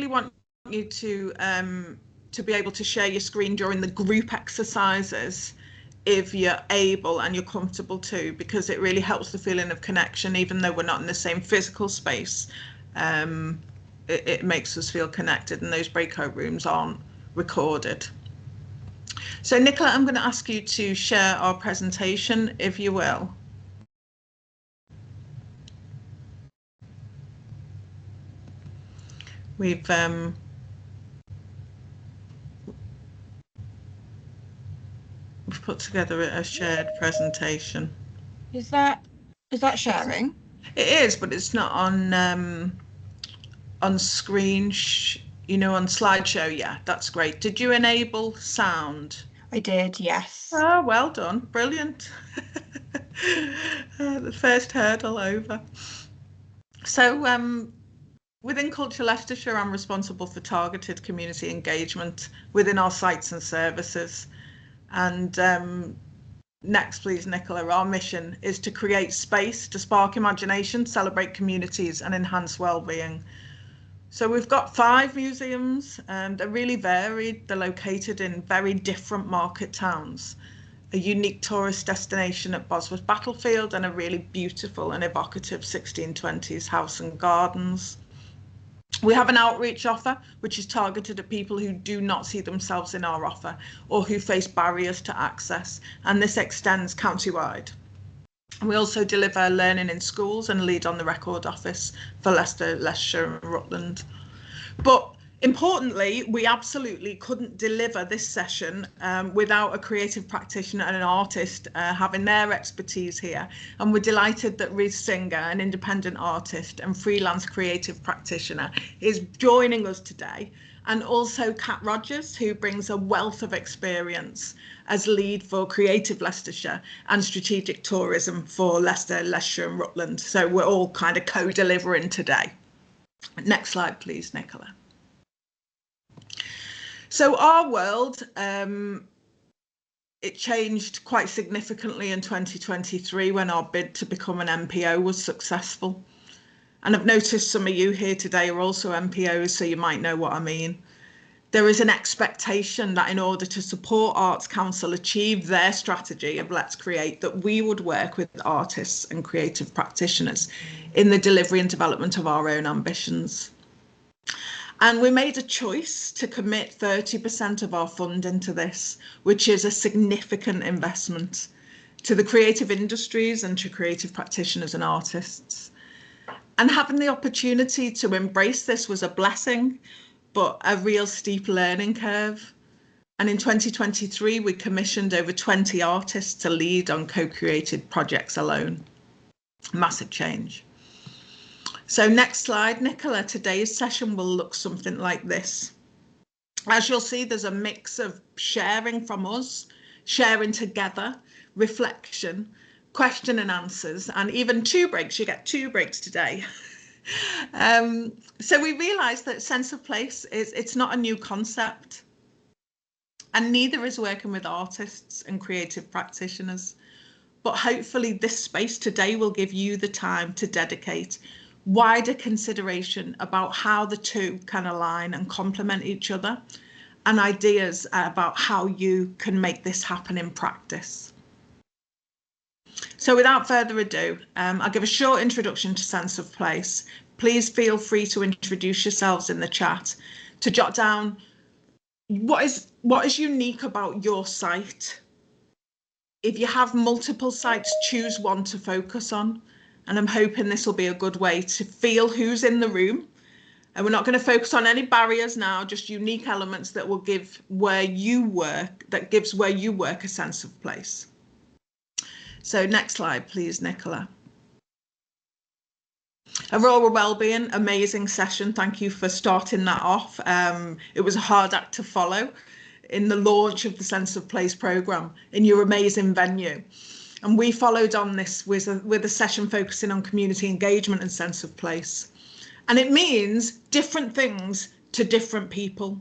want you to be able to share your screen during the group exercises if you're able and you're comfortable to, because it really helps the feeling of connection. Even though we're not in the same physical space, it makes us feel connected, and those breakout rooms aren't recorded. So Nicola, I'm going to ask you to share our presentation, if you will. We've put together a shared presentation. Is that sharing? It is, but it's not on screen. You know, on slideshow. Yeah, that's great. Did you enable sound? I did, yes. Oh, well done. Brilliant. The first hurdle over. So within Culture Leicestershire, I'm responsible for targeted community engagement within our sites and services. And next, please, Nicola, our mission is to create space to spark imagination, celebrate communities and enhance well-being. So we've got 5 museums, and they're really varied. They're located in very different market towns, a unique tourist destination at Bosworth Battlefield, and a really beautiful and evocative 1620s house and gardens. We have an outreach offer, which is targeted at people who do not see themselves in our offer or who face barriers to access, and this extends county-wide. We also deliver learning in schools and lead on the record office for Leicester, Leicestershire and Rutland. But importantly, we absolutely couldn't deliver this session without a creative practitioner and an artist having their expertise here. And we're delighted that Riz Singer, an independent artist and freelance creative practitioner, is joining us today. And also Kat Rogers, who brings a wealth of experience as lead for Creative Leicestershire and strategic tourism for Leicester, Leicestershire and Rutland. So we're all kind of co-delivering today. Next slide, please, Nicola. So our world, it changed quite significantly in 2023 when our bid to become an MPO was successful. And I've noticed some of you here today are also MPOs, so you might know what I mean. There is an expectation that in order to support Arts Council achieve their strategy of Let's Create, that we would work with artists and creative practitioners in the delivery and development of our own ambitions. And we made a choice to commit 30% of our fund into this, which is a significant investment to the creative industries and to creative practitioners and artists. And having the opportunity to embrace this was a blessing, but a real steep learning curve. And in 2023, we commissioned over 20 artists to lead on co-created projects alone. Massive change. So next slide, Nicola. Today's session will look something like this. As you'll see, there's a mix of sharing from us, sharing together, reflection, question and answers, and even 2 breaks. You get 2 breaks today. So we realised that sense of place it's not a new concept, and neither is working with artists and creative practitioners. But hopefully this space today will give you the time to dedicate wider consideration about how the two can align and complement each other, and ideas about how you can make this happen in practice. So without further ado, I'll give a short introduction to sense of place. Please feel free to introduce yourselves in the chat, to jot down what is unique about your site. If you have multiple sites, choose one to focus on. And I'm hoping this will be a good way to feel who's in the room. And we're not going to focus on any barriers now, just unique elements that will give where you work, that gives where you work a sense of place. So next slide, please, Nicola. Aurora Wellbeing, amazing session. Thank you for starting that off. It was a hard act to follow in the launch of the Sense of Place programme in your amazing venue. And we followed on this with a session focusing on community engagement and sense of place. And it means different things to different people.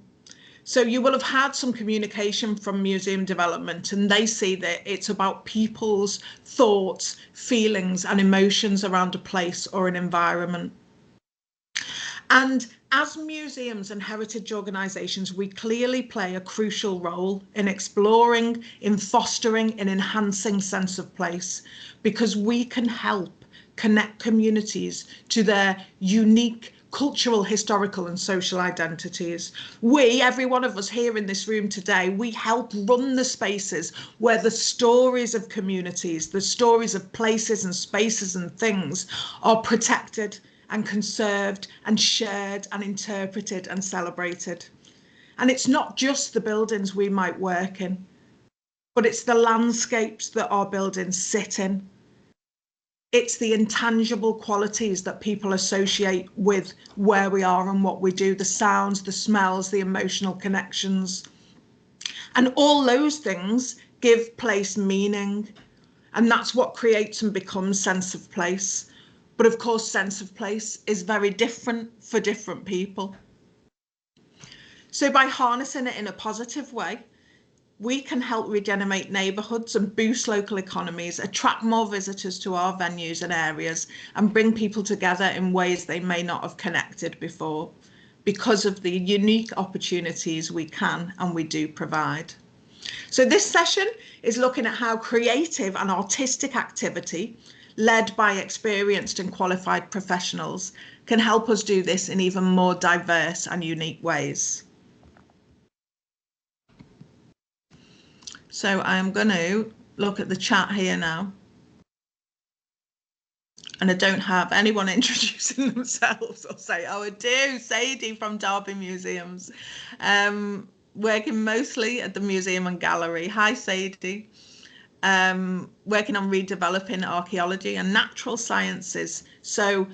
So you will have had some communication from museum development, and they see that it's about people's thoughts, feelings and emotions around a place or an environment. And as museums and heritage organisations, we clearly play a crucial role in exploring, in fostering, in enhancing sense of place, because we can help connect communities to their unique cultural, historical and social identities. We, every one of us here in this room today, we help run the spaces where the stories of communities, the stories of places and spaces and things are protected and conserved and shared and interpreted and celebrated. And it's not just the buildings we might work in, but it's the landscapes that our buildings sit in. It's the intangible qualities that people associate with where we are and what we do, the sounds, the smells, the emotional connections. And all those things give place meaning. And that's what creates and becomes sense of place. But of course, sense of place is very different for different people. So by harnessing it in a positive way, we can help regenerate neighbourhoods and boost local economies, attract more visitors to our venues and areas, and bring people together in ways they may not have connected before, because of the unique opportunities we can and we do provide. So this session is looking at how creative and artistic activity, led by experienced and qualified professionals, can help us do this in even more diverse and unique ways. So I'm going to look at the chat here now. And I don't have anyone introducing themselves or say, oh, I do, Sadie from Derby Museums, working mostly at the Museum and Gallery. Hi, Sadie. Working on redeveloping archaeology and natural sciences. So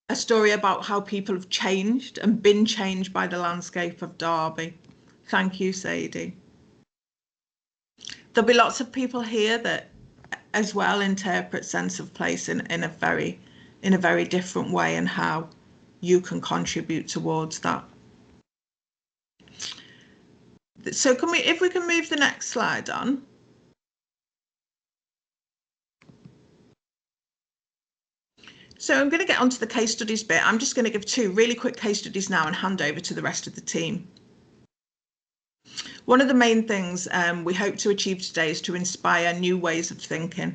a story about how people have changed and been changed by the landscape of Derby. Thank you, Sadie. There'll be lots of people here that as well interpret sense of place in a very different way, and how you can contribute towards that. So if we can move the next slide on. So I'm going to get onto the case studies bit. I'm just going to give two really quick case studies now and hand over to the rest of the team. One of the main things we hope to achieve today is to inspire new ways of thinking.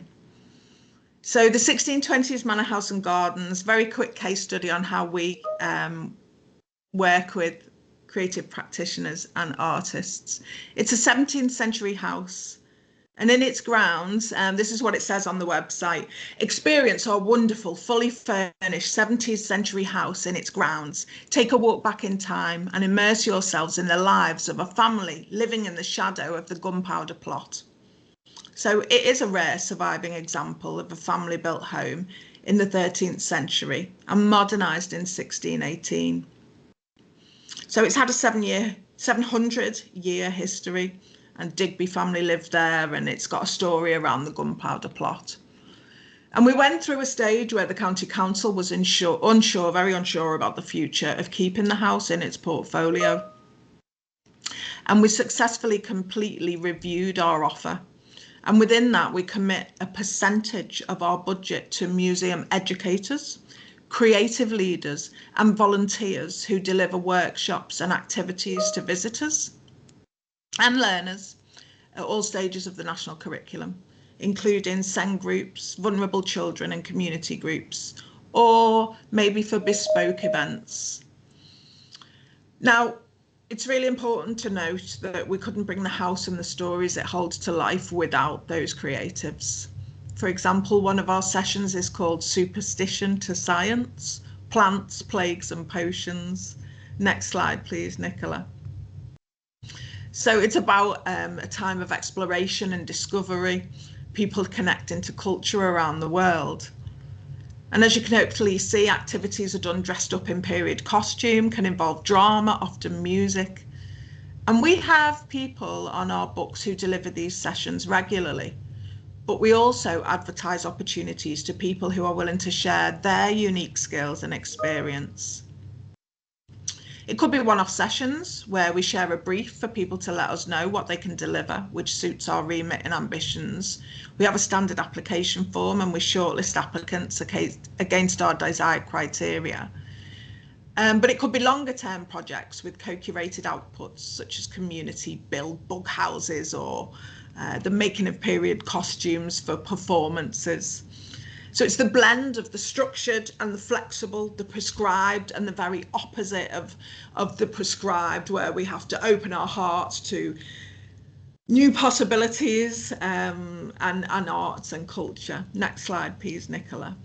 So the 1620s Manor House and Gardens, very quick case study on how we work with creative practitioners and artists. It's a 17th century house. And in its grounds, this is what it says on the website: experience our wonderful, fully furnished 17th century house in its grounds. Take a walk back in time and immerse yourselves in the lives of a family living in the shadow of the Gunpowder Plot. So it is a rare surviving example of a family built home in the 13th century and modernised in 1618. So it's had a 700-year history. And Digby family lived there, and it's got a story around the Gunpowder Plot. And we went through a stage where the county council was very unsure about the future of keeping the house in its portfolio. And we successfully completely reviewed our offer. And within that, we commit a percentage of our budget to museum educators, creative leaders, and volunteers who deliver workshops and activities to visitors and learners at all stages of the national curriculum, including SEND groups, vulnerable children and community groups, or maybe for bespoke events. Now, it's really important to note that we couldn't bring the house and the stories it holds to life without those creatives. For example, one of our sessions is called Superstition to Science, Plants, Plagues and Potions. Next slide, please, Nicola. So it's about a time of exploration and discovery, people connecting to culture around the world. And as you can hopefully see, activities are done dressed up in period costume, can involve drama, often music. And we have people on our books who deliver these sessions regularly, but we also advertise opportunities to people who are willing to share their unique skills and experience. It could be one-off sessions where we share a brief for people to let us know what they can deliver, which suits our remit and ambitions. We have a standard application form and we shortlist applicants against our desired criteria. But it could be longer term projects with co-curated outputs such as community build bug houses or the making of period costumes for performances. So it's the blend of the structured and the flexible, the prescribed and the very opposite of the prescribed, where we have to open our hearts to new possibilities and arts and culture. Next slide, please, Nicola.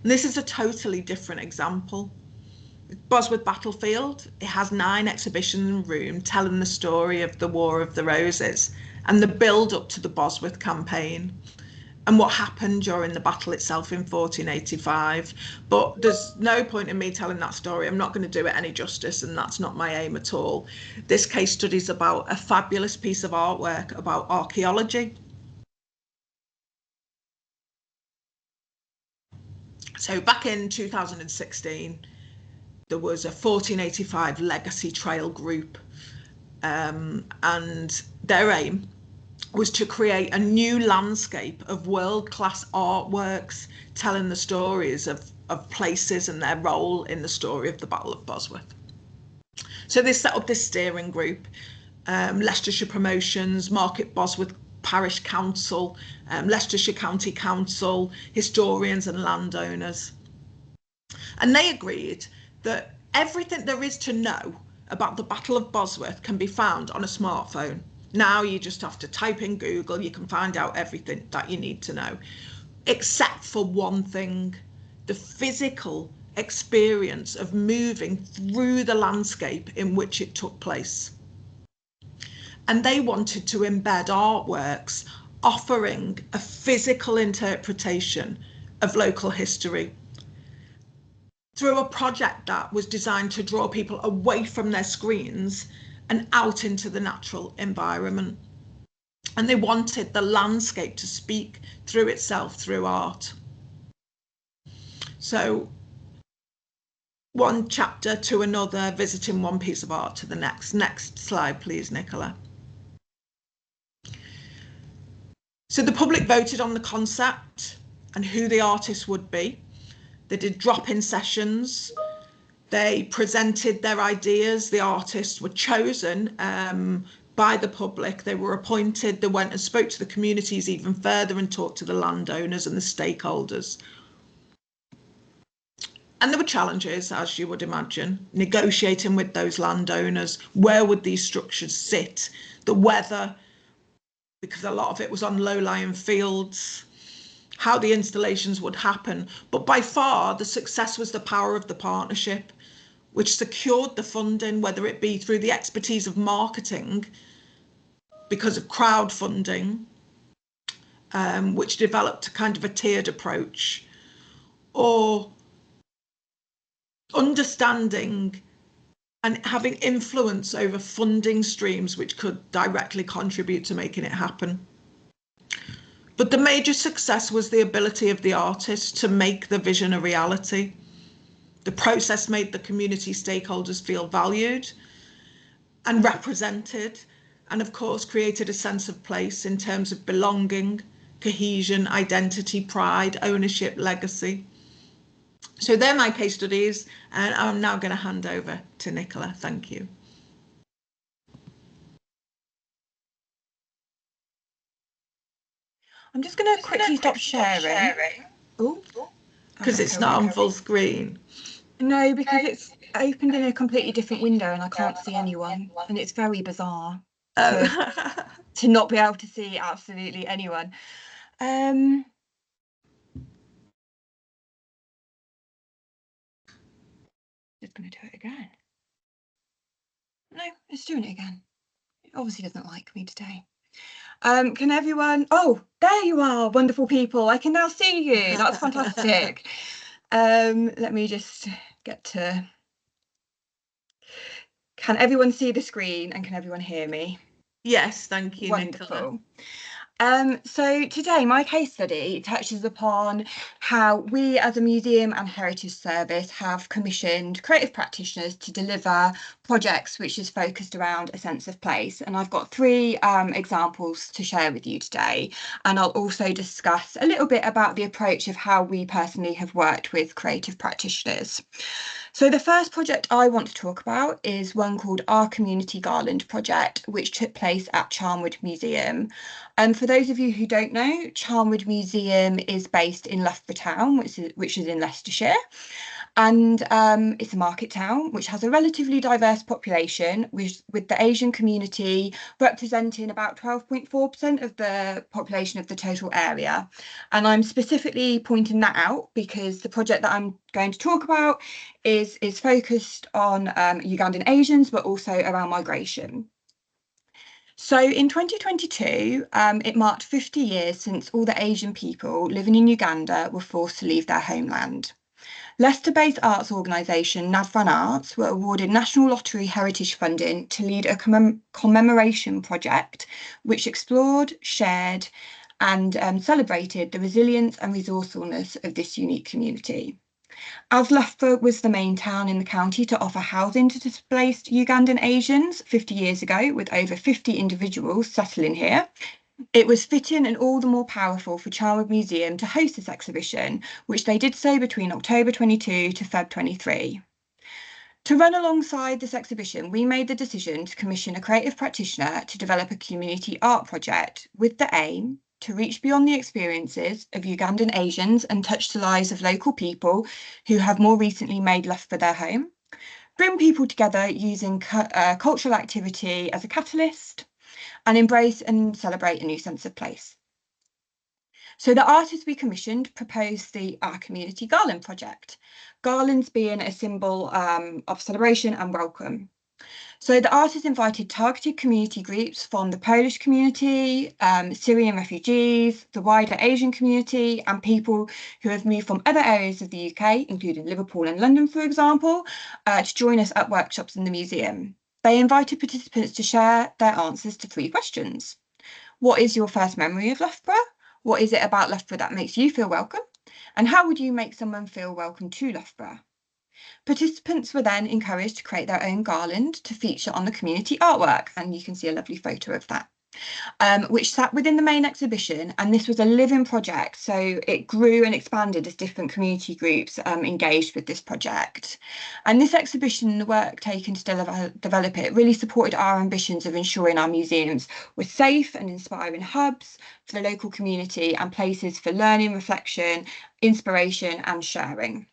And this is a totally different example. Bosworth Battlefield, it has 9 exhibition rooms telling the story of the War of the Roses and the build up to the Bosworth campaign and what happened during the battle itself in 1485. But there's no point in me telling that story. I'm not going to do it any justice, and that's not my aim at all. This case study is about a fabulous piece of artwork about archaeology. So back in 2016, there was a 1485 Legacy Trail group, and their aim was to create a new landscape of world-class artworks telling the stories of places and their role in the story of the Battle of Bosworth. So they set up this steering group, Leicestershire Promotions, Market Bosworth Parish Council, Leicestershire County Council, historians and landowners. And they agreed that everything there is to know about the Battle of Bosworth can be found on a smartphone. Now you just have to type in Google, you can find out everything that you need to know, except for one thing, the physical experience of moving through the landscape in which it took place. And they wanted to embed artworks offering a physical interpretation of local history through a project that was designed to draw people away from their screens and out into the natural environment. And they wanted the landscape to speak through itself through art. So one chapter to another, visiting one piece of art to the next. Next slide, please, Nicola. So the public voted on the concept and who the artist would be. They did drop-in sessions. They presented their ideas. The artists were chosen by the public. They were appointed. They went and spoke to the communities even further and talked to the landowners and the stakeholders. And there were challenges, as you would imagine, negotiating with those landowners. Where would these structures sit? The weather, because a lot of it was on low-lying fields, how the installations would happen. But by far, the success was the power of the partnership, which secured the funding, whether it be through the expertise of marketing, because of crowdfunding, which developed a kind of a tiered approach, or understanding and having influence over funding streams which could directly contribute to making it happen. But the major success was the ability of the artist to make the vision a reality. The process made the community stakeholders feel valued and represented, and of course created a sense of place in terms of belonging, cohesion, identity, pride, ownership, legacy. So they're my case studies, and I'm now going to hand over to Nicola. Thank you. I'm just going to quickly stop sharing. Oh, because it's not on full screen. No, because it's opened in a completely different window and I can't see anyone, and it's very bizarre to not be able to see absolutely anyone. Just going to do it again. No, it's doing it again. It obviously doesn't like me today. Can everyone? Oh, there you are, wonderful people. I can now see you. That's fantastic. Let me just get to. Can everyone see the screen and can everyone hear me? Yes, thank you, Wonderful. Nicola. So today my case study touches upon how we as a museum and heritage service have commissioned creative practitioners to deliver projects which is focused around a sense of place, and I've got 3 examples to share with you today, and I'll also discuss a little bit about the approach of how we personally have worked with creative practitioners. So the first project I want to talk about is one called Our Community Garland Project, which took place at Charnwood Museum. And for those of you who don't know, Charnwood Museum is based in Loughborough Town, which is in Leicestershire. And it's a market town which has a relatively diverse population, with the Asian community representing about 12.4% of the population of the total area. And I'm specifically pointing that out because the project that I'm going to talk about is focused on Ugandan Asians, but also around migration. So in 2022, it marked 50 years since all the Asian people living in Uganda were forced to leave their homeland. Leicester-based arts organisation Nadvan Arts were awarded National Lottery Heritage funding to lead a commemoration project which explored, shared and celebrated the resilience and resourcefulness of this unique community. As Loughborough was the main town in the county to offer housing to displaced Ugandan Asians 50 years ago, with over 50 individuals settling here, it was fitting and all the more powerful for Charnwood Museum to host this exhibition, which they did so between October 22 to Feb 23. To run alongside this exhibition, we made the decision to commission a creative practitioner to develop a community art project with the aim to reach beyond the experiences of Ugandan Asians and touch the lives of local people who have more recently made Loughborough their home, bring people together using cultural activity as a catalyst, and embrace and celebrate a new sense of place. So the artists we commissioned proposed the Our Community Garland project, garlands being a symbol of celebration and welcome. So the artists invited targeted community groups from the Polish community, Syrian refugees, the wider Asian community, and people who have moved from other areas of the UK, including Liverpool and London, for example, to join us at workshops in the museum. They invited participants to share their answers to 3 questions. What is your first memory of Loughborough? What is it about Loughborough that makes you feel welcome? And how would you make someone feel welcome to Loughborough? Participants were then encouraged to create their own garland to feature on the community artwork, and you can see a lovely photo of that, which sat within the main exhibition. And this was a living project, so it grew and expanded as different community groups engaged with this project. And this exhibition and the work taken to develop it really supported our ambitions of ensuring our museums were safe and inspiring hubs for the local community and places for learning, reflection, inspiration and sharing.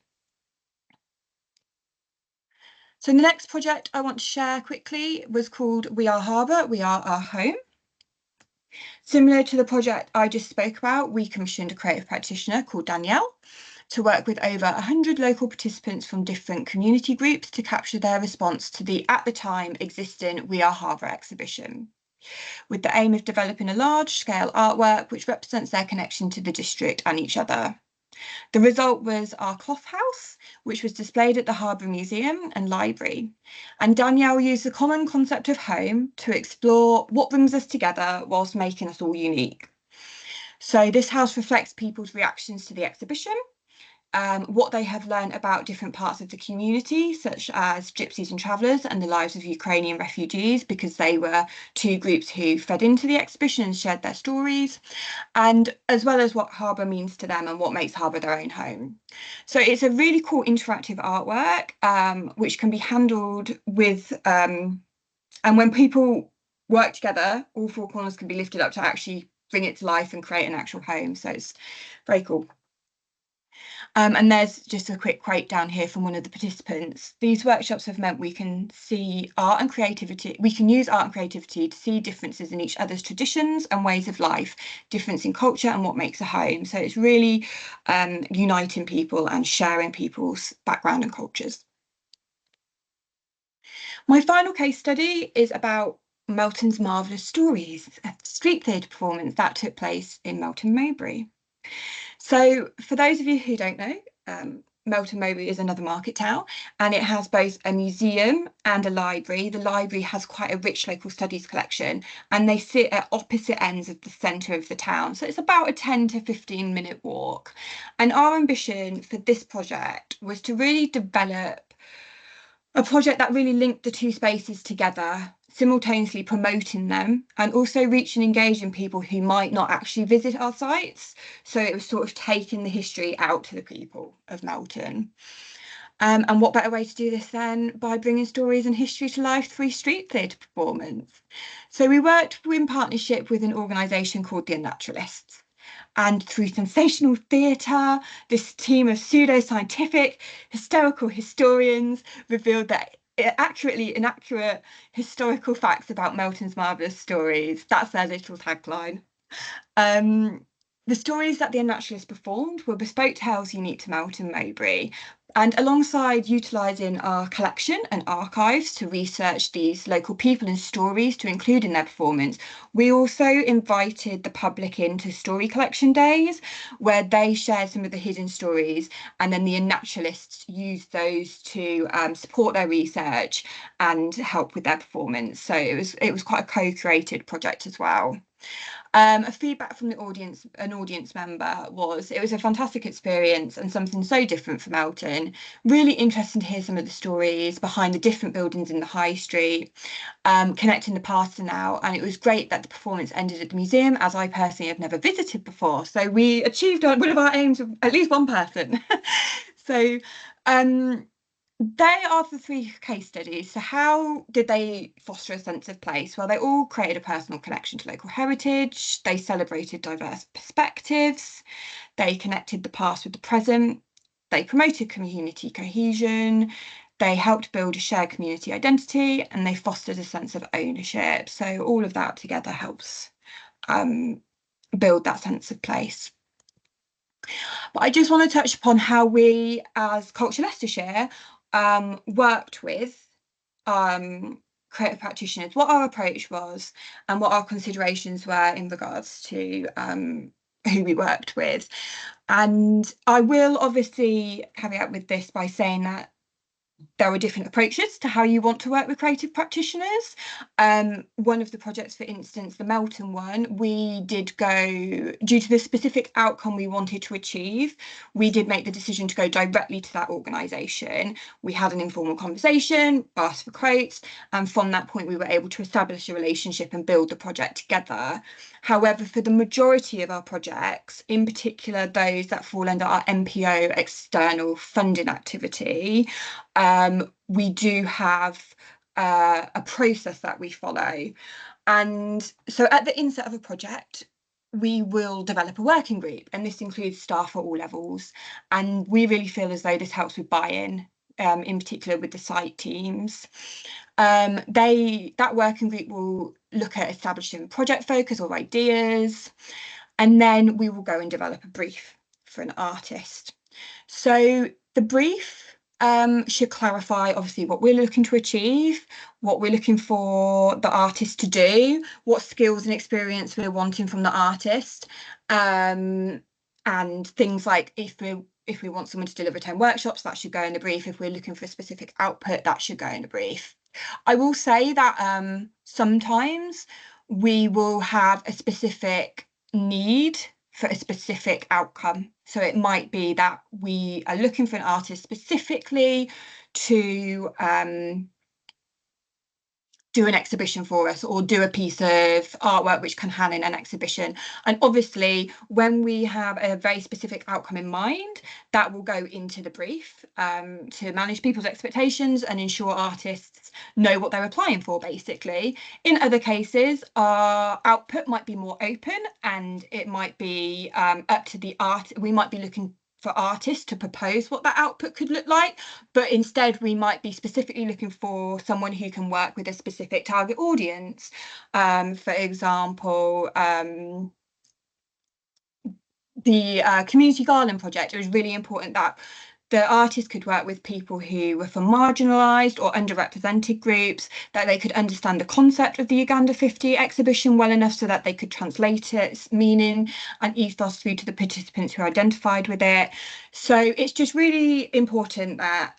So the next project I want to share quickly was called We Are Harbour, We Are Our Home. Similar to the project I just spoke about, we commissioned a creative practitioner called Danielle to work with over 100 local participants from different community groups to capture their response to the, at the time, existing We Are Harbour exhibition, with the aim of developing a large-scale artwork which represents their connection to the district and each other. The result was our cloth house, which was displayed at the Harbour Museum and Library. And Danielle used the common concept of home to explore what brings us together whilst making us all unique. So this house reflects people's reactions to the exhibition, what they have learned about different parts of the community, such as Gypsies and Travellers and the lives of Ukrainian refugees, because they were 2 groups who fed into the exhibition and shared their stories, and as well as what Harbour means to them and what makes Harbour their own home. So it's a really cool interactive artwork, which can be handled with, and when people work together, all 4 corners can be lifted up to actually bring it to life and create an actual home. So it's very cool. And there's just a quick quote down here from one of the participants. These workshops have meant we can see art and creativity. We can use art and creativity to see differences in each other's traditions and ways of life, difference in culture and what makes a home. So it's really uniting people and sharing people's background and cultures. My final case study is about Melton's Marvellous Stories, a street theatre performance that took place in Melton Mowbray. So for those of you who don't know, Melton Mowbray is another market town, and it has both a museum and a library. The library has quite a rich local studies collection, and they sit at opposite ends of the centre of the town. So it's about a 10 to 15 minute walk. And our ambition for this project was to really develop a project that really linked the 2 spaces together, simultaneously promoting them and also reaching and engaging people who might not actually visit our sites. So it was sort of taking the history out to the people of Melton. And what better way to do this than by bringing stories and history to life through street theatre performance? So we worked in partnership with an organisation called The Unnaturalists. And through sensational theatre, this team of pseudo-scientific, hysterical historians revealed that accurately inaccurate historical facts about Melton's marvellous stories. That's their little tagline. The stories that the Unnaturalists performed were bespoke tales unique to Melton Mowbray. And alongside utilising our collection and archives to research these local people and stories to include in their performance, we also invited the public into story collection days where they shared some of the hidden stories, and then the Unnaturalists used those to support their research and help with their performance. So it was quite a co-created project as well. A feedback from the audience, an audience member, was it was a fantastic experience and something so different from Melton. Really interesting to hear some of the stories behind the different buildings in the high street, connecting the past to now. And it was great that the performance ended at the museum, as I personally have never visited before. So we achieved one of our aims of at least one person. So they are the 3 case studies. So how did they foster a sense of place? Well, they all created a personal connection to local heritage. They celebrated diverse perspectives. They connected the past with the present. They promoted community cohesion. They helped build a shared community identity, and they fostered a sense of ownership. So all of that together helps build that sense of place. But I just want to touch upon how we, as Culture Leicestershire, worked with creative practitioners, what our approach was and what our considerations were in regards to who we worked with. And I will obviously caveat with this by saying that there are different approaches to how you want to work with creative practitioners. One of the projects, for instance, the Melton one, we did go, due to the specific outcome we wanted to achieve, we did make the decision to go directly to that organisation. We had an informal conversation, asked for quotes, and from that point we were able to establish a relationship and build the project together. However, for the majority of our projects, in particular those that fall under our MPO external funding activity, we do have a process that we follow. And so at the inset of a project, we will develop a working group, and this includes staff at all levels. And we really feel as though this helps with buy-in, in particular with the site teams. That working group will look at establishing project focus or ideas, and then we will go and develop a brief for an artist. So the brief should clarify obviously what we're looking to achieve, what we're looking for the artist to do, what skills and experience we're wanting from the artist, and things like if we want someone to deliver 10 workshops, that should go in the brief. If we're looking for a specific output, that should go in the brief. I will say that sometimes we will have a specific need for a specific outcome. So it might be that we are looking for an artist specifically to do an exhibition for us or do a piece of artwork which can hang in an exhibition. And obviously, when we have a very specific outcome in mind, that will go into the brief to manage people's expectations and ensure artists know what they're applying for, basically. In other cases, our output might be more open and it might be up to the art. We might be looking for artists to propose what that output could look like, but instead we might be specifically looking for someone who can work with a specific target audience. For example, the Community Garland project, it was really important that the artist could work with people who were from marginalised or underrepresented groups, that they could understand the concept of the Uganda 50 exhibition well enough so that they could translate its meaning and ethos through to the participants who identified with it. So it's just really important that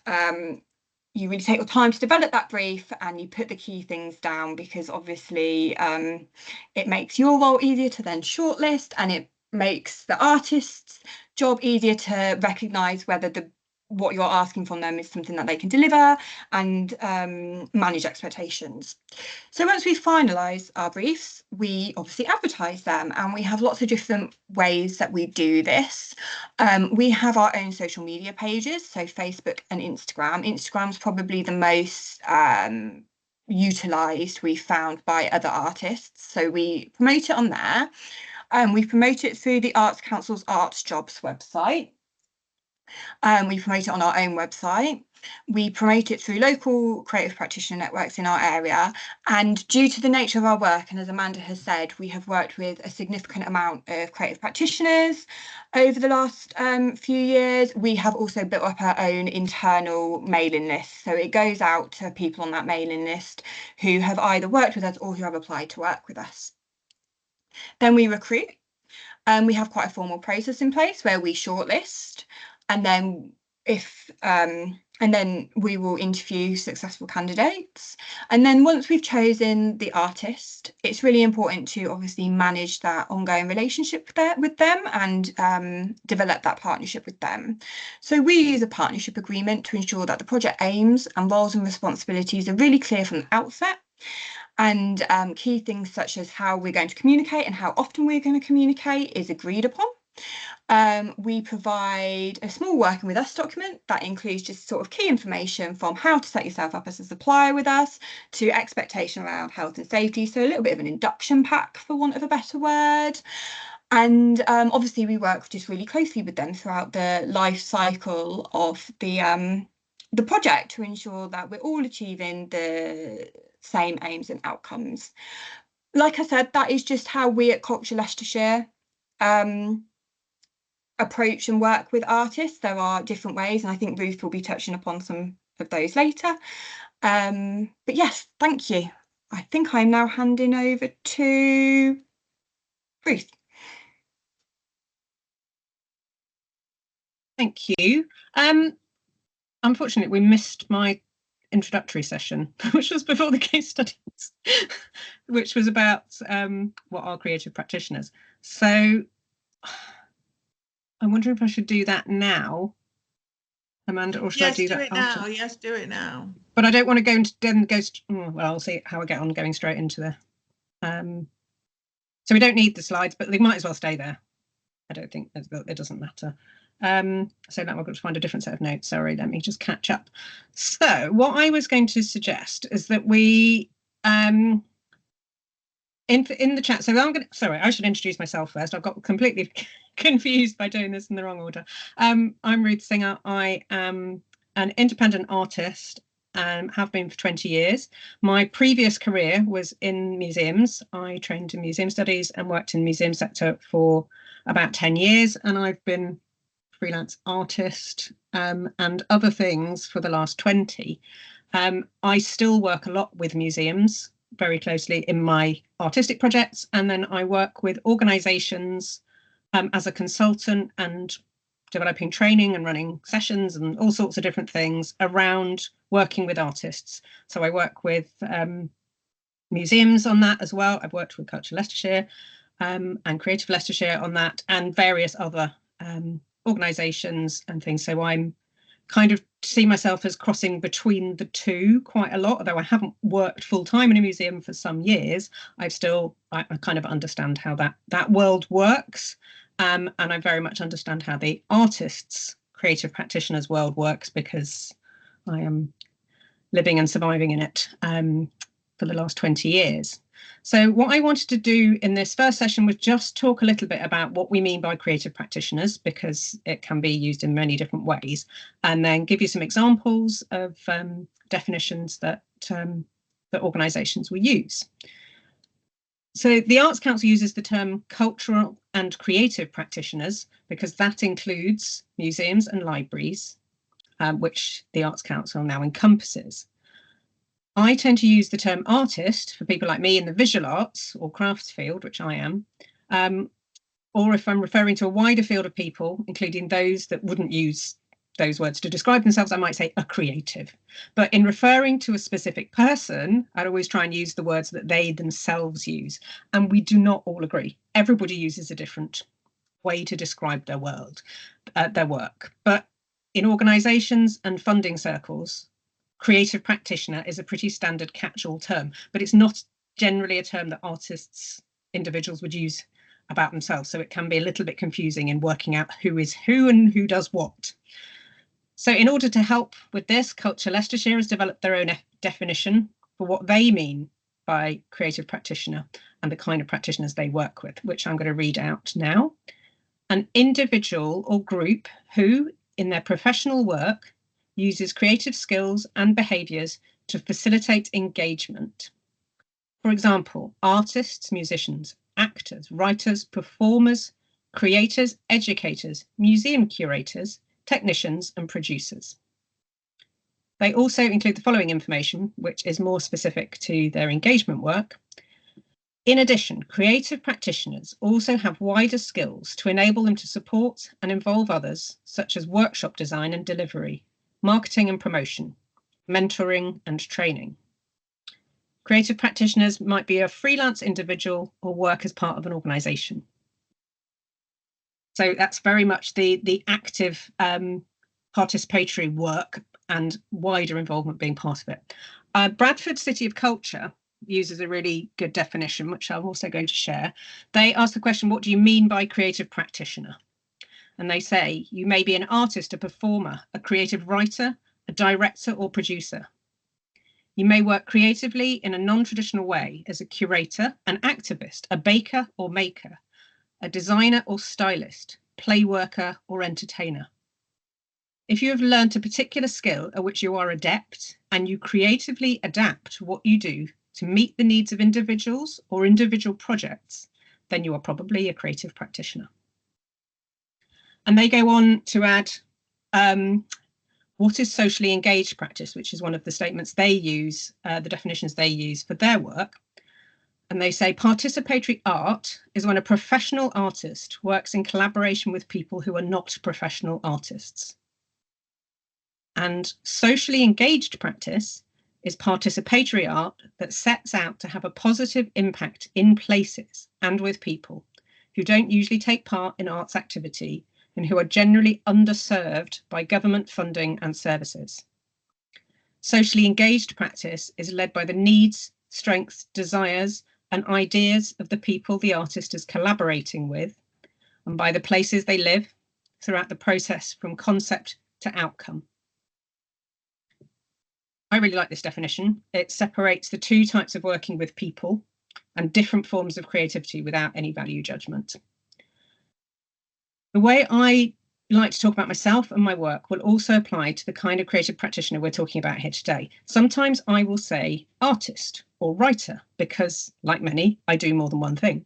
you really take your time to develop that brief and you put the key things down, because obviously it makes your role easier to then shortlist, and it makes the artist's job easier to recognise whether the what you're asking from them is something that they can deliver, and manage expectations. So once we finalise our briefs, we obviously advertise them, and we have lots of different ways that we do this. We have our own social media pages, so Facebook and Instagram. Instagram's probably the most utilised, we've found, by other artists, so we promote it on there. We promote it through the Arts Council's Arts Jobs website. We promote it on our own website. We promote it through local creative practitioner networks in our area. And due to the nature of our work, and as Amanda has said, we have worked with a significant amount of creative practitioners over the last few years. We have also built up our own internal mailing list. So it goes out to people on that mailing list who have either worked with us or who have applied to work with us. Then we recruit. We have quite a formal process in place where we shortlist, and then we will interview successful candidates. And then once we've chosen the artist, it's really important to obviously manage that ongoing relationship with them and develop that partnership with them. So we use a partnership agreement to ensure that the project aims and roles and responsibilities are really clear from the outset. And key things such as how we're going to communicate and how often we're going to communicate is agreed upon. We provide a small working with us document that includes just sort of key information from how to set yourself up as a supplier with us to expectation around health and safety. So a little bit of an induction pack, for want of a better word. And obviously we work just really closely with them throughout the life cycle of the project to ensure that we're all achieving the same aims and outcomes. Like I said, that is just how we at Culture Leicestershire approach and work with artists. There are different ways, and I think Ruth will be touching upon some of those later. But yes, thank you. I think I'm now handing over to Ruth. Thank you. Unfortunately, we missed my introductory session, which was before the case studies, which was about what are creative practitioners. So I'm wondering if I should do that now, Amanda, or should I do that it after? now. Yes, do it now. But I don't want to go into well, I'll see how I get on going straight into the so we don't need the slides, but they might as well stay there. I don't think it doesn't matter. So now I've got to find a different set of notes. Sorry, let me just catch up. So what I was going to suggest is that we in the chat. So sorry, I should introduce myself first. I've got completely confused by doing this in the wrong order. I'm Ruth Singer. I am an independent artist and have been for 20 years. My previous career was in museums. I trained in museum studies and worked in the museum sector for about 10 years, and I've been freelance artist and other things for the last 20. I still work a lot with museums very closely in my artistic projects, and then I work with organisations as a consultant and developing training and running sessions and all sorts of different things around working with artists. So I work with museums on that as well. I've worked with Culture Leicestershire and Creative Leicestershire on that, and various other organisations and things. So I'm kind of see myself as crossing between the two quite a lot, although I haven't worked full time in a museum for some years. I kind of understand how that world works, and I very much understand how the artists, creative practitioners world works, because I am living and surviving in it for the last 20 years. So what I wanted to do in this first session was just talk a little bit about what we mean by creative practitioners, because it can be used in many different ways, and then give you some examples of definitions that organisations will use. So the Arts Council uses the term cultural and creative practitioners because that includes museums and libraries, which the Arts Council now encompasses. I tend to use the term artist for people like me in the visual arts or crafts field, which I am, or if I'm referring to a wider field of people, including those that wouldn't use those words to describe themselves, I might say a creative. But in referring to a specific person, I'd always try and use the words that they themselves use. And we do not all agree. Everybody uses a different way to describe their world, their work. But in organisations and funding circles, creative practitioner is a pretty standard catch-all term, but it's not generally a term that artists, individuals would use about themselves. So it can be a little bit confusing in working out who is who and who does what. So in order to help with this, Culture Leicestershire has developed their own definition for what they mean by creative practitioner and the kind of practitioners they work with, which I'm going to read out now. An individual or group who, in their professional work, uses creative skills and behaviours to facilitate engagement. For example, artists, musicians, actors, writers, performers, creators, educators, museum curators, technicians and producers. They also include the following information, which is more specific to their engagement work. In addition, creative practitioners also have wider skills to enable them to support and involve others, such as workshop design and delivery, marketing and promotion, mentoring and training. Creative practitioners might be a freelance individual or work as part of an organisation. So that's very much the active participatory work and wider involvement being part of it. Bradford City of Culture uses a really good definition, which I'm also going to share. They ask the question, what do you mean by creative practitioner? And they say, you may be an artist, a performer, a creative writer, a director or producer. You may work creatively in a non-traditional way as a curator, an activist, a baker or maker, a designer or stylist, play worker or entertainer. If you have learnt a particular skill at which you are adept and you creatively adapt what you do to meet the needs of individuals or individual projects, then you are probably a creative practitioner. And they go on to add, what is socially engaged practice, which is one of the statements they use, the definitions they use for their work. And they say participatory art is when a professional artist works in collaboration with people who are not professional artists. And socially engaged practice is participatory art that sets out to have a positive impact in places and with people who don't usually take part in arts activity and who are generally underserved by government funding and services. Socially engaged practice is led by the needs, strengths, desires, and ideas of the people the artist is collaborating with, and by the places they live throughout the process from concept to outcome. I really like this definition. It separates the two types of working with people and different forms of creativity without any value judgment. The way I like to talk about myself and my work will also apply to the kind of creative practitioner we're talking about here today. Sometimes I will say artist or writer because, like many, I do more than one thing.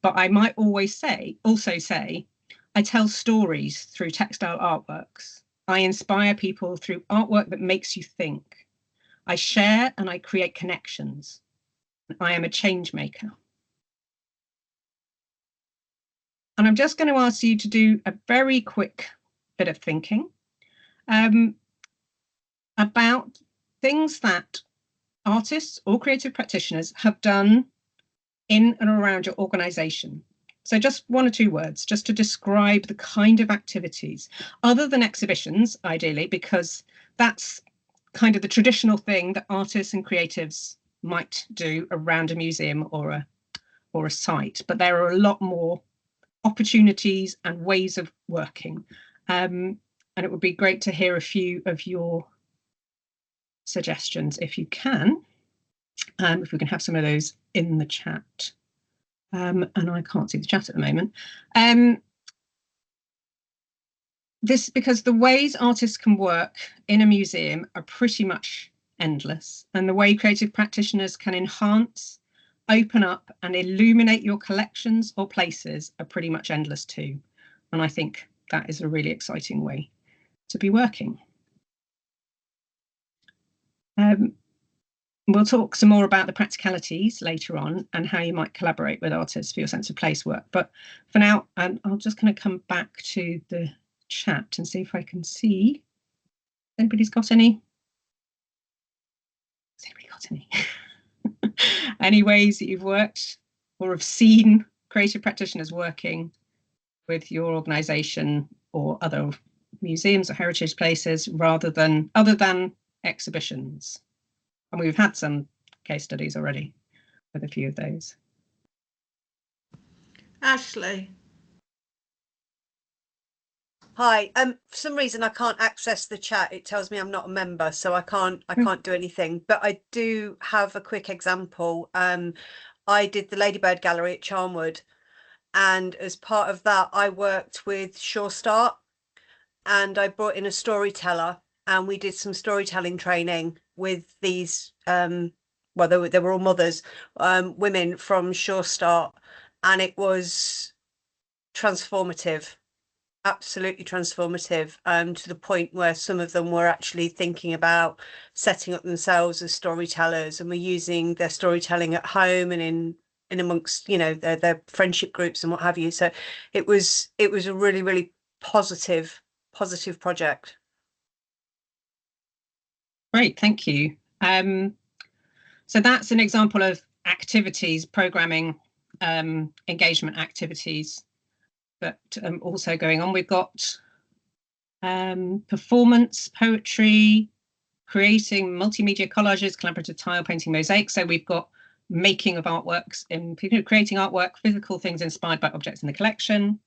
But I might also say, I tell stories through textile artworks. I inspire people through artwork that makes you think. I share and I create connections. I am a change maker. And I'm just going to ask you to do a very quick bit of thinking about things that artists or creative practitioners have done in and around your organisation. So just one or two words, just to describe the kind of activities, other than exhibitions, ideally, because that's kind of the traditional thing that artists and creatives might do around a museum or a site. But there are a lot more opportunities and ways of working. And it would be great to hear a few of your suggestions if you can. If we can have some of those in the chat. And I can't see the chat at the moment. This because the ways artists can work in a museum are pretty much endless, and the way creative practitioners can enhance, open up and illuminate your collections or places are pretty much endless too. And I think that is a really exciting way to be working. We'll talk some more about the practicalities later on and how you might collaborate with artists for your sense of place work. But for now, I'm just going to come back to the chat and see if I can see. Anybody's got any? Has anybody got any? Any ways that you've worked or have seen creative practitioners working with your organisation or other museums or heritage places other than exhibitions. And we've had some case studies already with a few of those. Ashley. Hi. For some reason I can't access the chat. It tells me I'm not a member, so I can't do anything. But I do have a quick example. I did the Ladybird Gallery at Charnwood, and as part of that, I worked with Sure Start, and I brought in a storyteller, and we did some storytelling training with these. Well, they were all mothers, women from Sure Start, and it was transformative. Absolutely transformative, to the point where some of them were actually thinking about setting up themselves as storytellers, and were using their storytelling at home and in amongst, you know, their friendship groups and what have you. So it was a really, really positive project. Great, thank you. So that's an example of activities, programming, engagement activities that also going on. We've got performance, poetry, creating multimedia collages, collaborative tile painting, mosaics. So we've got making of artworks, creating artwork, physical things inspired by objects in the collection,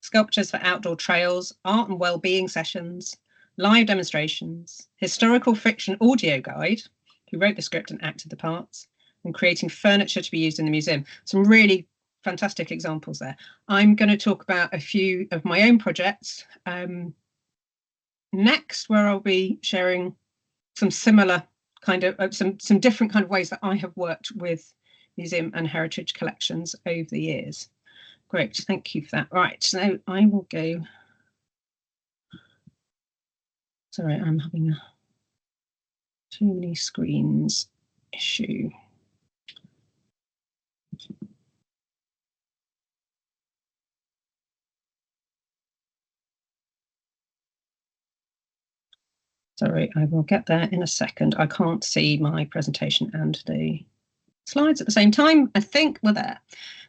sculptures for outdoor trails, art and well-being sessions, live demonstrations, historical fiction audio guide, who wrote the script and acted the parts, and creating furniture to be used in the museum. Some really fantastic examples there. I'm going to talk about a few of my own projects next, where I'll be sharing some similar kind of some different kind of ways that I have worked with museum and heritage collections over the years. Great, thank you for that. Right, so I will go. Sorry, I'm having a too many screens issue. Sorry, I will get there in a second. I can't see my presentation and the slides at the same time. I think we're there.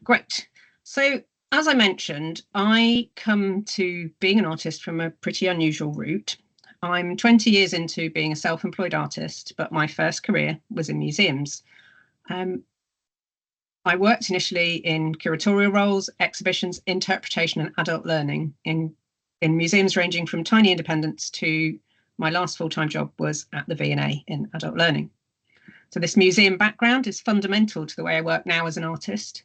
Great. So as I mentioned, I come to being an artist from a pretty unusual route. I'm 20 years into being a self-employed artist, but my first career was in museums. I worked initially in curatorial roles, exhibitions, interpretation and adult learning in museums ranging from tiny independents to my last full-time job was at the V&A in adult learning. So this museum background is fundamental to the way I work now as an artist.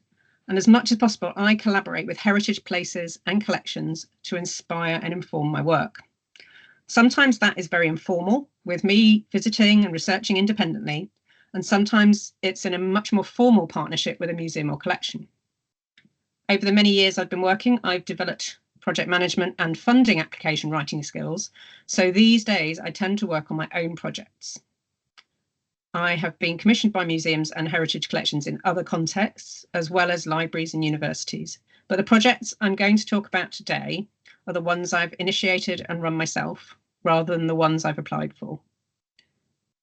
And as much as possible, I collaborate with heritage places and collections to inspire and inform my work. Sometimes that is very informal, with me visiting and researching independently, and sometimes it's in a much more formal partnership with a museum or collection. Over the many years I've been working, I've developed project management and funding application writing skills. So these days I tend to work on my own projects. I have been commissioned by museums and heritage collections in other contexts, as well as libraries and universities. But the projects I'm going to talk about today are the ones I've initiated and run myself, rather than the ones I've applied for.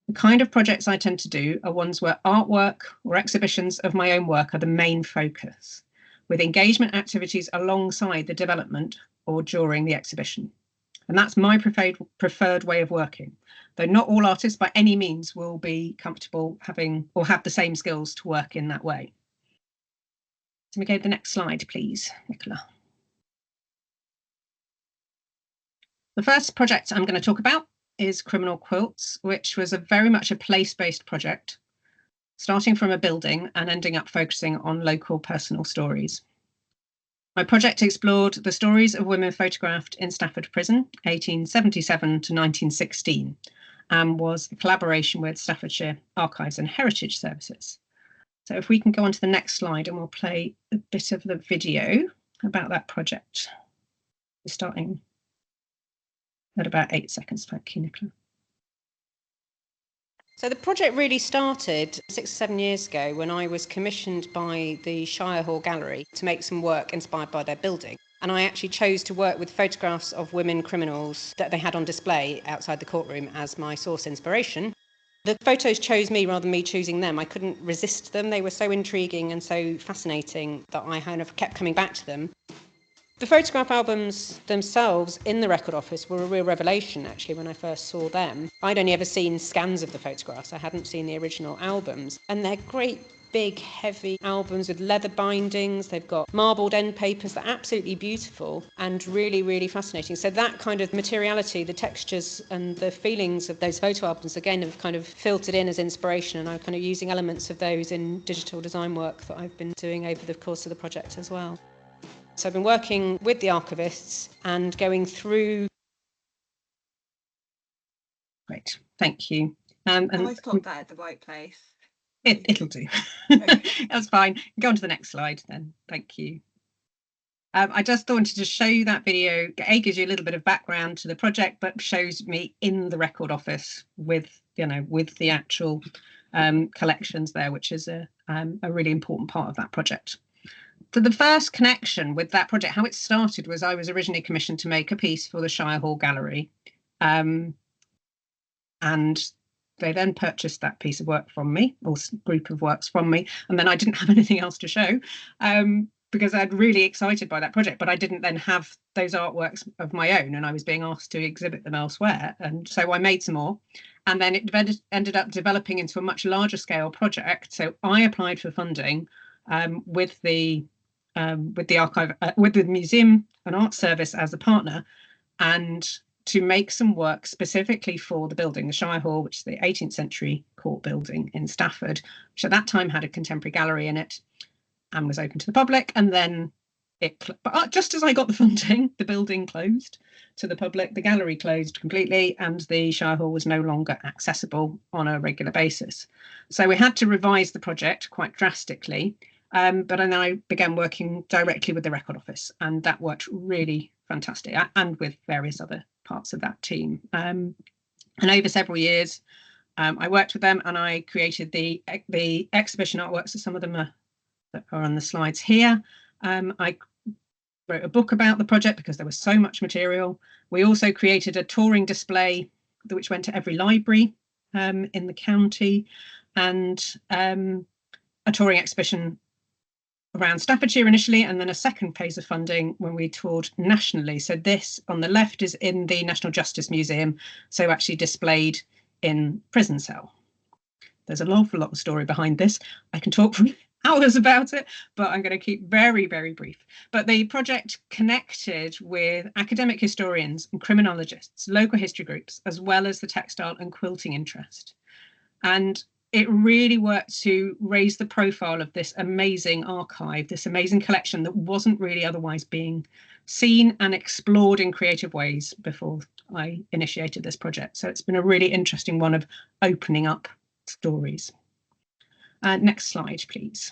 The kind of projects I tend to do are ones where artwork or exhibitions of my own work are the main focus, with engagement activities alongside the development or during the exhibition. And that's my preferred way of working, though not all artists by any means will be comfortable having or have the same skills to work in that way. So we go to the next slide, please, Nicola. The first project I'm going to talk about is Criminal Quilts, which was very much a place-based project, starting from a building and ending up focusing on local personal stories. My project explored the stories of women photographed in Stafford Prison, 1877 to 1916, and was a collaboration with Staffordshire Archives and Heritage Services. So if we can go on to the next slide and we'll play a bit of the video about that project. We're starting at about 8 seconds. Thank you, Nicola. So the project really started 6 or 7 years ago when I was commissioned by the Shire Hall Gallery to make some work inspired by their building. And I actually chose to work with photographs of women criminals that they had on display outside the courtroom as my source inspiration. The photos chose me rather than me choosing them. I couldn't resist them. They were so intriguing and so fascinating that I kind of kept coming back to them. The photograph albums themselves in the record office were a real revelation, actually, when I first saw them. I'd only ever seen scans of the photographs. I hadn't seen the original albums. And they're great, big, heavy albums with leather bindings. They've got marbled end papers. They're absolutely beautiful and really, really fascinating. So that kind of materiality, the textures and the feelings of those photo albums, again, have kind of filtered in as inspiration. And I'm kind of using elements of those in digital design work that I've been doing over the course of the project as well. So I've been working with the archivists and going through. Great, thank you. I always got that at the right place. It'll do. Okay. That's fine. Go on to the next slide then. Thank you. I just wanted to show you that video. A, gives you a little bit of background to the project, but shows me in the record office with, with the actual collections there, which is a really important part of that project. So the first connection with that project, how it started, was I was originally commissioned to make a piece for the Shire Hall Gallery. And they then purchased that piece of work from me, or group of works from me, and then I didn't have anything else to show because I'd really excited by that project, but I didn't then have those artworks of my own, and I was being asked to exhibit them elsewhere. And so I made some more, and then it ended up developing into a much larger scale project. So I applied for funding with the archive, with the Museum and Art Service as a partner, and to make some work specifically for the building, the Shire Hall, which is the 18th century court building in Stafford, which at that time had a contemporary gallery in it and was open to the public. And then but just as I got the funding, the building closed to the public, the gallery closed completely, and the Shire Hall was no longer accessible on a regular basis. So we had to revise the project quite drastically. But then I began working directly with the record office, and that worked really fantastic, and with various other parts of that team. And over several years, I worked with them, and I created the exhibition artworks. So some of them are on the slides here. I wrote a book about the project because there was so much material. We also created a touring display which went to every library in the county, and a touring exhibition around Staffordshire initially, and then a second phase of funding when we toured nationally. So this on the left is in the National Justice Museum, so actually displayed in prison cell. There's an awful lot of story behind this. I can talk for hours about it, but I'm going to keep very, very brief. But the project connected with academic historians and criminologists, local history groups, as well as the textile and quilting interest. And it really worked to raise the profile of this amazing archive, this amazing collection that wasn't really otherwise being seen and explored in creative ways before I initiated this project. So it's been a really interesting one of opening up stories. Next slide, please.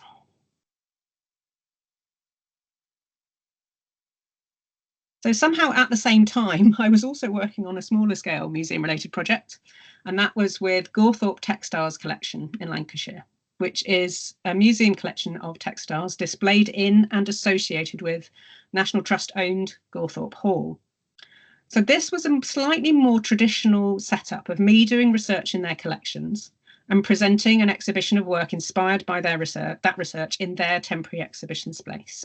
So somehow at the same time, I was also working on a smaller scale museum related project, and that was with Gawthorpe Textiles Collection in Lancashire, which is a museum collection of textiles displayed in and associated with National Trust owned Gawthorpe Hall. So this was a slightly more traditional setup of me doing research in their collections and presenting an exhibition of work inspired by their research in their temporary exhibition space.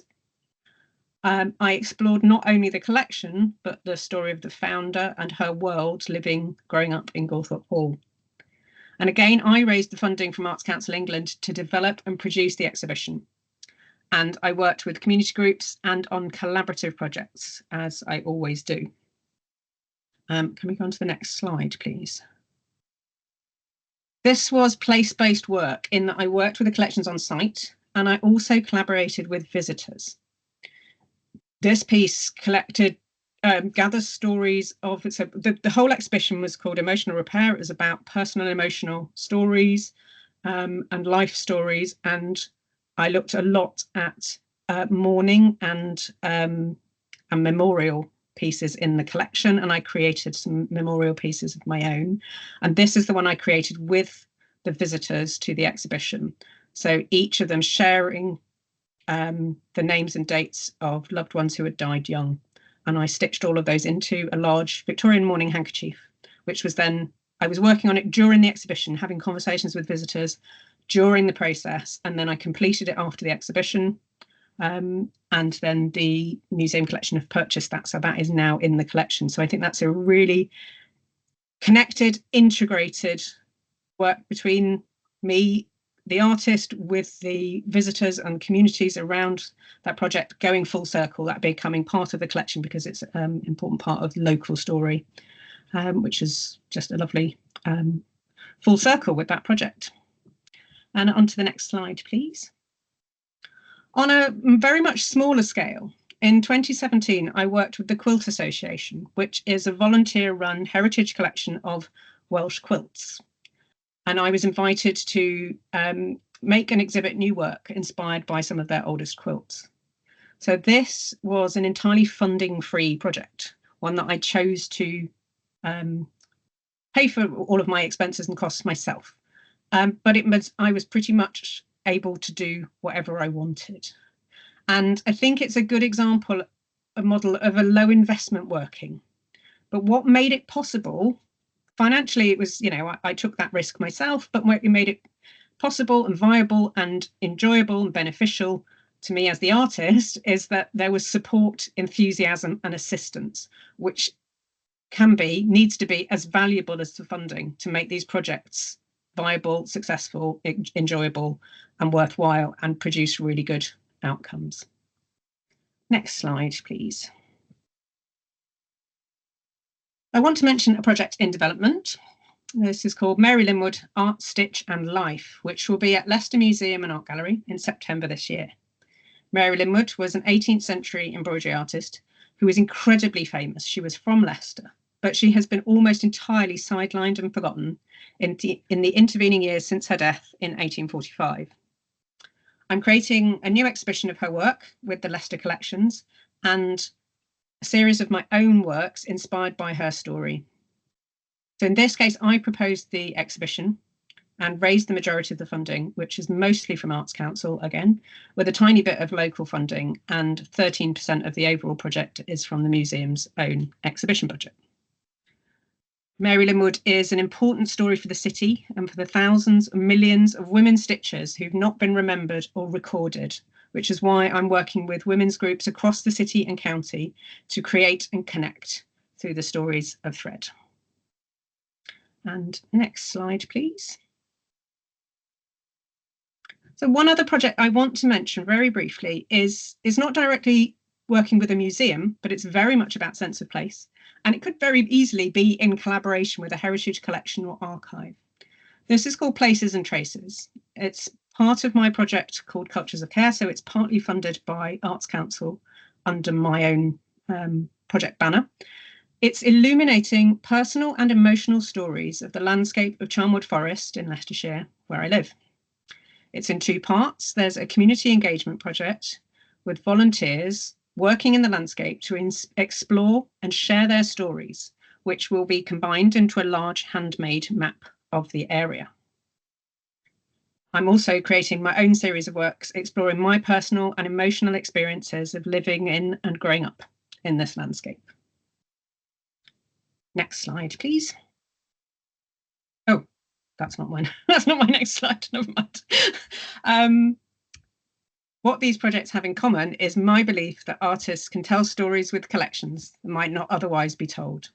I explored not only the collection, but the story of the founder and her world growing up in Gawthorpe Hall. And again, I raised the funding from Arts Council England to develop and produce the exhibition. And I worked with community groups and on collaborative projects, as I always do. Can we go on to the next slide, please? This was place-based work in that I worked with the collections on site, and I also collaborated with visitors. This piece gathers stories of, so the whole exhibition was called Emotional Repair. It was about personal emotional stories and life stories. And I looked a lot at mourning and memorial pieces in the collection. And I created some memorial pieces of my own. And this is the one I created with the visitors to the exhibition. So each of them sharing the names and dates of loved ones who had died young. And I stitched all of those into a large Victorian mourning handkerchief, which was then, I was working on it during the exhibition, having conversations with visitors during the process. And then I completed it after the exhibition. and then the museum collection have purchased that, so that is now in the collection. So I think that's a really connected, integrated work between me, the artist, with the visitors and communities around that project, going full circle, that becoming part of the collection because it's an important part of the local story, which is just a lovely full circle with that project. And on to the next slide, please. On a very much smaller scale, in 2017, I worked with the Quilt Association, which is a volunteer-run heritage collection of Welsh quilts. And I was invited to make and exhibit new work inspired by some of their oldest quilts. So this was an entirely funding-free project, one that I chose to pay for all of my expenses and costs myself. But I was pretty much able to do whatever I wanted. And I think it's a good example, a model of a low investment working. But what made it possible, financially, it was, I took that risk myself, but what made it possible and viable and enjoyable and beneficial to me as the artist is that there was support, enthusiasm and assistance, which needs to be as valuable as the funding to make these projects viable, successful, enjoyable and worthwhile and produce really good outcomes. Next slide, please. I want to mention a project in development. This is called Mary Linwood Art, Stitch and Life, which will be at Leicester Museum and Art Gallery in September this year. Mary Linwood was an 18th century embroidery artist who was incredibly famous. She was from Leicester, but she has been almost entirely sidelined and forgotten in the intervening years since her death in 1845. I'm creating a new exhibition of her work with the Leicester Collections and a series of my own works inspired by her story. So in this case, I proposed the exhibition and raised the majority of the funding, which is mostly from Arts Council again, with a tiny bit of local funding, and 13% of the overall project is from the museum's own exhibition budget. Mary Linwood is an important story for the city and for the thousands and millions of women stitchers who've not been remembered or recorded, which is why I'm working with women's groups across the city and county to create and connect through the stories of thread. And next slide, please. So one other project I want to mention very briefly is not directly working with a museum, but it's very much about sense of place. And it could very easily be in collaboration with a heritage collection or archive. This is called Places and Traces. It's part of my project called Cultures of Care, so it's partly funded by Arts Council under my own project banner. It's illuminating personal and emotional stories of the landscape of Charnwood Forest in Leicestershire, where I live. It's in two parts. There's a community engagement project with volunteers working in the landscape to explore and share their stories, which will be combined into a large handmade map of the area. I'm also creating my own series of works exploring my personal and emotional experiences of living in and growing up in this landscape. Next slide, please. Oh, that's not mine. That's not my next slide. Never mind. What these projects have in common is my belief that artists can tell stories with collections that might not otherwise be told.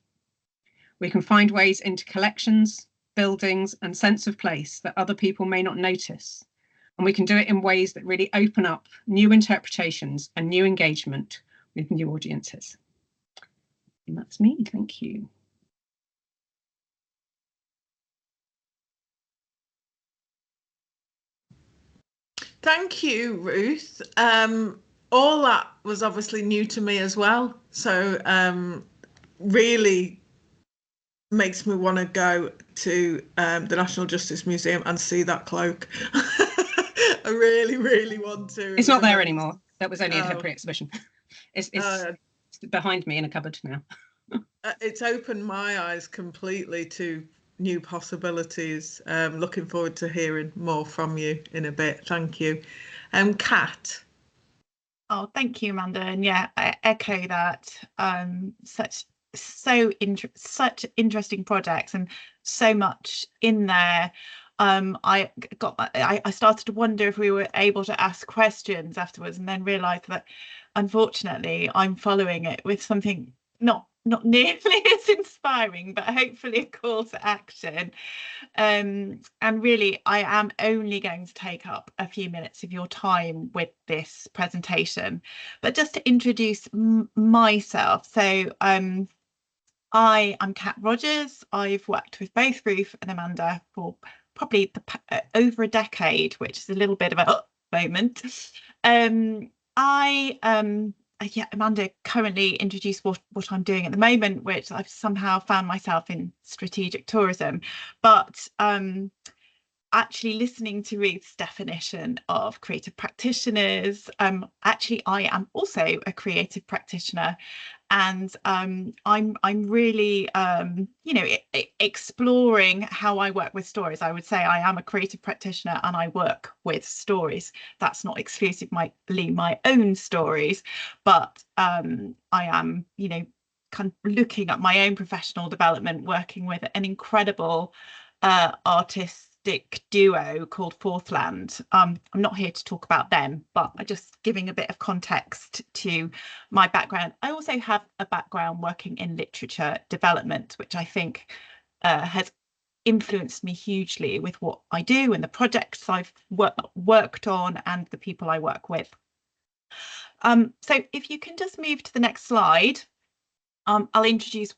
We can find ways into collections, buildings, and sense of place that other people may not notice. And we can do it in ways that really open up new interpretations and new engagement with new audiences. And that's me. Thank you. Thank you, Ruth. All that was obviously new to me as well. So really makes me want to go to the National Justice Museum and see that cloak. I really, really want to. It's not there anymore. That was only a temporary exhibition. It's behind me in a cupboard now. It's opened my eyes completely to new possibilities. Looking forward to hearing more from you in a bit. Thank you. Kat. Oh, thank you, Amanda. And yeah, I echo that. Such interesting projects and so much in there. I started to wonder if we were able to ask questions afterwards, and then realised that unfortunately I'm following it with something not nearly as inspiring, but hopefully a call to action. And really, I am only going to take up a few minutes of your time with this presentation. But just to introduce myself, so I am Kat Rogers. I've worked with both Ruth and Amanda for probably over a decade, which is a little bit of a moment. Amanda currently introduced what I'm doing at the moment, which I've somehow found myself in strategic tourism. But actually listening to Ruth's definition of creative practitioners, actually I am also a creative practitioner, and I'm really exploring how I work with stories. I would say I am a creative practitioner and I work with stories. That's not exclusively my own stories, but I am kind of looking at my own professional development, working with an incredible artistic duo called Fourthland. I'm not here to talk about them, but I'm just giving a bit of context to my background. I also have a background working in literature development, which I think has influenced me hugely with what I do and the projects I've worked on and the people I work with. So if you can just move to the next slide, I'll introduce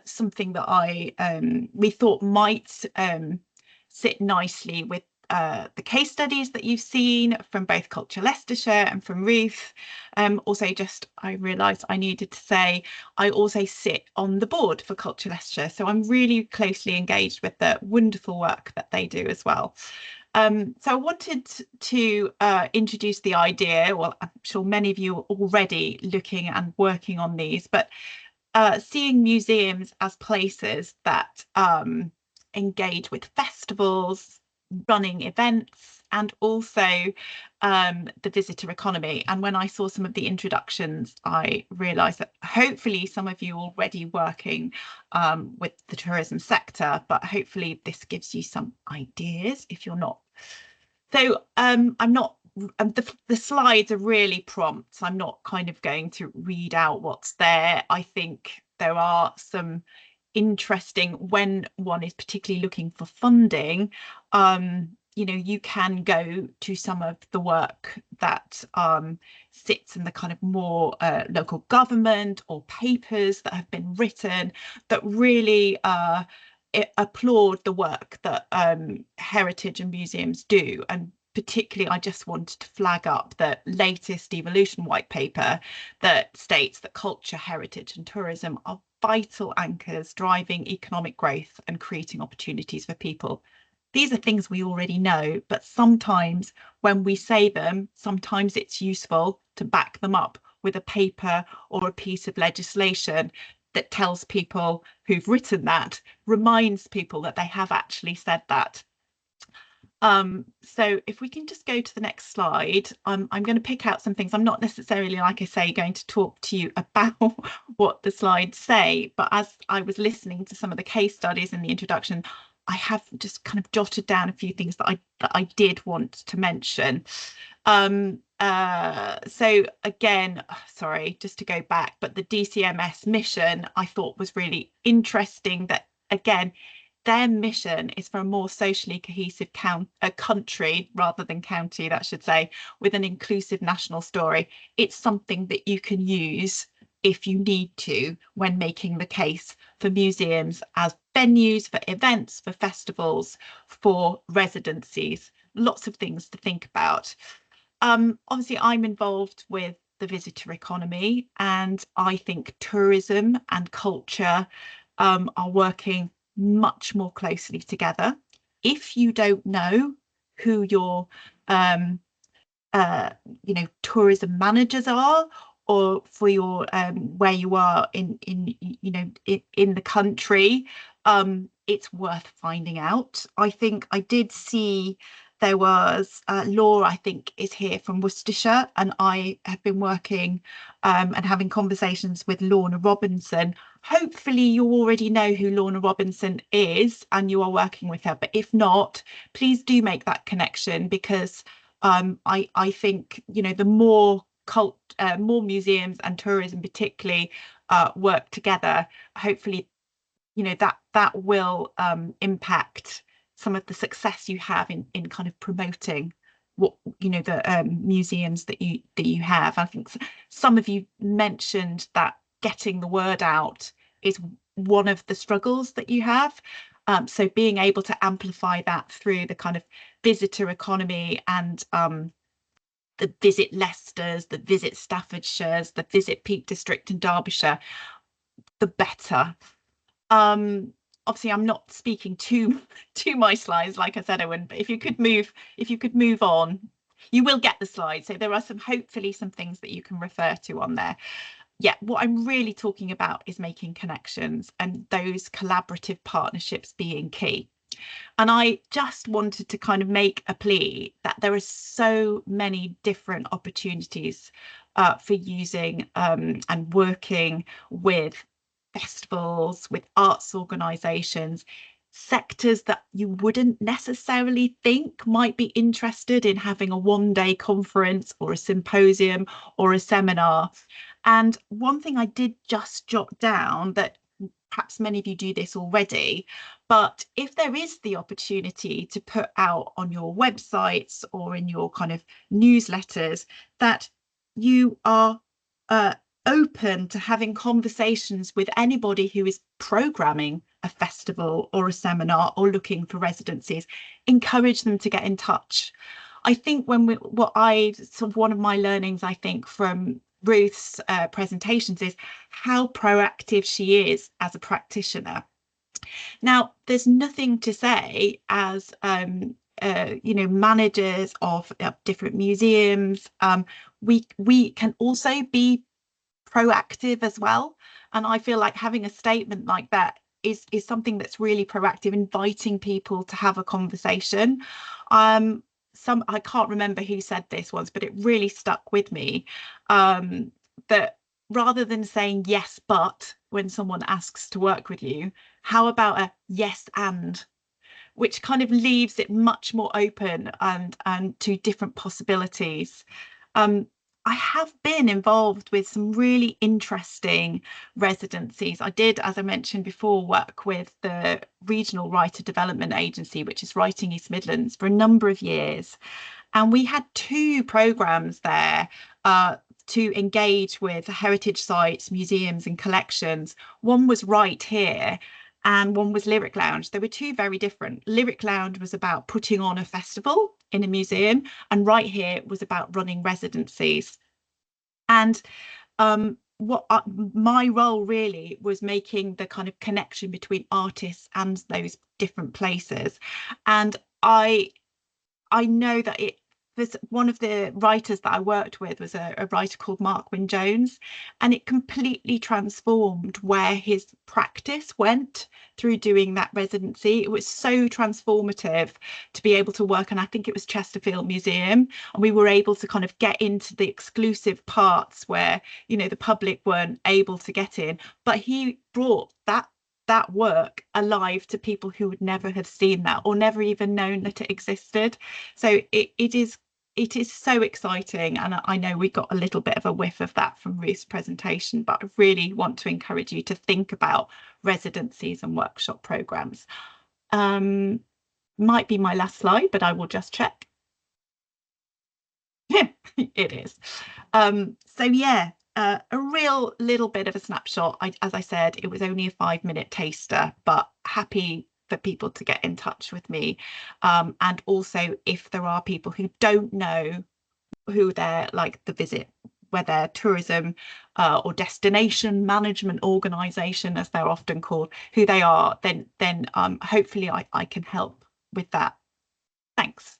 something that we thought might sit nicely with the case studies that you've seen from both Culture Leicestershire and from Ruth. Also, I realised I needed to say I also sit on the board for Culture Leicestershire, so I'm really closely engaged with the wonderful work that they do as well. So I wanted to introduce the idea. Well, I'm sure many of you are already looking and working on these, but seeing museums as places that engage with festivals, running events, and also the visitor economy. And when I saw some of the introductions, I realised that hopefully some of you are already working with the tourism sector, but hopefully this gives you some ideas if you're not. So I'm not, the slides are really prompts. I'm not kind of going to read out what's there. I think there are some interesting, when one is particularly looking for funding, you can go to some of the work that sits in the kind of more local government or papers that have been written that really applaud the work that heritage and museums do. And particularly, I just wanted to flag up the latest Evolution white paper that states that culture, heritage and tourism are vital anchors driving economic growth and creating opportunities for people. These are things we already know, but sometimes when we say them, sometimes it's useful to back them up with a paper or a piece of legislation that tells people who've written that, reminds people that they have actually said that. So if we can just go to the next slide, I'm going to pick out some things. I'm not necessarily, like I say, going to talk to you about what the slides say, but as I was listening to some of the case studies in the introduction, I have just kind of jotted down a few things that I did want to mention. So again, sorry, just to go back, but the DCMS mission I thought was really interesting, that again, their mission is for a more socially cohesive country rather than county, that should say, with an inclusive national story. It's something that you can use if you need to when making the case for museums as venues for events, for festivals, for residencies. Lots of things to think about. Obviously, I'm involved with the visitor economy, and I think tourism and culture are working much more closely together. If you don't know who your tourism managers are, or for your where you are in the country, it's worth finding out. I think I did see there was Laura, I think, is here from Worcestershire, and I have been working and having conversations with Lorna Robinson hopefully you already know who Lorna Robinson is and you are working with her, but if not, please do make that connection, because I think, you know, the more museums and tourism particularly work together, hopefully, you know, that will impact some of the success you have in kind of promoting what, you know, the museums that you have. I think some of you mentioned that getting the word out is one of the struggles that you have. So being able to amplify that through the kind of visitor economy and the Visit Leicesters, the Visit Staffordshires, the Visit Peak District in Derbyshire, the better. Obviously I'm not speaking to my slides, like I said, Owen, but if you could move on, you will get the slides. So there are hopefully some things that you can refer to on there. Yeah, what I'm really talking about is making connections and those collaborative partnerships being key. And I just wanted to kind of make a plea that there are so many different opportunities for using and working with festivals, with arts organisations, sectors that you wouldn't necessarily think might be interested in having a one-day conference or a symposium or a seminar. And one thing I did just jot down, that perhaps many of you do this already, but if there is the opportunity to put out on your websites or in your kind of newsletters that you are open to having conversations with anybody who is programming a festival or a seminar or looking for residencies, encourage them to get in touch. I think one of my learnings, I think, from Ruth's presentations is how proactive she is as a practitioner. Now, there's nothing to say as you know, managers of different museums, we can also be proactive as well. And I feel like having a statement like that is something that's really proactive, inviting people to have a conversation. I can't remember who said this once, but it really stuck with me, that rather than saying yes but when someone asks to work with you, how about a yes and, which kind of leaves it much more open and to different possibilities. I have been involved with some really interesting residencies. I did, as I mentioned before, work with the Regional Writer Development Agency, which is Writing East Midlands, for a number of years. And we had 2 programmes there to engage with heritage sites, museums and collections. One was Right Here and one was Lyric Lounge. They were 2 very different. Lyric Lounge was about putting on a festival in a museum, and Right Here was about running residencies. And my role really was making the kind of connection between artists and those different places. And I know that one of the writers that I worked with was a writer called Mark Wyn Jones, and it completely transformed where his practice went through doing that residency. It was so transformative to be able to work, and I think it was Chesterfield Museum, and we were able to kind of get into the exclusive parts where, you know, the public weren't able to get in, but he brought that work alive to people who would never have seen that or never even known that it existed. So it is so exciting, and I know we got a little bit of a whiff of that from Ruth's presentation, but I really want to encourage you to think about residencies and workshop programs. Might be my last slide, but I will just check. Yeah, it is. So yeah, a real little bit of a snapshot. As I said, it was only a 5-minute taster, but happy for people to get in touch with me. And also, if there are people who don't know who they're, like the Visit, whether tourism or destination management organisation, as they're often called, who they are, then hopefully I can help with that. Thanks.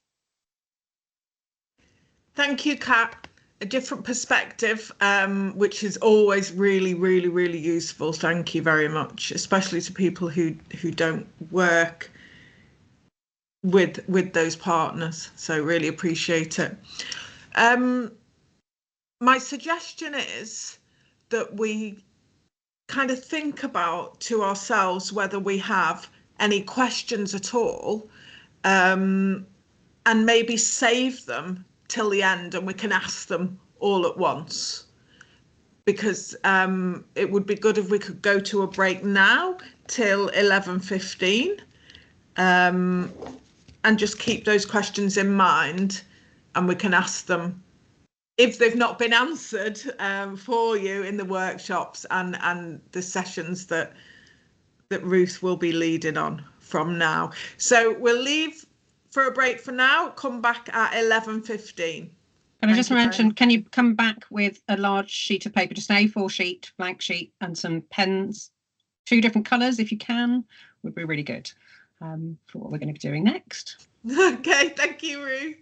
Thank you, Kat. A different perspective, which is always really, really, really useful. Thank you very much, especially to people who don't work with those partners. So really appreciate it. My suggestion is that we kind of think about to ourselves whether we have any questions at all, and maybe save them till the end and we can ask them all at once. Because it would be good if we could go to a break now till 11:15, and just keep those questions in mind, and we can ask them if they've not been answered for you in the workshops and the sessions that Ruth will be leading on from now. So we'll leave for a break for now, come back at 11:15. Can I just mention, can you come back with a large sheet of paper, just an A4 sheet, blank sheet, and some pens, 2 different colours if you can, would be really good for what we're going to be doing next. Okay, thank you, Ruth.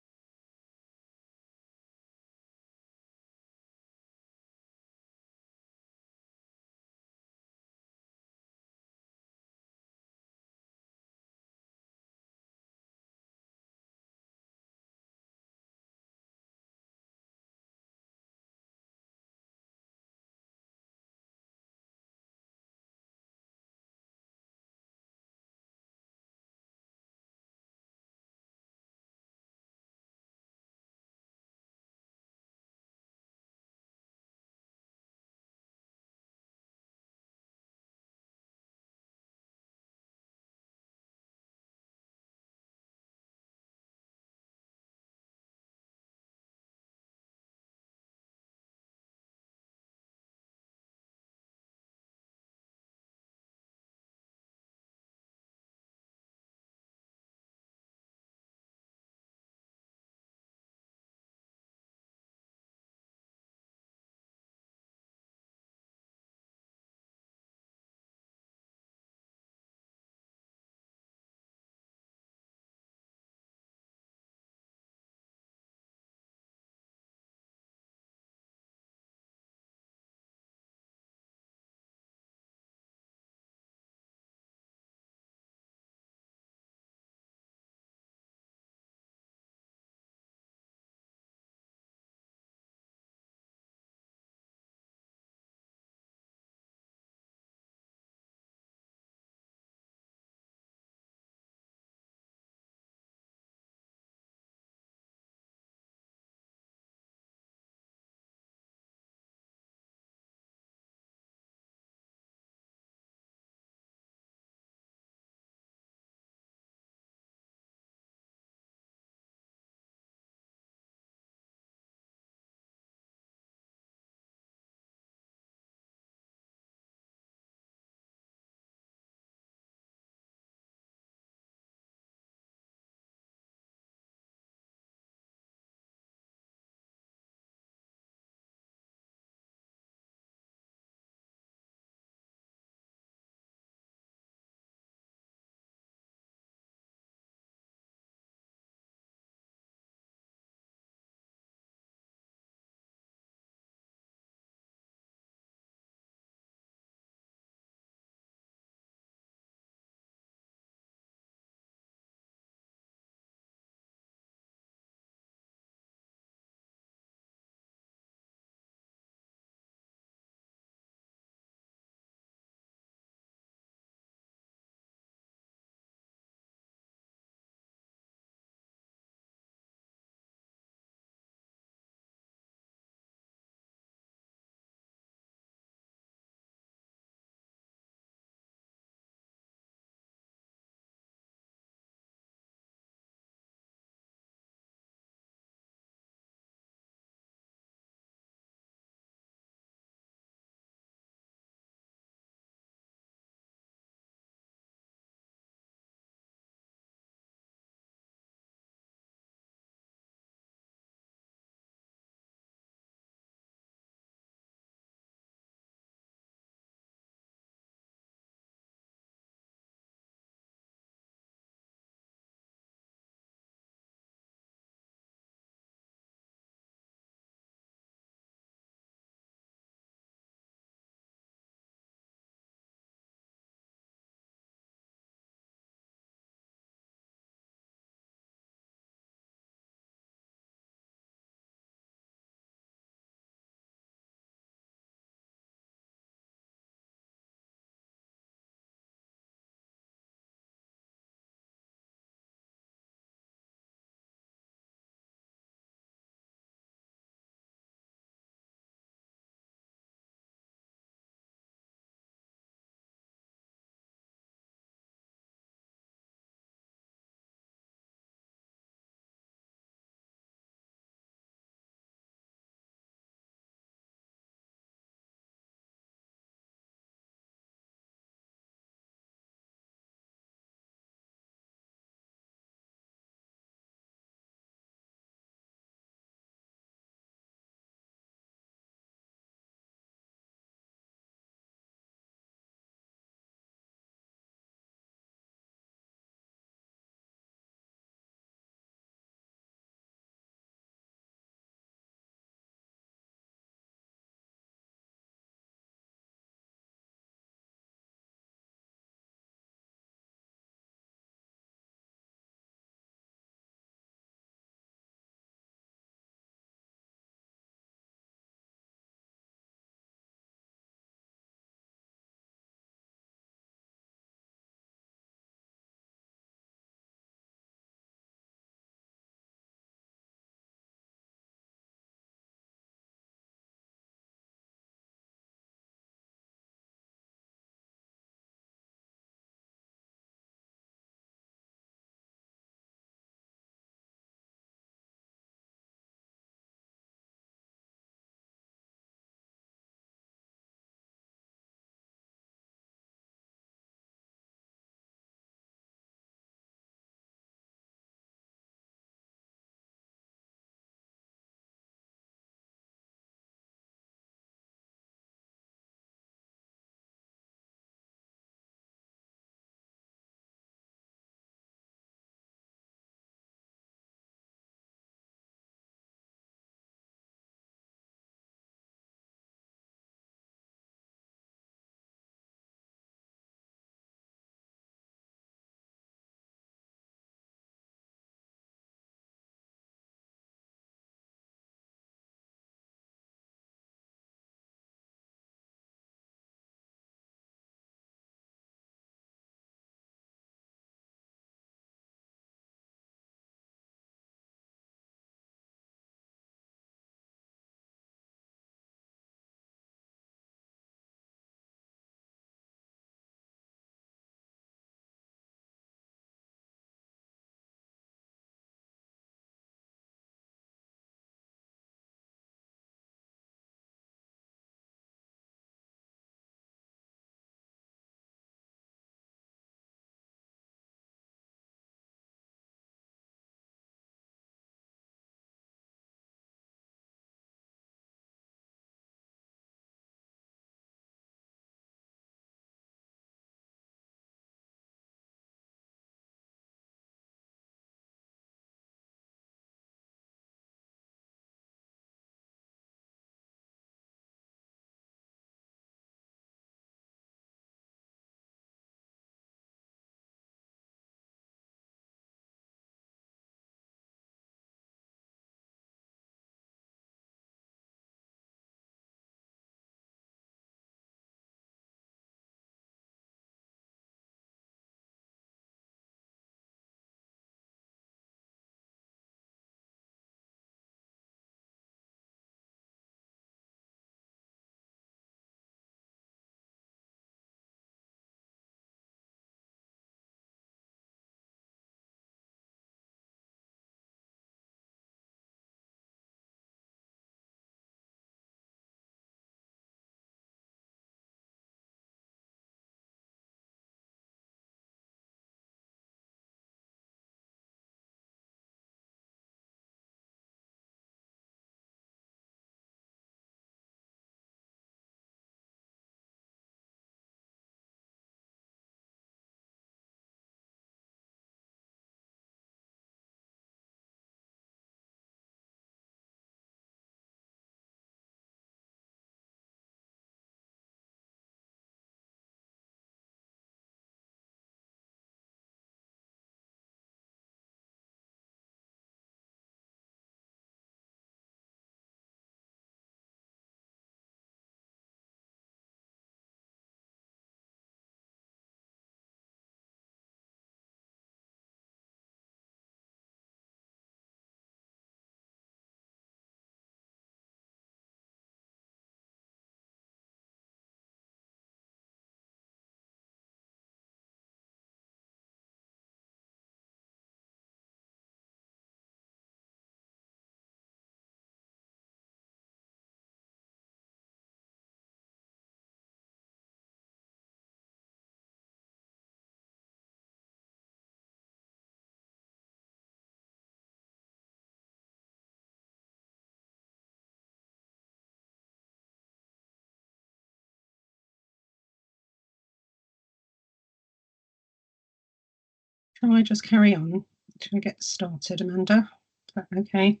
Shall I just carry on? Shall I get started, Amanda? Is that okay?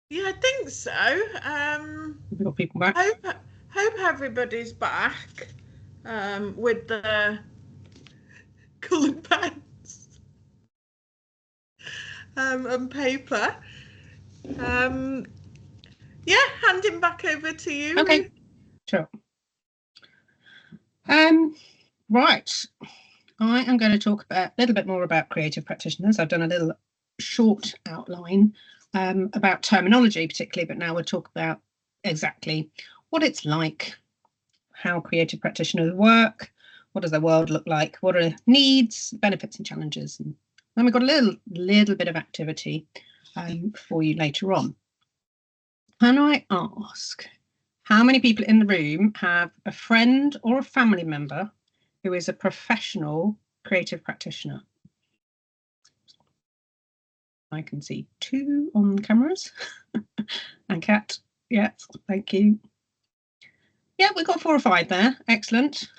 Yeah, I think so. We've got people back. Hope everybody's back with the coloured pens and paper. Yeah, handing back over to you. Okay, sure. Right, I am going to talk a little bit more about creative practitioners. I've done a little short outline about terminology particularly, but now we'll talk about exactly what it's like, how creative practitioners work, what does their world look like, what are needs, benefits and challenges. And then we've got a little bit of activity for you later on. Can I ask, how many people in the room have a friend or a family member who is a professional creative practitioner? I can see 2 on cameras. And Kat, yes, thank you. Yeah, we've got 4 or 5 there. Excellent.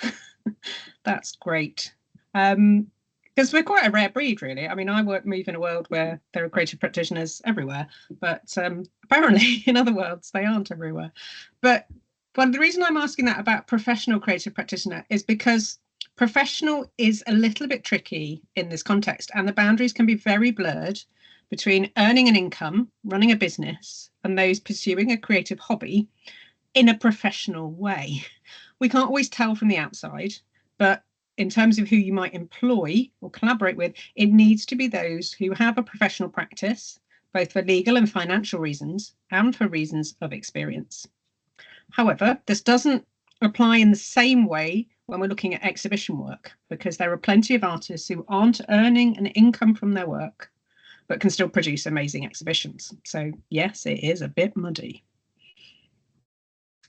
That's great. Because we're quite a rare breed, really. I mean, I move in a world where there are creative practitioners everywhere, but apparently in other worlds, they aren't everywhere. But the reason I'm asking that about professional creative practitioner is because professional is a little bit tricky in this context, and the boundaries can be very blurred between earning an income, running a business, and those pursuing a creative hobby in a professional way. We can't always tell from the outside, but in terms of who you might employ or collaborate with, it needs to be those who have a professional practice, both for legal and financial reasons and for reasons of experience. However, this doesn't apply in the same way when we're looking at exhibition work, because there are plenty of artists who aren't earning an income from their work, but can still produce amazing exhibitions. So yes, it is a bit muddy.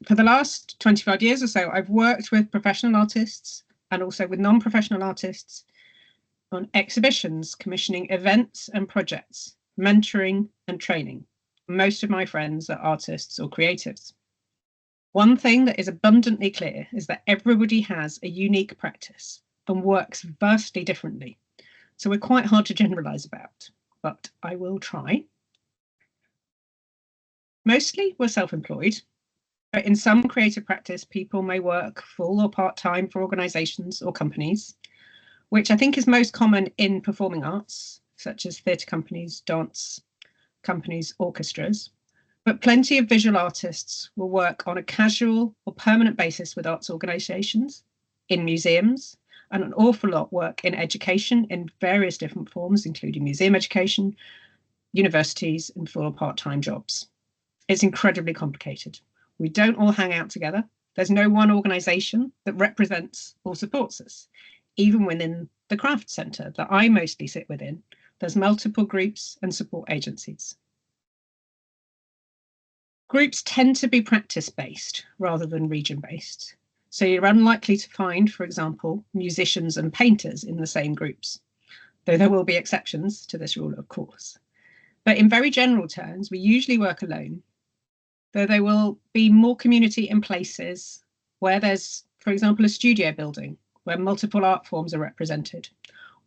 For the last 25 years or so, I've worked with professional artists and also with non-professional artists on exhibitions, commissioning events and projects, mentoring and training. Most of my friends are artists or creatives. One thing that is abundantly clear is that everybody has a unique practice and works vastly differently. So we're quite hard to generalize about, but I will try. Mostly we're self-employed. But in some creative practice, people may work full or part-time for organisations or companies, which I think is most common in performing arts, such as theatre companies, dance companies, orchestras. But plenty of visual artists will work on a casual or permanent basis with arts organisations, in museums, and an awful lot work in education in various different forms, including museum education, universities, and full or part-time jobs. It's incredibly complicated. We don't all hang out together. There's no one organisation that represents or supports us. Even within the craft centre that I mostly sit within, there's multiple groups and support agencies. Groups tend to be practice-based rather than region-based. So you're unlikely to find, for example, musicians and painters in the same groups, though there will be exceptions to this rule, of course. But in very general terms, we usually work alone, though there will be more community in places where there's, for example, a studio building where multiple art forms are represented,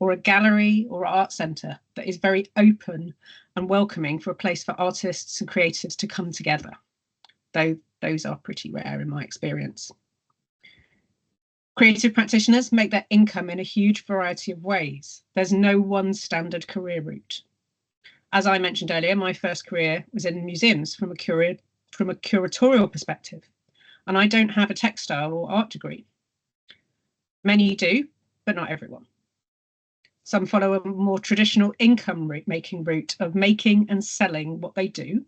or a gallery or art centre that is very open and welcoming for a place for artists and creatives to come together, though those are pretty rare in my experience. Creative practitioners make their income in a huge variety of ways. There's no one standard career route. As I mentioned earlier, my first career was in museums from a curatorial perspective, and I don't have a textile or art degree. Many do, but not everyone. Some follow a more traditional income making route of making and selling what they do,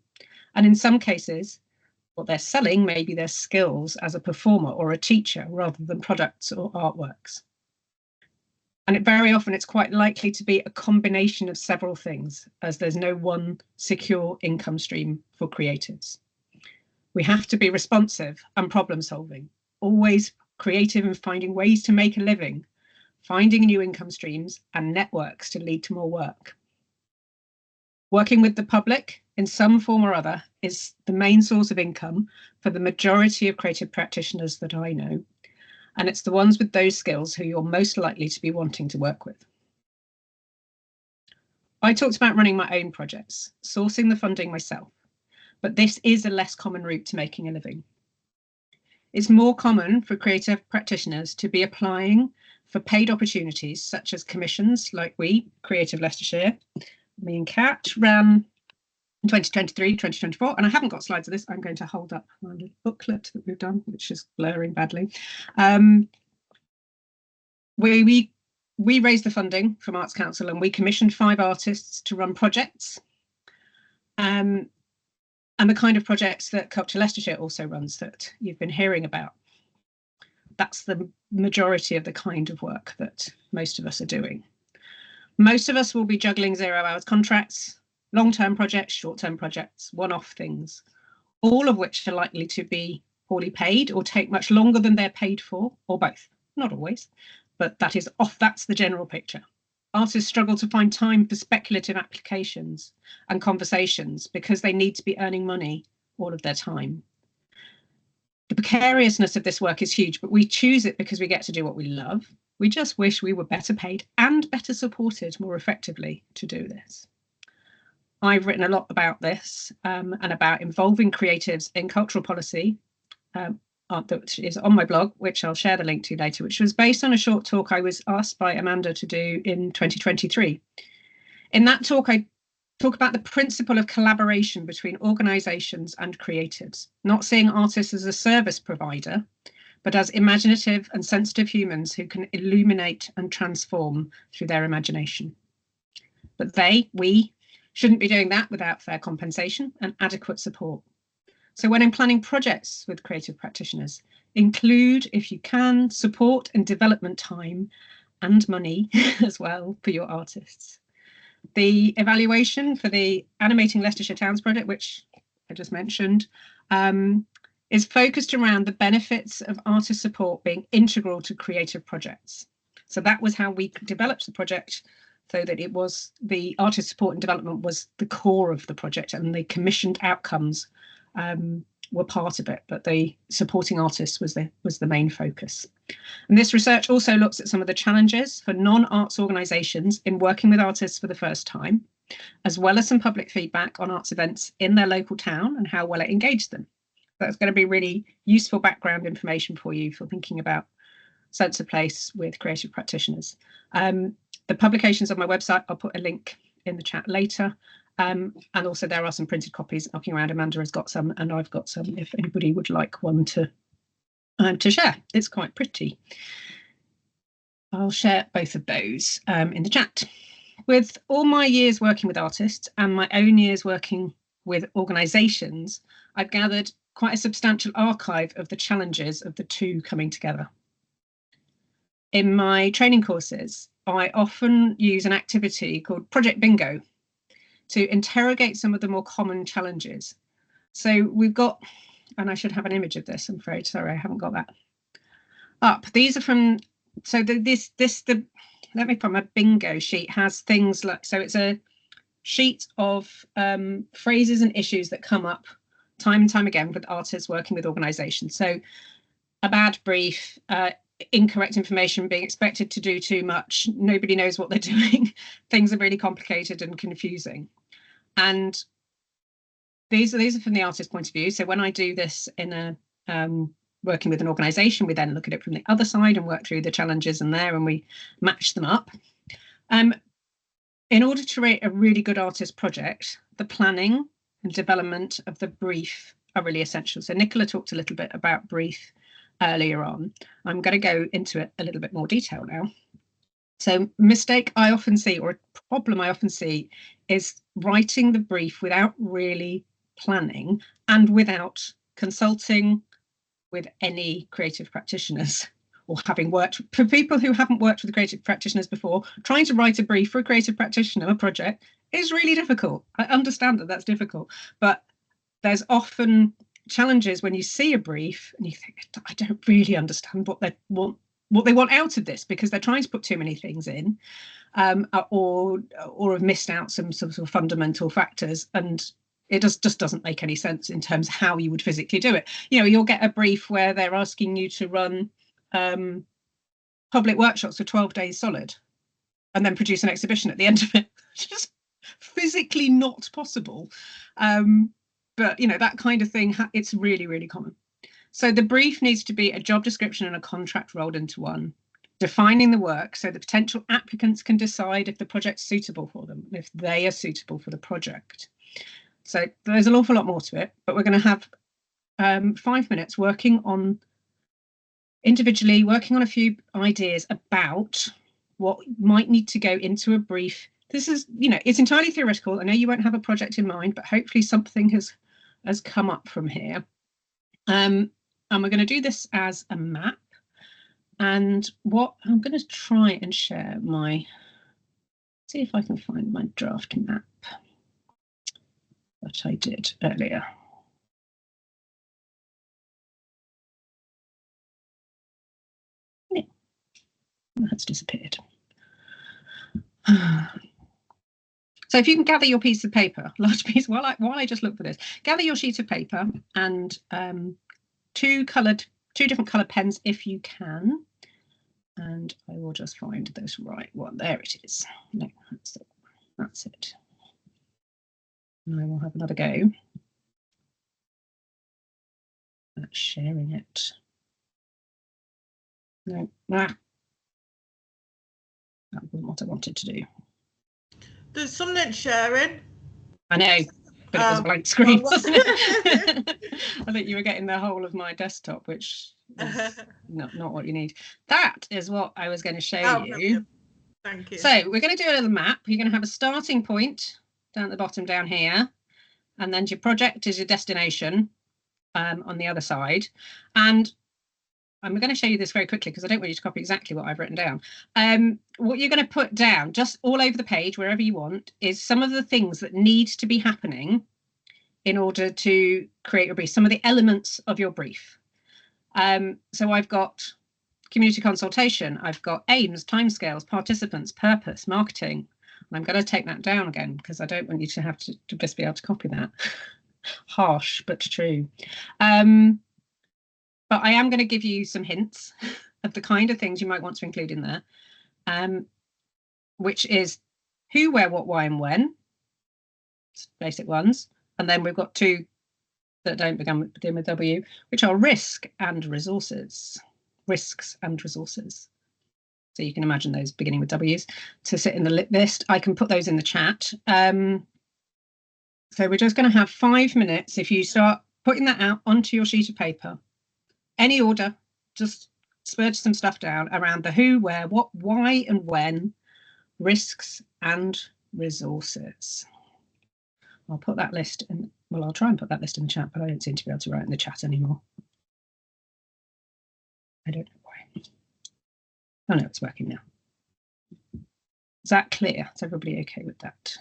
and in some cases, what they're selling may be their skills as a performer or a teacher rather than products or artworks. And very often it's quite likely to be a combination of several things, as there's no one secure income stream for creatives. We have to be responsive and problem solving, always creative and finding ways to make a living, finding new income streams and networks to lead to more work. Working with the public in some form or other is the main source of income for the majority of creative practitioners that I know, and it's the ones with those skills who you're most likely to be wanting to work with. I talked about running my own projects, sourcing the funding myself, but this is a less common route to making a living. It's more common for creative practitioners to be applying for paid opportunities such as commissions like we, Creative Leicestershire, me and Kat, ran in 2023, 2024, and I haven't got slides of this. I'm going to hold up my little booklet that we've done, which is blurring badly. We raised the funding from Arts Council and we commissioned 5 artists to run projects. And the kind of projects that Culture Leicestershire also runs that you've been hearing about. That's the majority of the kind of work that most of us are doing. Most of us will be juggling 0 hours contracts, long-term projects, short-term projects, one-off things, all of which are likely to be poorly paid or take much longer than they're paid for, or both. Not always, but that's the general picture. Artists struggle to find time for speculative applications and conversations because they need to be earning money all of their time. The precariousness of this work is huge, but we choose it because we get to do what we love. We just wish we were better paid and better supported more effectively to do this. I've written a lot about this and about involving creatives in cultural policy, that is on my blog, which I'll share the link to later, which was based on a short talk I was asked by Amanda to do in 2023. In that talk, I talk about the principle of collaboration between organisations and creatives, not seeing artists as a service provider, but as imaginative and sensitive humans who can illuminate and transform through their imagination. But we shouldn't be doing that without fair compensation and adequate support. So when I'm planning projects with creative practitioners, include, if you can, support and development time and money as well for your artists. The evaluation for the Animating Leicestershire Towns project, which I just mentioned, is focused around the benefits of artist support being integral to creative projects. So that was how we developed the project, so that it was the artist support and development was the core of the project, and the commissioned outcomes were part of it, but the supporting artists was the main focus. And this research also looks at some of the challenges for non-arts organisations in working with artists for the first time, as well as some public feedback on arts events in their local town and how well it engaged them. That's going to be really useful background information for you for thinking about sense of place with creative practitioners. The publications on my website, I'll put a link in the chat later. And also there are some printed copies knocking around. Amanda has got some and I've got some if anybody would like one to share. It's quite pretty. I'll share both of those in the chat. With all my years working with artists and my own years working with organisations, I've gathered quite a substantial archive of the challenges of the two coming together. In my training courses, I often use an activity called Project Bingo to interrogate some of the more common challenges. So we've got, and I should have an image of this, I'm afraid, sorry, I haven't got that up. These are from, so let me put my bingo sheet has things like, so it's a sheet of phrases and issues that come up time and time again with artists working with organisations. So a bad brief, incorrect information, being expected to do too much, nobody knows what they're doing, things are really complicated and confusing. And these are from the artist's point of view. So when I do this in a working with an organisation, we then look at it from the other side and work through the challenges in there and we match them up. In order to rate a really good artist project, the planning and development of the brief are really essential. So Nicola talked a little bit about brief earlier on. I'm going to go into it a little bit more detail now. So mistake I often see, or a problem I often see, is writing the brief without really planning and without consulting with any creative practitioners, or having worked for people who haven't worked with creative practitioners before. Trying to write a brief for a creative practitioner, a project, is really difficult. I understand that that's difficult, but there's often challenges when you see a brief and you think, I don't really understand what they want out of this, because they're trying to put too many things in, or have missed out some sort of fundamental factors, and it just doesn't make any sense in terms of how you would physically do it. You know, you'll get a brief where they're asking you to run public workshops for 12 days solid and then produce an exhibition at the end of it. physically not possible. But you know, that kind of thing, it's really, really common. So the brief needs to be a job description and a contract rolled into one, defining the work so the potential applicants can decide if the project's suitable for them, if they are suitable for the project. So there's an awful lot more to it, but we're going to have 5 minutes working on individually, working on a few ideas about what might need to go into a brief. This is, you know, it's entirely theoretical. I know you won't have a project in mind, but hopefully something has come up from here. And we're going to do this as a map. And what I'm going to try and share see if I can find my draft map that I did earlier. Yeah, that's disappeared. So if you can gather your piece of paper, large piece, while I just look for this, gather your sheet of paper and two different coloured pens if you can. And I will just find this right one. There it is. No, that's it. And I will have another go at sharing it. No, that wasn't what I wanted to do. There's something sharing. I know, but it was a blank screen, wasn't it? I think you were getting the whole of my desktop, which is not what you need. That is what I was going to show you. Thank you. So we're going to do a little map. You're going to have a starting point down at the bottom down here, and then your project is your destination on the other side. And I'm going to show you this very quickly because I don't want you to copy exactly what I've written down. What you're going to put down just all over the page, wherever you want, is some of the things that need to be happening in order to create your brief, some of the elements of your brief. So I've got community consultation, I've got aims, timescales, participants, purpose, marketing. And I'm going to take that down again because I don't want you to have to just be able to copy that. Harsh, but true. But I am going to give you some hints of the kind of things you might want to include in there, which is who, where, what, why, and when. It's basic ones. And then we've got two that don't begin with W, which are risk and resources. Risks and resources. So you can imagine those beginning with W's to sit in the list. I can put those in the chat. So we're just going to have 5 minutes. If you start putting that out onto your sheet of paper, any order, just spurge some stuff down around the who, where, what, why, and when, risks and resources. I'll put that list in, well, I'll try and put that list in the chat, but I don't seem to be able to write in the chat anymore. I don't know why. Oh no, it's working now. Is that clear? Is everybody okay with that?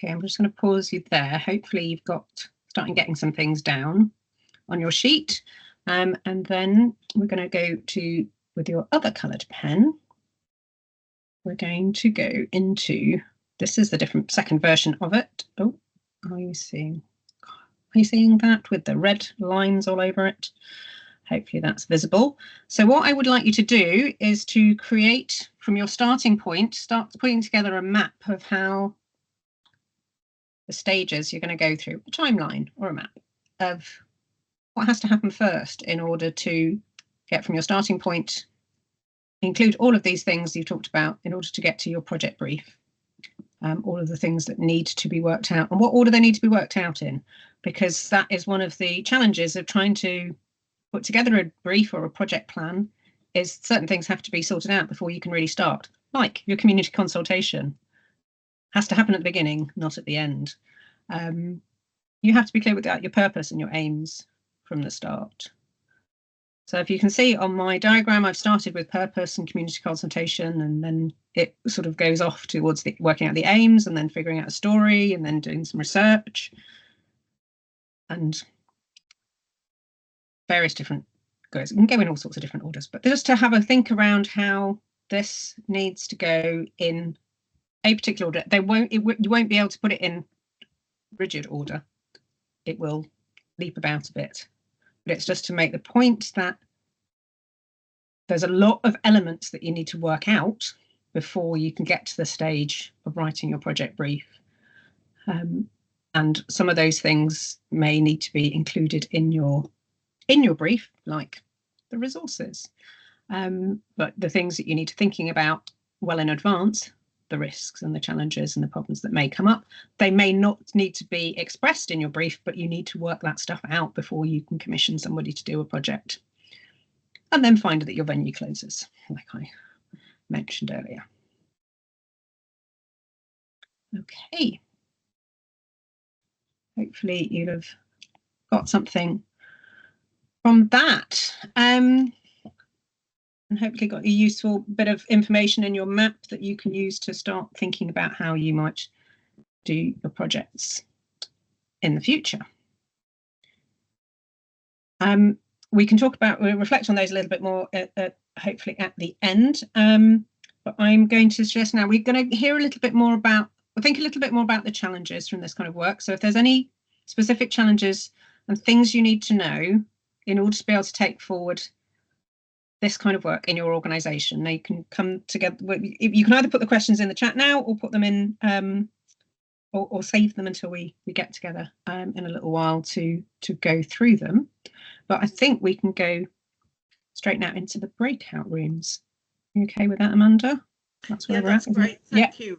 Okay, I'm just going to pause you there. Hopefully you've starting getting some things down on your sheet. And then we're going to go to, with your other coloured pen, we're going to go into, this is the different second version of it. Oh, are you seeing that with the red lines all over it? Hopefully that's visible. So what I would like you to do is to create, from your starting point, start putting together a map of how the stages you're going to go through, a timeline or a map of what has to happen first in order to get from your starting point, include all of these things you've talked about in order to get to your project brief. All of the things that need to be worked out and what order they need to be worked out in, because that is one of the challenges of trying to put together a brief or a project plan, is certain things have to be sorted out before you can really start. Like your community consultation has to happen at the beginning, not at the end. You have to be clear about your purpose and your aims from the start. So if you can see on my diagram, I've started with purpose and community consultation, and then it sort of goes off towards working out the aims and then figuring out a story and then doing some research and various different goals. You can go in all sorts of different orders, but just to have a think around how this needs to go in a particular order. You won't be able to put it in rigid order. It will leap about a bit. But it's just to make the point that there's a lot of elements that you need to work out before you can get to the stage of writing your project brief. And some of those things may need to be included in your brief, like the resources. But the things that you need to thinking about well in advance, the risks and the challenges and the problems that may come up. They may not need to be expressed in your brief, but you need to work that stuff out before you can commission somebody to do a project. And then find that your venue closes, like I mentioned earlier. Okay. Hopefully you'll have got something from that. And hopefully got a useful bit of information in your map that you can use to start thinking about how you might do your projects in the future. We can we'll reflect on those a little bit more hopefully at the end. But I'm going to suggest now we're going to hear a little bit more about, think a little bit more about the challenges from this kind of work. So if there's any specific challenges and things you need to know in order to be able to take forward this kind of work in your organisation, they can come together. You can either put the questions in the chat now or put them in or save them until we get together in a little while to go through them. But I think we can go straight now into the breakout rooms. You okay with that, Amanda? That's where we're at. Great. Thank you.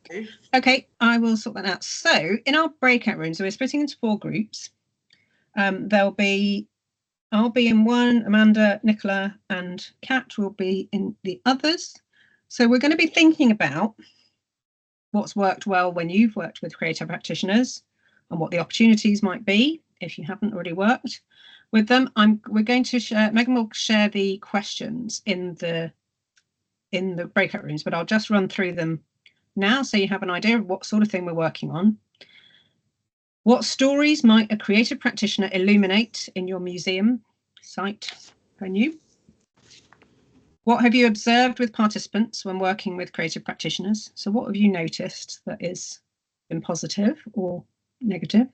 Okay, I will sort that out. So in our breakout rooms, we're splitting into 4 groups. I'll be in one, Amanda, Nicola and Kat will be in the others. So we're going to be thinking about what's worked well when you've worked with creative practitioners and what the opportunities might be if you haven't already worked with them. We're going to share, Megan will share the questions in the breakout rooms, but I'll just run through them now so you have an idea of what sort of thing we're working on. What stories might a creative practitioner illuminate in your museum, site, venue? What have you observed with participants when working with creative practitioners? So what have you noticed that is been positive or negative?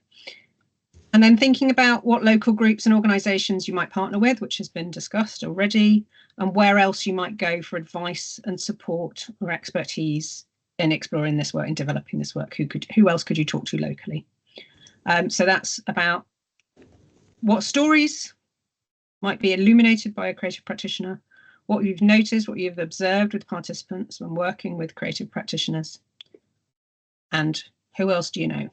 And then thinking about what local groups and organisations you might partner with, which has been discussed already, and where else you might go for advice and support or expertise in exploring this work, in developing this work. Who else could you talk to locally? So that's about what stories might be illuminated by a creative practitioner, what you've noticed, what you've observed with participants when working with creative practitioners, and who else do you know?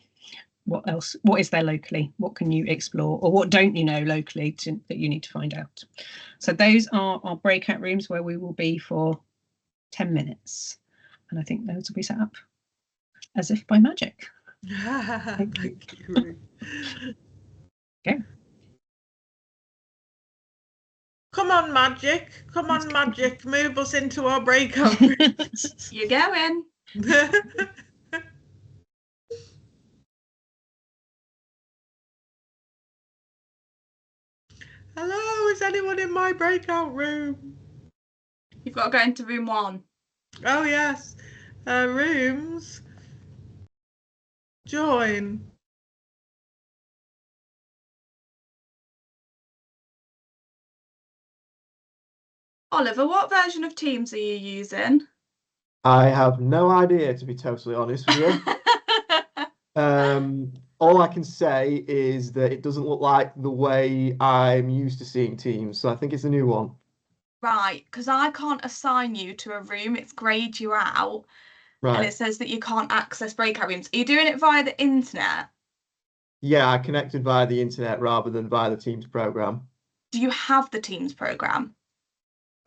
What else? What is there locally? What can you explore, or what don't you know locally that you need to find out? So those are our breakout rooms where we will be for 10 minutes. And I think those will be set up as if by magic. Thank you. Okay. Come on, magic. Come on, magic. Move us into our breakout rooms. You're going. Hello, is anyone in my breakout room? You've got to go into room 1. Oh, yes. Rooms. Join. Oliver, what version of Teams are you using? I have no idea, to be totally honest with you. All I can say is that it doesn't look like the way I'm used to seeing Teams, so I think it's a new one. Right, because I can't assign you to a room. It's grayed you out, and Right. it says that you can't access breakout rooms. Are you doing it via the internet? Yeah, I connected via the internet rather than via the Teams program. Do you have the Teams program?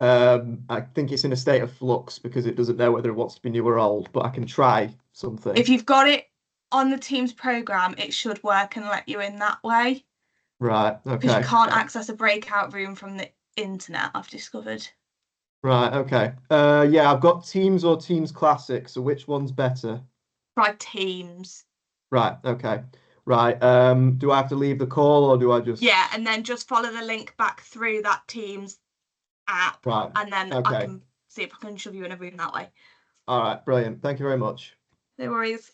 I think it's in a state of flux because it doesn't know whether it wants to be new or old, but I can try something. If you've got it on the Teams program, it should work and let you in that way. Right, Because okay. you can't access a breakout room from the internet, I've discovered. Right, okay. Yeah, I've got Teams or Teams Classic, so which one's better? Try Teams. Right, okay. Right, do I have to leave the call or do I just... Yeah, and then just follow the link back through that Teams app, Right, and then I okay. can see if I can shove you in a room that way. All right, brilliant. Thank you very much. No worries.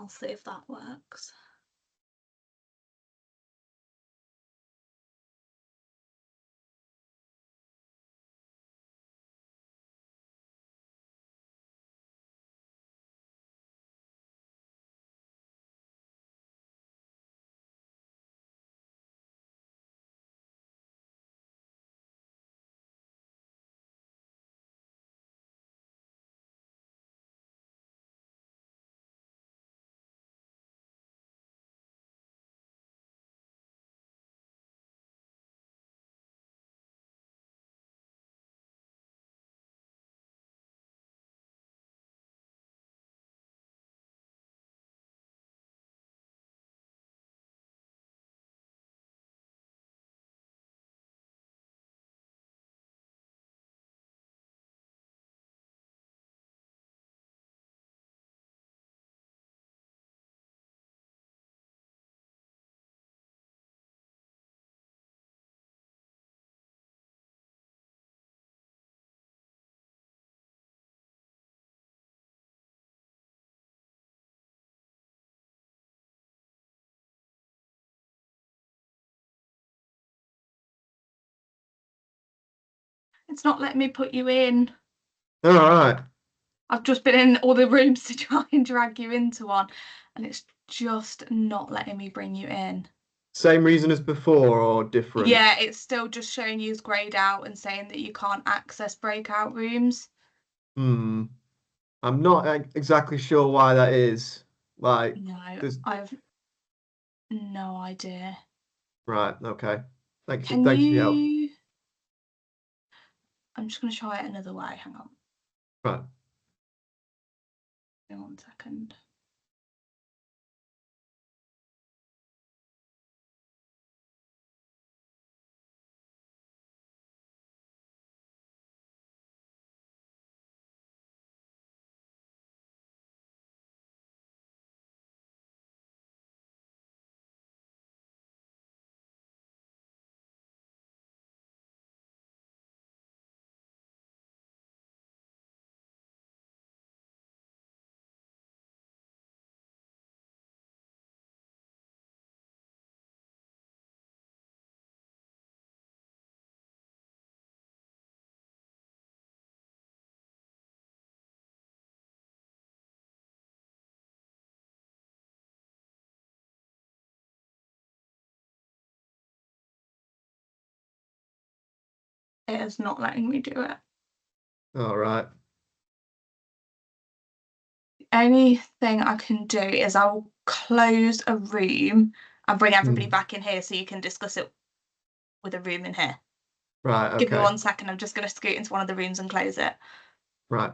I'll see if that works. It's not letting me put you in. All right. I've just been in all the rooms to try and drag you into one, and it's just not letting me bring you in. Same reason as before or different? Yeah, it's still just showing you as grayed out and saying that you can't access breakout rooms. I'm not exactly sure why that is. Like, No, there's... I've no idea. Right, okay. Thank you. Can Thanks for your help. you... I'm just going to try it another way. Hang on. Right. Give me 1 second. It is not letting me do it. All right. Anything I can do is I'll close a room and bring everybody Hmm. back in here so you can discuss it with a room in here. Right. Give me Okay. 1 second. I'm just going to scoot into one of the rooms and close it. Right.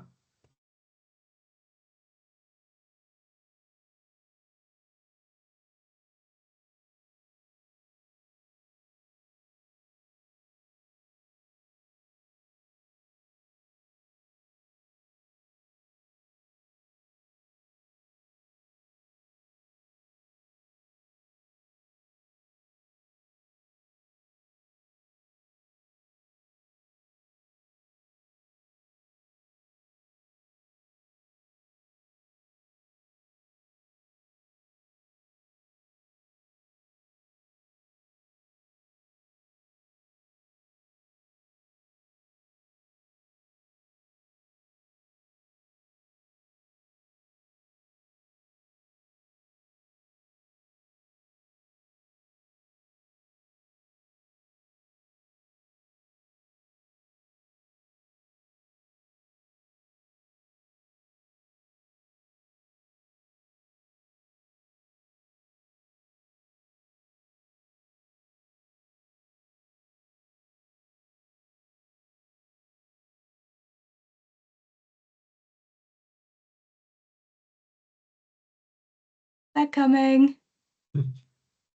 They're coming.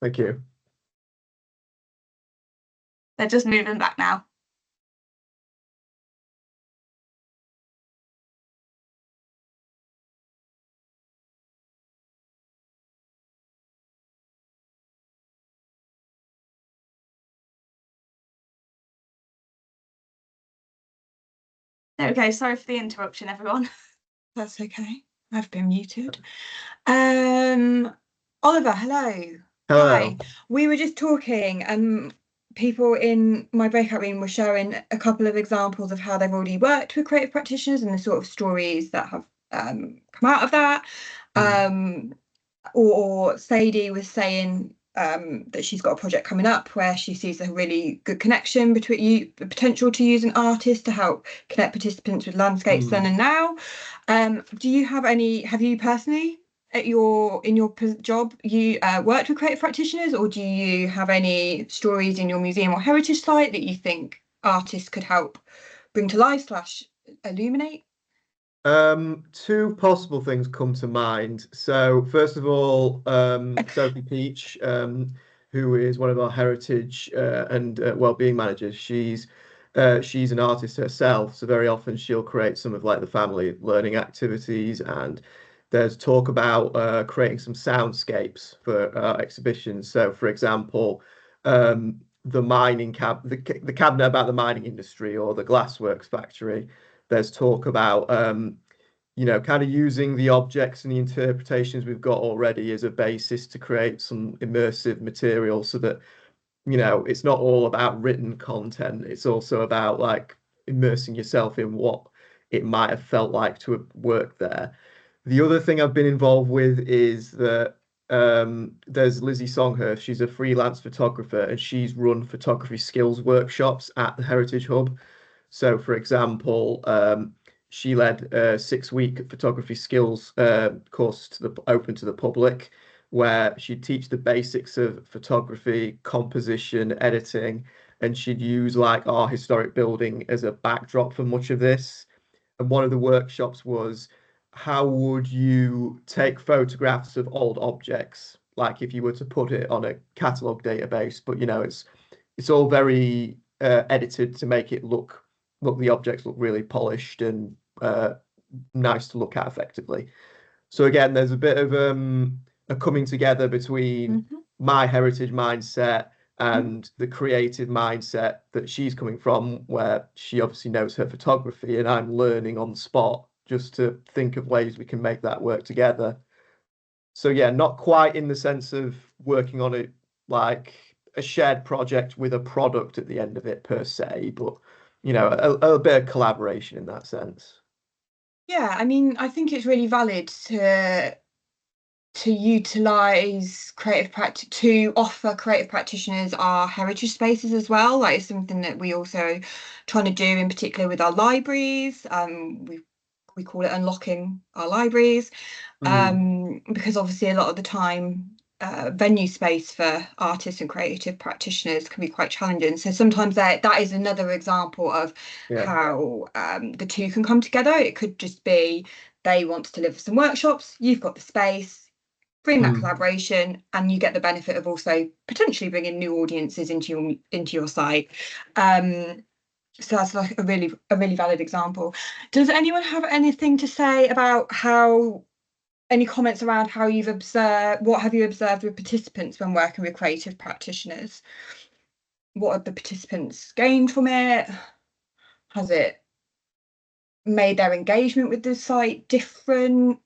Thank you. They're just moving back now. Okay, sorry for the interruption, everyone. That's okay. I've been muted. Oliver, hello. Hello. Hi. We were just talking, people in my breakout room were showing a couple of examples of how they've already worked with creative practitioners and the sort of stories that have come out of that. Or Sadie was saying that she's got a project coming up where she sees a really good connection between the potential to use an artist to help connect participants with landscapes then and now. Do you have you personally in your job you worked with creative practitioners, or do you have any stories in your museum or heritage site that you think artists could help bring to life / illuminate? Two possible things come to mind. So first of all, Sophie Peach, who is one of our heritage and wellbeing managers, she's an artist herself, so very often she'll create some of like the family learning activities, and there's talk about creating some soundscapes for exhibitions. So for example, the the cabinet about the mining industry or the glassworks factory. There's talk about kind of using the objects and the interpretations we've got already as a basis to create some immersive material, so that it's not all about written content, it's also about like immersing yourself in what it might have felt like to have worked there. The other thing I've been involved with is that there's Lizzie Songhurst. She's a freelance photographer, and she's run photography skills workshops at the Heritage Hub. So, for example, she led a 6-week photography skills course open to the public, where she'd teach the basics of photography, composition, editing, and she'd use like our historic building as a backdrop for much of this. And one of the workshops was, how would you take photographs of old objects, like if you were to put it on a catalogue database, but it's all very edited to make it look the objects look really polished and nice to look at effectively. So again, there's a bit of a coming together between my heritage mindset and the creative mindset that she's coming from, where she obviously knows her photography and I'm learning on the spot just to think of ways we can make that work together. So yeah, not quite in the sense of working on it like a shared project with a product at the end of it per se, but a bit of collaboration in that sense. Yeah, I mean, I think it's really valid to to utilise creative practice, to offer creative practitioners our heritage spaces as well. Like, it's something that we also trying to do in particular with our libraries. We call it unlocking our libraries, because obviously a lot of the time venue space for artists and creative practitioners can be quite challenging. So sometimes that is another example of how the two can come together. It could just be they want to deliver some workshops, you've got the space, bring that collaboration, and you get the benefit of also potentially bringing new audiences into your site. So that's like a really valid example. Does anyone have anything to say about any comments around how you've observed, what have you observed with participants when working with creative practitioners? What have the participants gained from it? Has it made their engagement with the site different?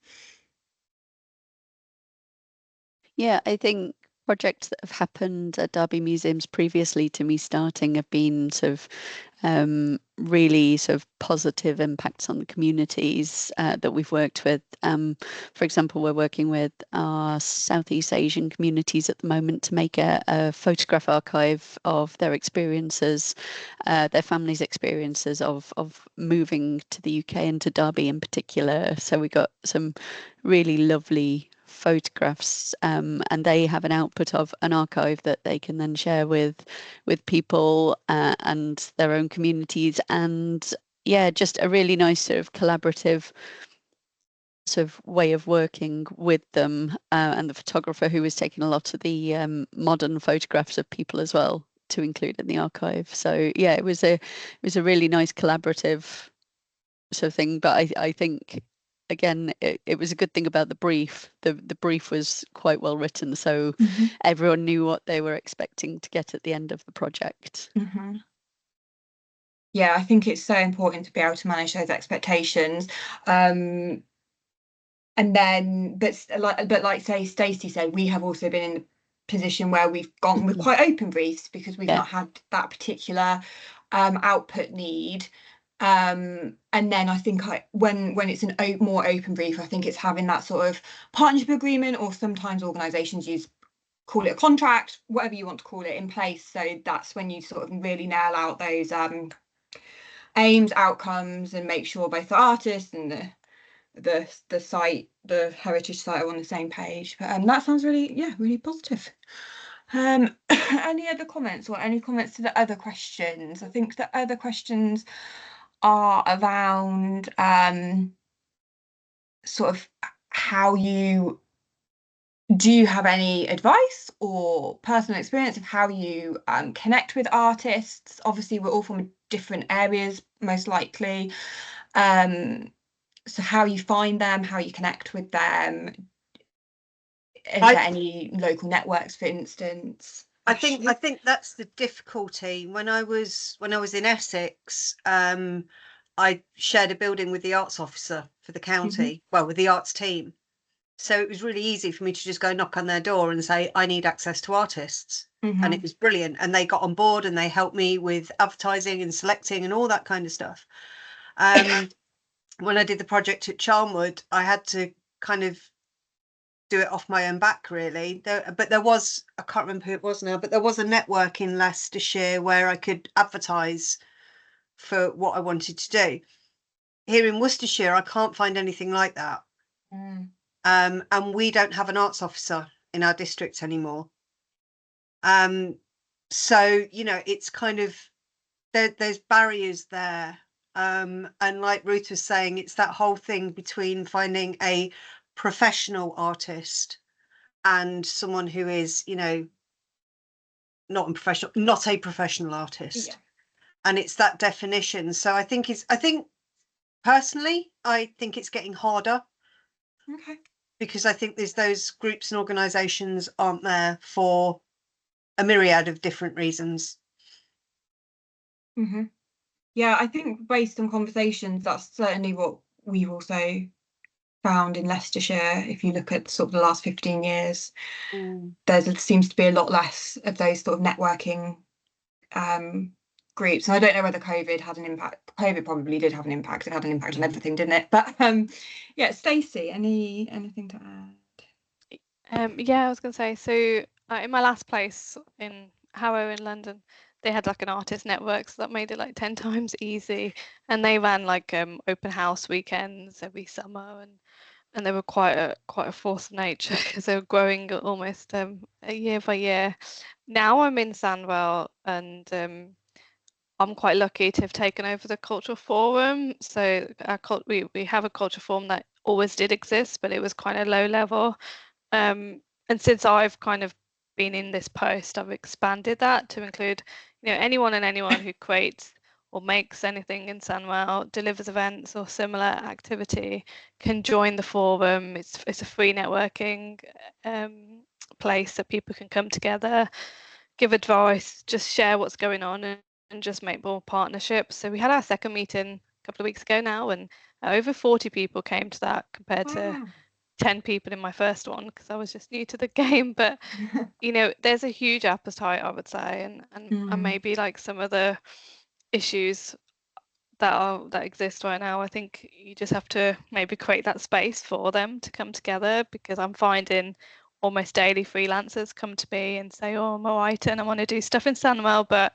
Yeah, I think projects that have happened at Derby Museums previously to me starting have been sort of really sort of positive impacts on the communities that we've worked with. For example, we're working with our Southeast Asian communities at the moment to make a photograph archive of their experiences, their families' experiences of moving to the UK and to Derby in particular. So we got some really lovely photographs, and they have an output of an archive that they can then share with people and their own communities. And yeah, just a really nice sort of collaborative sort of way of working with them, and the photographer who was taking a lot of the modern photographs of people as well to include in the archive. So yeah, it was a really nice collaborative sort of thing. But I think again, it was a good thing about the brief. The brief was quite well written, so everyone knew what they were expecting to get at the end of the project. Yeah, I think it's so important to be able to manage those expectations. And then, but like say Stacey said, we have also been in the position where we've gone with quite open briefs because we've not had that particular output need. And then I think when it's an more open brief, I think it's having that sort of partnership agreement, or sometimes organisations call it a contract, whatever you want to call it, in place. So that's when you sort of really nail out those aims, outcomes, and make sure both the artists and the site, the heritage site, are on the same page. But that sounds really positive. Any other comments, or any comments to the other questions? I think the other questions are around sort of how do you have any advice or personal experience of how you connect with artists? Obviously, we're all from different areas, most likely. So how you find them, how you connect with them. Is there any local networks, for instance? I think that's the difficulty. When I was in Essex, I shared a building with the arts officer for the county, well, with the arts team. So it was really easy for me to just go knock on their door and say, I need access to artists. And it was brilliant. And they got on board and they helped me with advertising and selecting and all that kind of stuff. When I did the project at Charnwood, I had to kind of do it off my own back, really. But there was, I can't remember who it was now, but there was a network in Leicestershire where I could advertise for what I wanted to do. Here in Worcestershire, I can't find anything like that. And we don't have an arts officer in our district anymore. So, you know, it's kind of, there's barriers there. And like Ruth was saying, it's that whole thing between finding a professional artist and someone who is, you know, not a professional artist. And it's that definition. So I think personally, I think it's getting harder. Okay. Because I think there's those groups and organisations aren't there for a myriad of different reasons. Yeah, I think based on conversations, that's certainly what we've also found in Leicestershire. If you look at sort of the last 15 years, there seems to be a lot less of those sort of networking groups. And I don't know whether COVID had an impact. COVID probably did have an impact. It had an impact on everything, didn't it? But yeah, Stacey, anything to add? Yeah, I was going to say, so in my last place in Harrow in London, they had like an artist network, so that made it like 10 times easy. And they ran like open house weekends every summer, and they were quite a force of nature because they were growing almost year by year. Now I'm in Sandwell, and I'm quite lucky to have taken over the Cultural Forum. So we have a Culture Forum that always did exist, but it was kind of low level. And since I've kind of been in this post, I've expanded that to include, anyone and anyone who creates or makes anything in Sandwell, delivers events or similar activity, can join the forum. It's a free networking place that people can come together, give advice, just share what's going on, and just make more partnerships. So we had our second meeting a couple of weeks ago now, and over 40 people came to that compared to 10 people in my first one, because I was just new to the game. But there's a huge appetite, I would say, and maybe like some of the issues that exist right now, I think you just have to maybe create that space for them to come together, because I'm finding almost daily freelancers come to me and say, oh, I'm a writer and I want to do stuff in Sandwell, but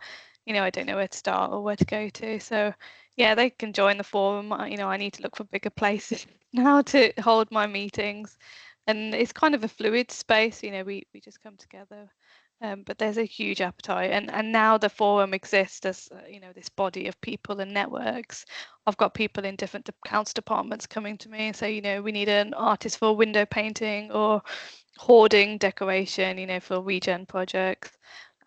I don't know where to start or where to go to. So yeah, they can join the forum. I need to look for bigger places now to hold my meetings, and it's kind of a fluid space. We just come together, but there's a huge appetite, and now the forum exists as this body of people and networks. I've got people in different council departments coming to me and say, we need an artist for window painting or hoarding decoration, for regen projects,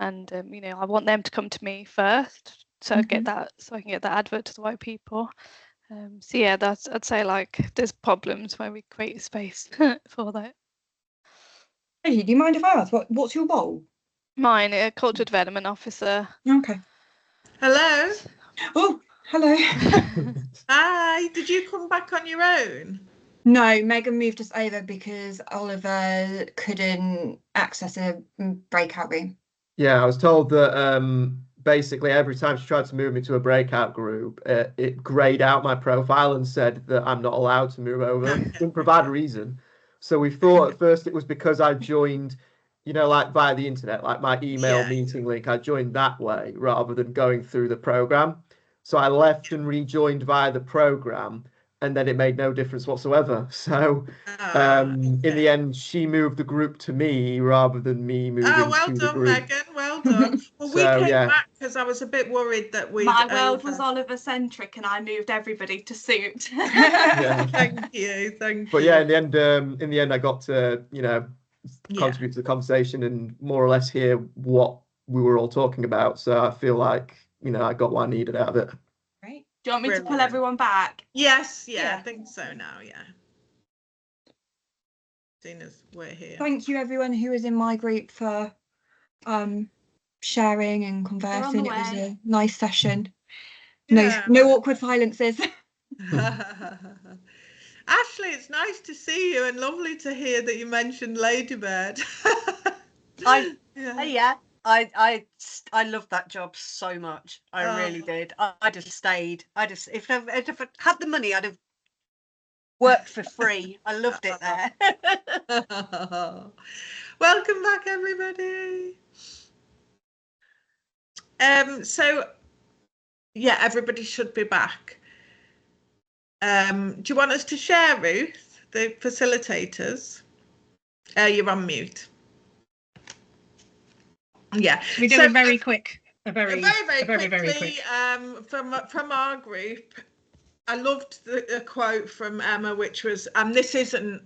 and I want them to come to me first, so I can get that advert to the right people. So yeah, I'd say like there's problems where we create a space for that. Hey, do you mind if I ask what's your role? Mine, a culture development officer. Okay. Hello. Oh, hello. Hi. Did you come back on your own? No, Megan moved us over because Oliver couldn't access a breakout room. Yeah, I was told that basically every time she tried to move me to a breakout group, it grayed out my profile and said that I'm not allowed to move over. Didn't provide a reason. So we thought at first it was because I joined, like via the internet, like my email meeting link. I joined that way rather than going through the program. So I left and rejoined via the program, and then it made no difference whatsoever. So in the end, she moved the group to me rather than me moving to the group. Well done, Megan. Well done. Well, we came back because I was a bit worried that my world was Oliver centric, and I moved everybody to suit. Thank you. But yeah, in the end, I got to contribute to the conversation and more or less hear what we were all talking about. So I feel like I got what I needed out of it. Great. Do you want me to pull everyone back? Yes, yeah, I think so now, yeah. Seeing as we're here. Thank you everyone who was in my group for sharing and conversing. It was a nice session. Yeah. No awkward silences. Ashley, it's nice to see you and lovely to hear that you mentioned Ladybird. I loved that job so much. I really did. I just stayed. If I had the money, I'd have worked for free. I loved it there. Welcome back, everybody. So yeah, everybody should be back. Do you want us to share, Ruth, the facilitators? You're on mute. Yeah. We do a very quick. Very quickly. From our group, I loved the quote from Emma, which was, and this isn't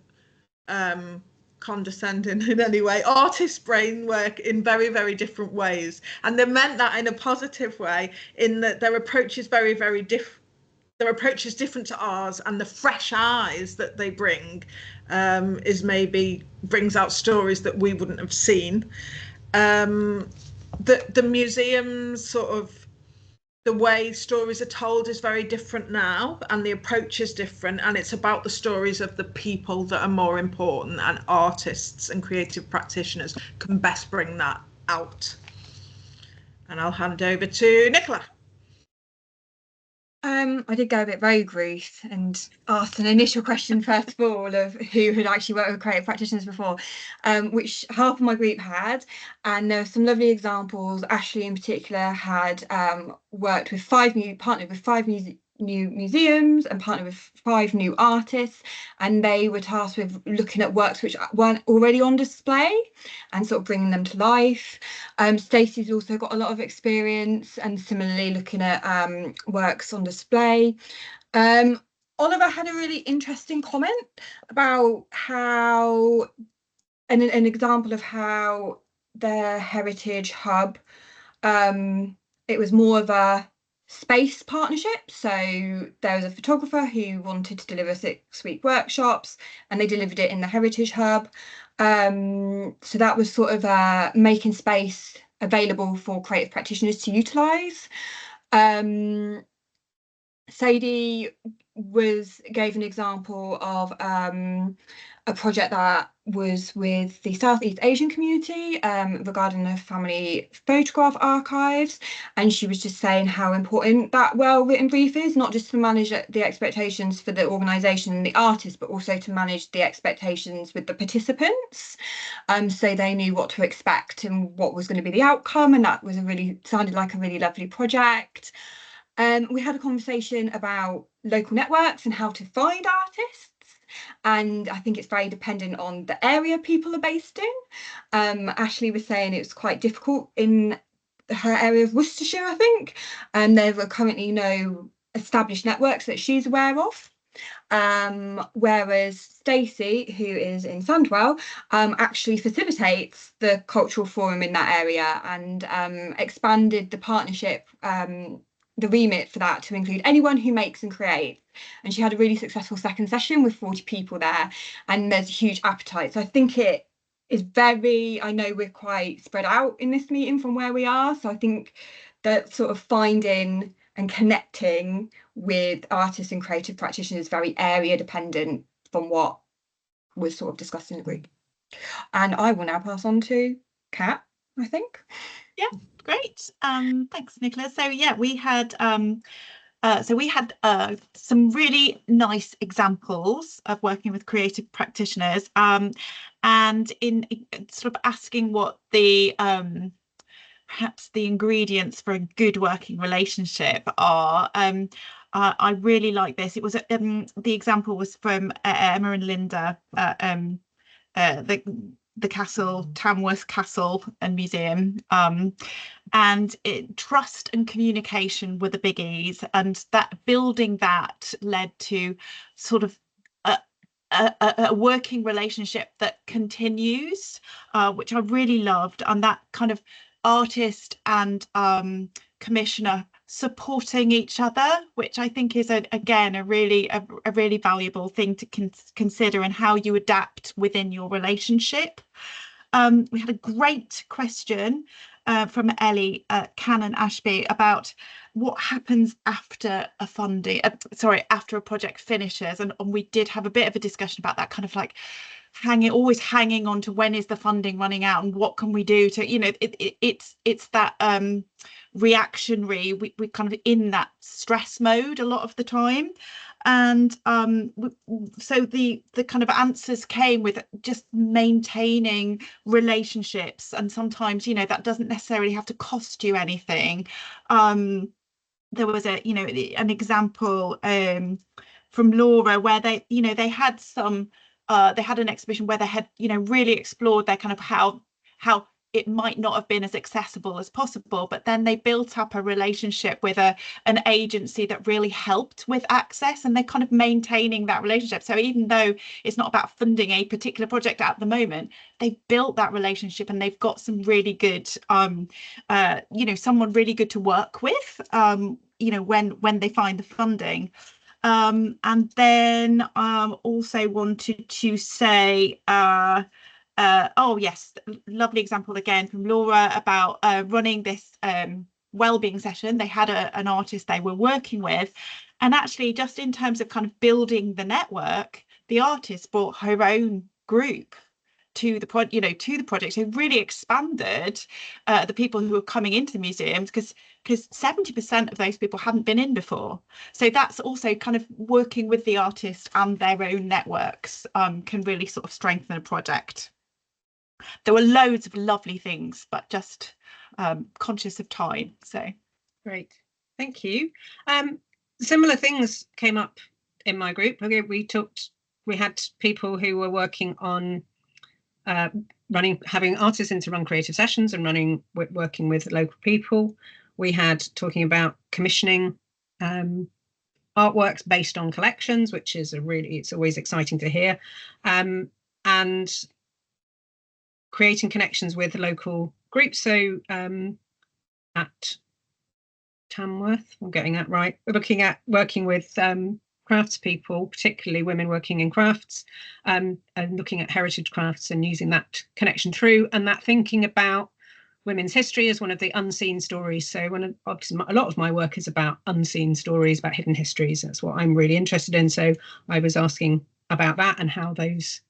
condescending in any way, artists' brain work in very, very different ways, and they meant that in a positive way, in that their approach is very, very different. Their approach is different to ours, and the fresh eyes that they bring brings out stories that we wouldn't have seen. The museum's sort of, the way stories are told is very different now, and the approach is different, and it's about the stories of the people that are more important, and artists and creative practitioners can best bring that out. And I'll hand over to Nicola. I did go a bit rogue, Ruth, and asked an initial question first of all of who had actually worked with creative practitioners before, which half of my group had, and there were some lovely examples. Ashley in particular had partnered with 5 new museums and partnered with 5 new artists, and they were tasked with looking at works which weren't already on display and sort of bringing them to life. Stacey's also got a lot of experience and similarly looking at works on display. Oliver had a really interesting comment about how an example of how the Heritage Hub, it was more of a space partnership. So there was a photographer who wanted to deliver 6-week workshops, and they delivered it in the Heritage Hub. So that was sort of making space available for creative practitioners to utilise. Sadie gave an example of a project that was with the Southeast Asian community regarding the family photograph archives, and she was just saying how important that well-written brief is, not just to manage the expectations for the organisation and the artist, but also to manage the expectations with the participants, so they knew what to expect and what was going to be the outcome, and that was sounded like a really lovely project. We had a conversation about local networks and how to find artists, and I think it's very dependent on the area people are based in. Ashley was saying it was quite difficult in her area of Worcestershire, I think, and there were currently no established networks that she's aware of. Whereas Stacey, who is in Sandwell, actually facilitates the cultural forum in that area and expanded the partnership, the remit for that to include anyone who makes and creates. And she had a really successful second session with 40 people there, and there's a huge appetite. So I think it is I know we're quite spread out in this meeting from where we are. So I think that sort of finding and connecting with artists and creative practitioners is very area dependent from what was sort of discussed in the group. And I will now pass on to Kat, I think. Yeah, great. Thanks, Nicola. So yeah, we had some really nice examples of working with creative practitioners, and in sort of asking what the perhaps the ingredients for a good working relationship are. I really like this. It was the example was from Emma and Linda, the castle, Tamworth Castle and Museum, and trust and communication were the biggies, and that building that led to sort of a working relationship that continues, which I really loved, and that kind of artist and commissioner supporting each other, which I think is again a really valuable thing to consider, and how you adapt within your relationship. We had a great question from Ellie Cannon Ashby about what happens after after a project finishes, and we did have a bit of a discussion about that, kind of like always hanging on to when is the funding running out and what can we do to, you know, it's that reactionary, we kind of in that stress mode a lot of the time, and so the kind of answers came with just maintaining relationships, and sometimes, you know, that doesn't necessarily have to cost you anything. There was an example from Laura where they had an exhibition where they had, you know, really explored their kind of how it might not have been as accessible as possible, but then they built up a relationship with an agency that really helped with access, and they're kind of maintaining that relationship. So even though it's not about funding a particular project at the moment, they've built that relationship, and they've got some really good someone really good to work with, when they find the funding. And then also wanted to say, oh yes, lovely example again from Laura about running this wellbeing session. They had an artist they were working with, and actually just in terms of kind of building the network, the artist brought her own group to the project. It really expanded the people who were coming into the museums, because 70% of those people hadn't been in before. So that's also kind of working with the artist and their own networks can really sort of strengthen a project. There were loads of lovely things, but just conscious of time. So great, thank you. Similar things came up in my group. Okay, we had people who were working on having artists in to run creative sessions and working with local people. We had talking about commissioning artworks based on collections, which is it's always exciting to hear, and creating connections with local groups. So at Tamworth, I'm getting that right, we're looking at working with craftspeople, particularly women working in crafts, and looking at heritage crafts and using that connection through, and that thinking about women's history as one of the unseen stories. So obviously a lot of my work is about unseen stories, about hidden histories. That's what I'm really interested in. So I was asking about that and how those,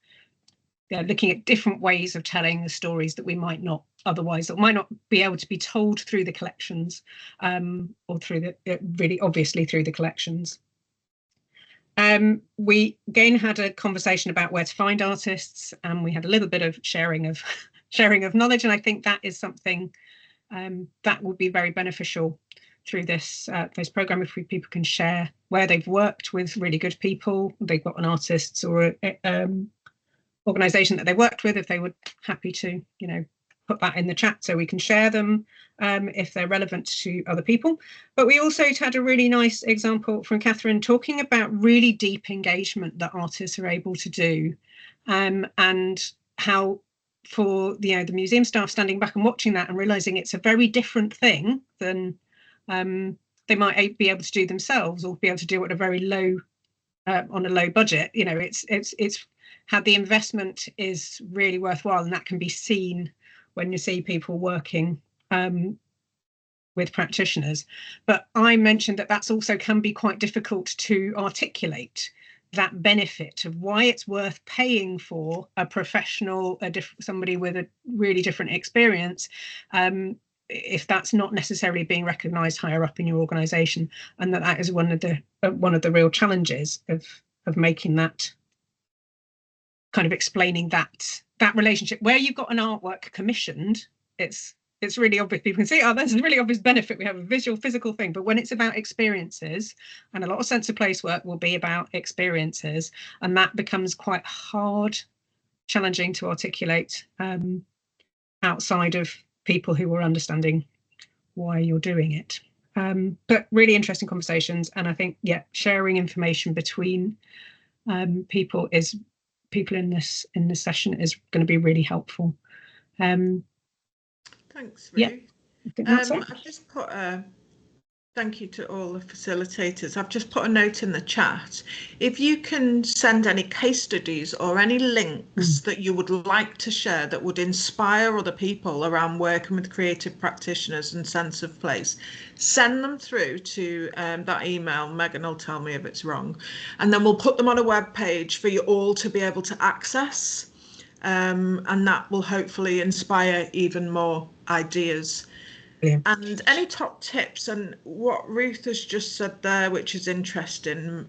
looking at different ways of telling the stories that we might not otherwise, that might not be able to be told through the collections, or through really obviously through the collections. We again had a conversation about where to find artists, and we had a little bit of sharing of knowledge, and I think that is something that would be very beneficial through this program, if people can share where they've worked with really good people, they've got an artist or an organisation that they worked with, if they were happy to put that in the chat so we can share them if they're relevant to other people. But we also had a really nice example from Catherine talking about really deep engagement that artists are able to do, and how for the museum staff standing back and watching that and realizing it's a very different thing than they might be able to do themselves, or be able to do at a very low on a low budget. It's how the investment is really worthwhile, and that can be seen when you see people working with practitioners. But I mentioned that that's also can be quite difficult to articulate, that benefit of why it's worth paying for a professional, somebody with a really different experience, if that's not necessarily being recognised higher up in your organisation, and that is one of the real challenges of making that kind of explaining that relationship. Where you've got an artwork commissioned, it's really obvious. People can see, oh, there's a really obvious benefit. We have a visual, physical thing. But when it's about experiences, and a lot of sense of place work will be about experiences, and that becomes quite hard, challenging to articulate outside of people who are understanding why you're doing it. But really interesting conversations, and I think sharing information between people in this session is going to be really helpful. Thanks, Ruth. I've just put a thank you to all the facilitators. I've just put a note in the chat. If you can send any case studies or any links that you would like to share that would inspire other people around working with creative practitioners and sense of place, send them through to that email. Megan will tell me if it's wrong, and then we'll put them on a web page for you all to be able to access, and that will hopefully inspire even more ideas. Yeah. And any top tips, and what Ruth has just said there, which is interesting,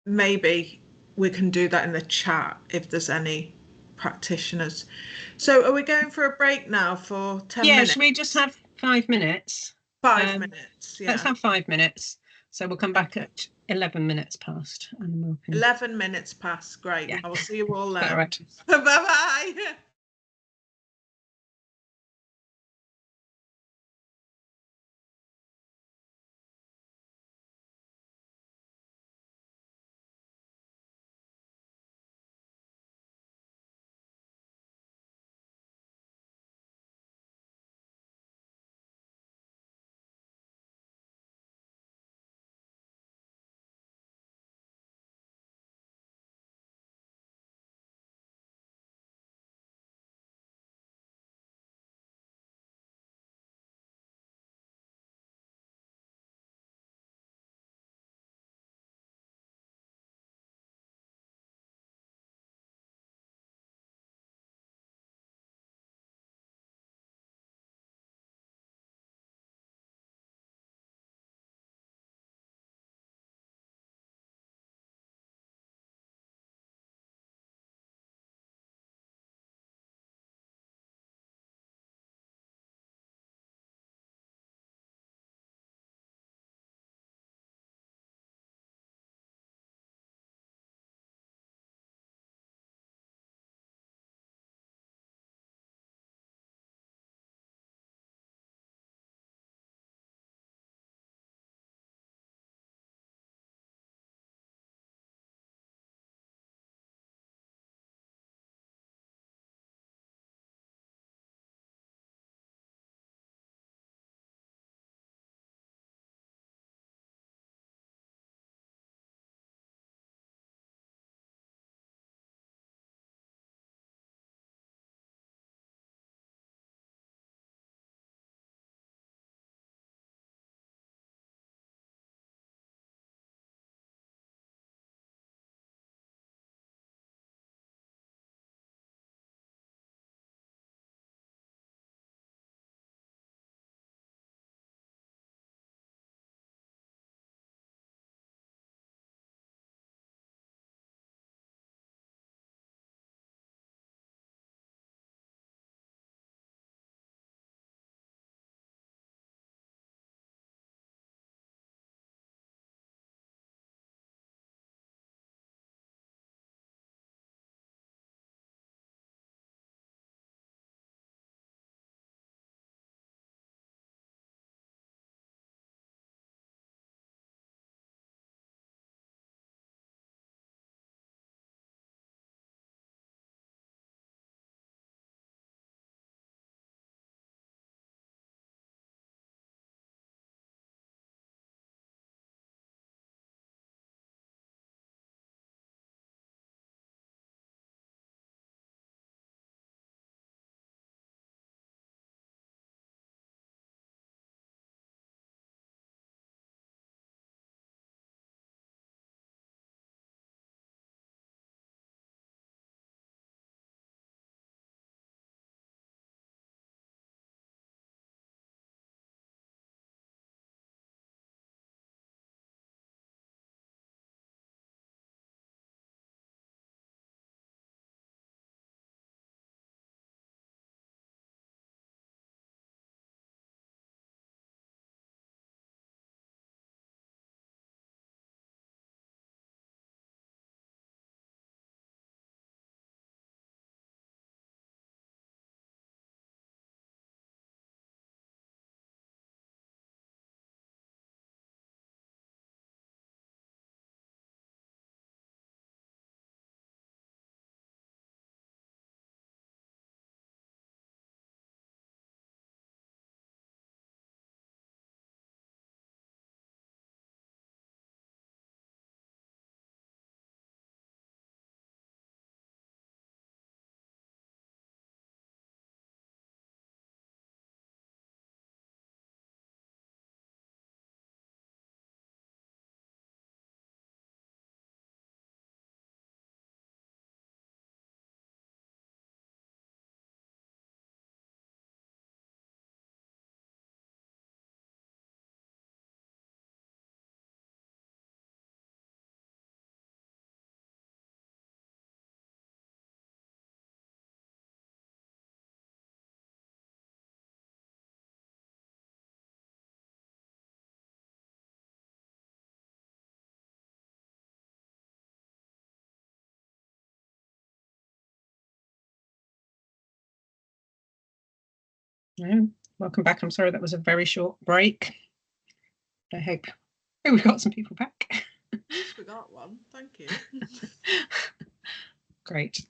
maybe we can do that in the chat if there's any practitioners. So are we going for a break now for 10 minutes? Should we just have 5 minutes? 5 minutes, yeah. Let's have 5 minutes. So we'll come back at 11 minutes past. And 11 minutes past, great. Yeah. I will see you all then. All right. Bye-bye. No, welcome back. I'm sorry that was a very short break. I hope we've got some people back. We got one. Thank you. Great.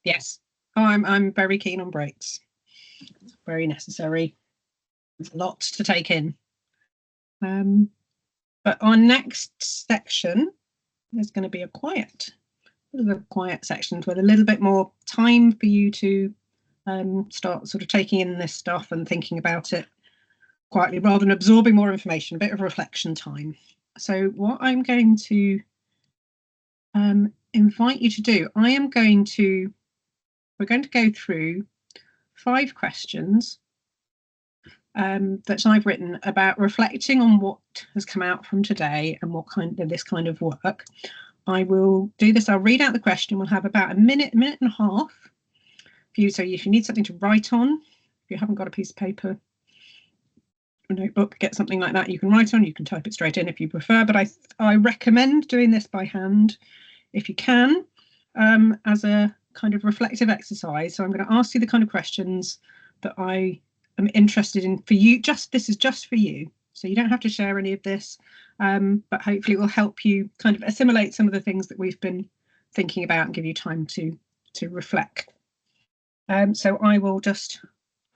Yes. Oh, I'm very keen on breaks. It's very necessary. There's a lot to take in. But our next section is going to be a quiet section with a little bit more time for you to start sort of taking in this stuff and thinking about it quietly rather than absorbing more information, a bit of reflection time. So what I'm going to invite you to do, we're going to go through 5 questions that I've written about reflecting on what has come out from today and what this kind of work. I will do this. I'll read out the question. We'll have about a minute and a half for you. So if you need something to write on, if you haven't got a piece of paper, a notebook, get something like that you can write on. You can type it straight in if you prefer, but I recommend doing this by hand if you can, as a kind of reflective exercise. So I'm going to ask you the kind of questions that I am interested in for you. This is just for you. So you don't have to share any of this, but hopefully it will help you kind of assimilate some of the things that we've been thinking about and give you time to reflect. So I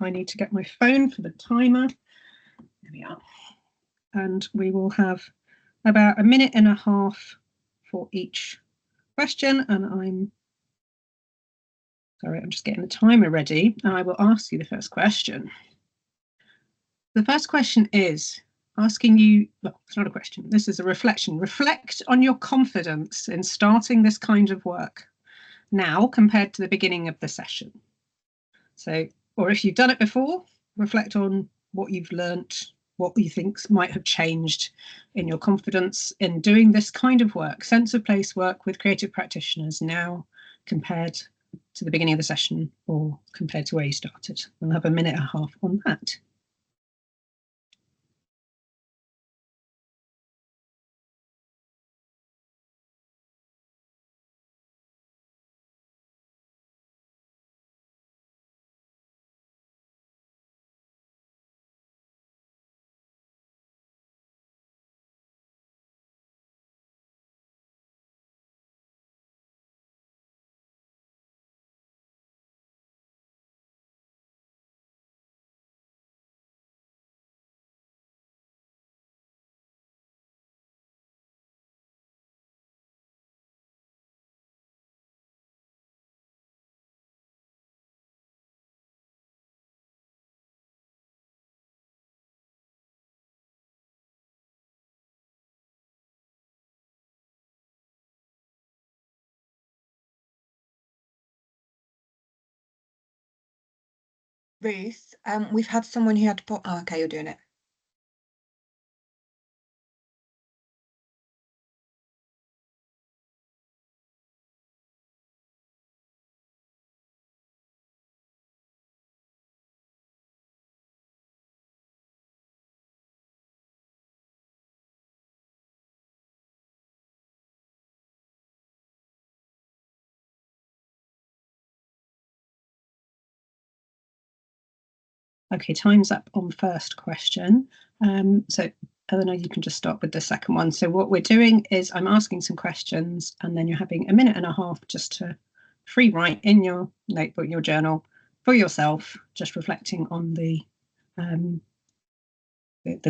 need to get my phone for the timer. There we are. And we will have about a minute and a half for each question. And I'm just getting the timer ready. And I will ask you the first question. The first question is asking you, well, it's not a question, this is a reflection. Reflect on your confidence in starting this kind of work now compared to the beginning of the session. So, or if you've done it before, reflect on what you've learnt, what you think might have changed in your confidence in doing this kind of work, sense of place work with creative practitioners now compared to the beginning of the session or compared to where you started. We'll have a minute and a half on that. Ruth, we've had someone who had to put, oh, okay, you're doing it. Okay, time's up on first question. So Eleanor, you can just start with the second one. So what we're doing is I'm asking some questions and then you're having a minute and a half just to free write in your notebook, your journal for yourself, just reflecting on the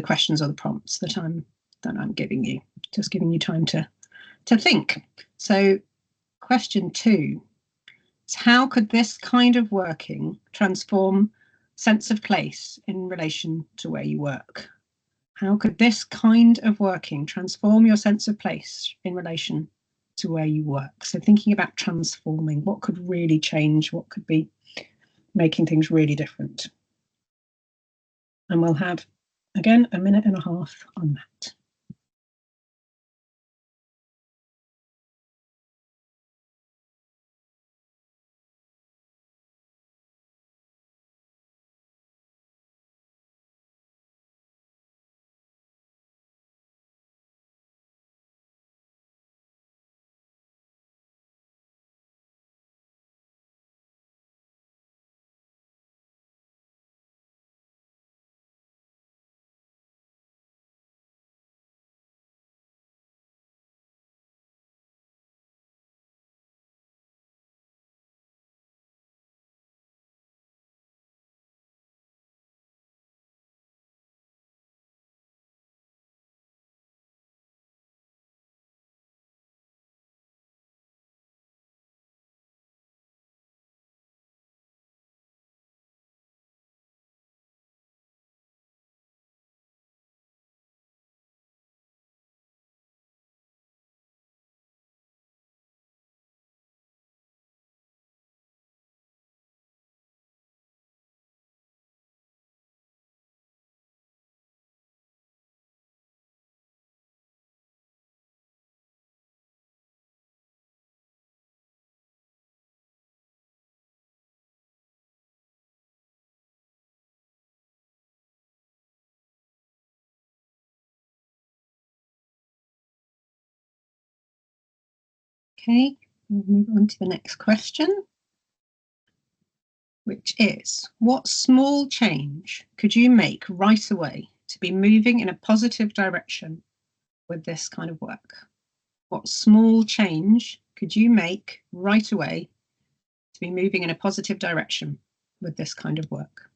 questions or the prompts that I'm giving you, just giving you time to think. So question 2 is, how could this kind of working transform sense of place in relation to where you work? How could this kind of working transform your sense of place in relation to where you work? So thinking about transforming, what could really change, what could be making things really different? And we'll have, again, a minute and a half on that. Okay, we'll move on to the next question, which is, what small change could you make right away to be moving in a positive direction with this kind of work? What small change could you make right away to be moving in a positive direction with this kind of work?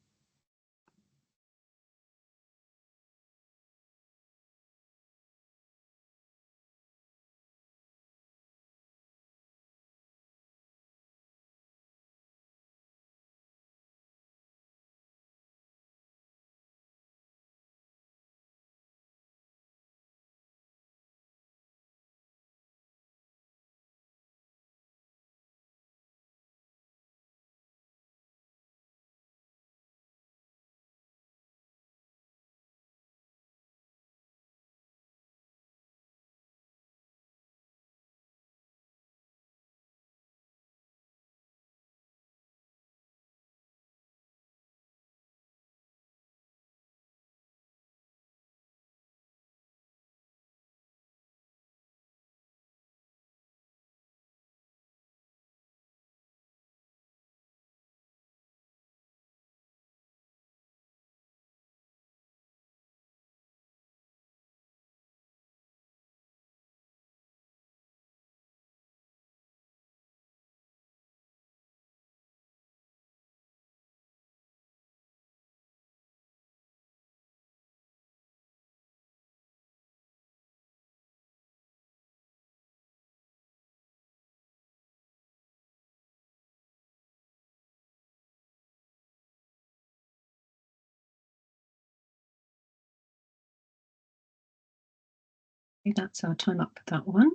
Okay, that's our time up for that one.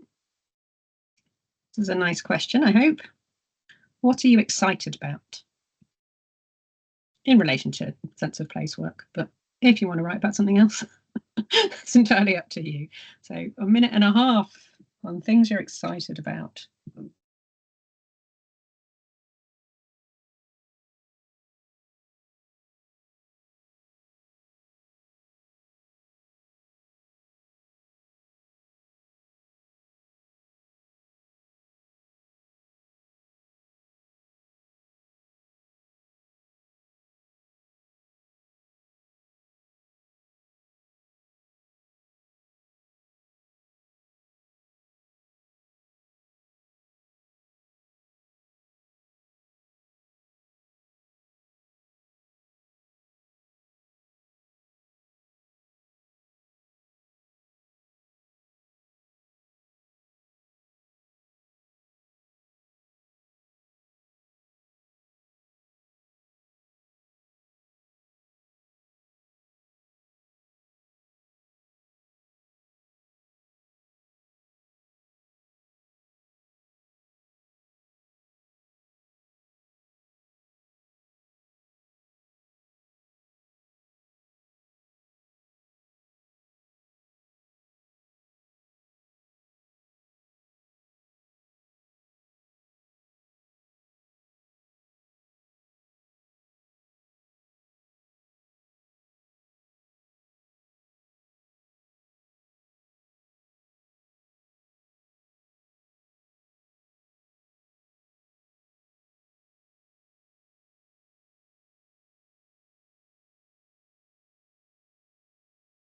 This is a nice question, I hope. What are you excited about in relation to sense of place work? But if you want to write about something else, it's entirely up to you. So a minute and a half on things you're excited about.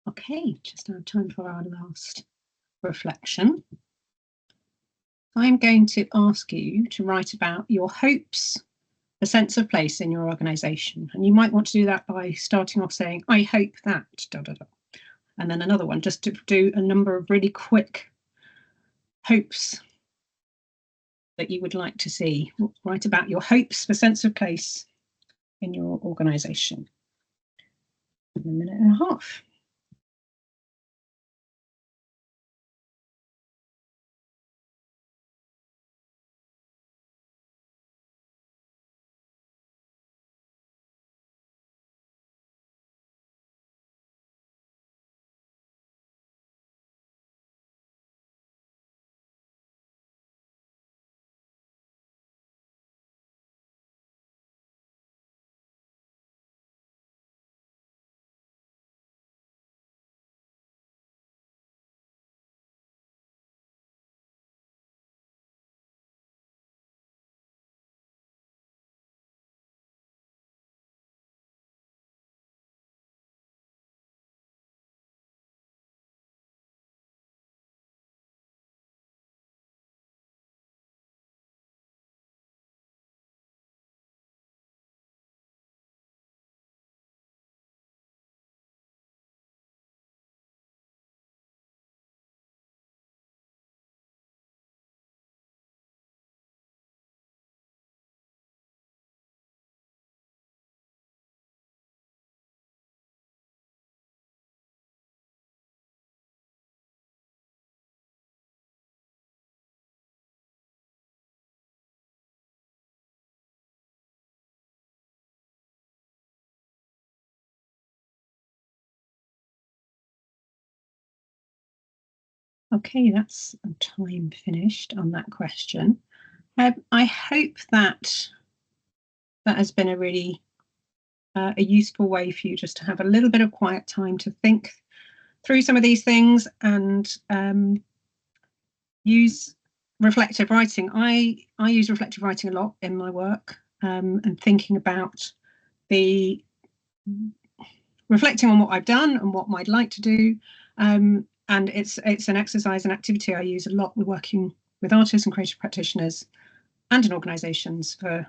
Okay, just now time for our last reflection. I'm going to ask you to write about your hopes, the sense of place in your organisation. And you might want to do that by starting off saying, I hope that, da, da, da. And then another one, just to do a number of really quick hopes that you would like to see. Write about your hopes for sense of place in your organisation. In a minute and a half. Okay, that's time finished on that question. I hope that has been a really a useful way for you just to have a little bit of quiet time to think through some of these things and use reflective writing. I use reflective writing a lot in my work, and thinking about reflecting on what I've done and what I'd like to do. And it's an exercise and activity I use a lot. We're working with artists and creative practitioners and in organisations for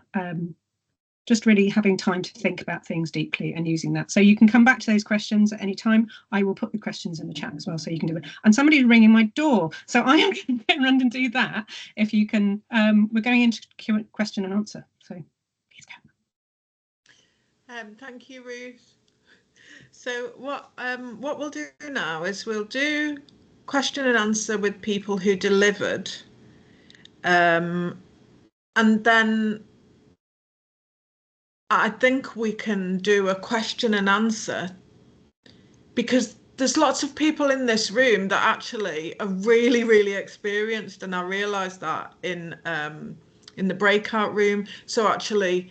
just really having time to think about things deeply and using that. So you can come back to those questions at any time. I will put the questions in the chat as well, so you can do it. And somebody's ringing my door, so I am going to get around and do that. If you can, we're going into question and answer. So please go. Thank you, Ruth. So what we'll do now is we'll do question and answer with people who delivered, and then I think we can do a question and answer, because there's lots of people in this room that actually are really, really experienced, and I realised that in the breakout room. So actually,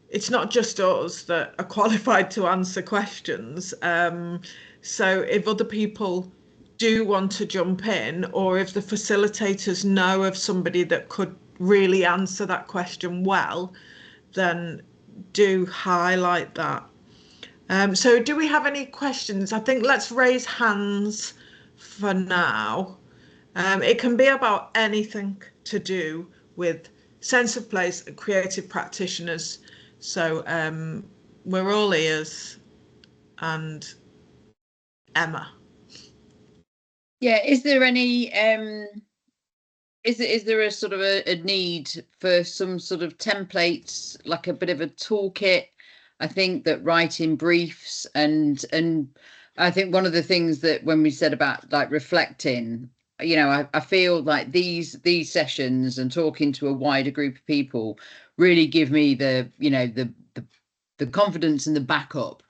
it's not just us that are qualified to answer questions. So if other people do want to jump in, or if the facilitators know of somebody that could really answer that question well, then do highlight that. So do we have any questions? I think let's raise hands for now. It can be about anything to do with sense of place and creative practitioners. So we're all ears. And Emma. Yeah, is there any is there a sort of a need for some sort of templates, like a bit of a toolkit? I think that writing briefs and I think one of the things that when we said about like reflecting, you know, I feel like these sessions and talking to a wider group of people really give me the, you know, the confidence and the backup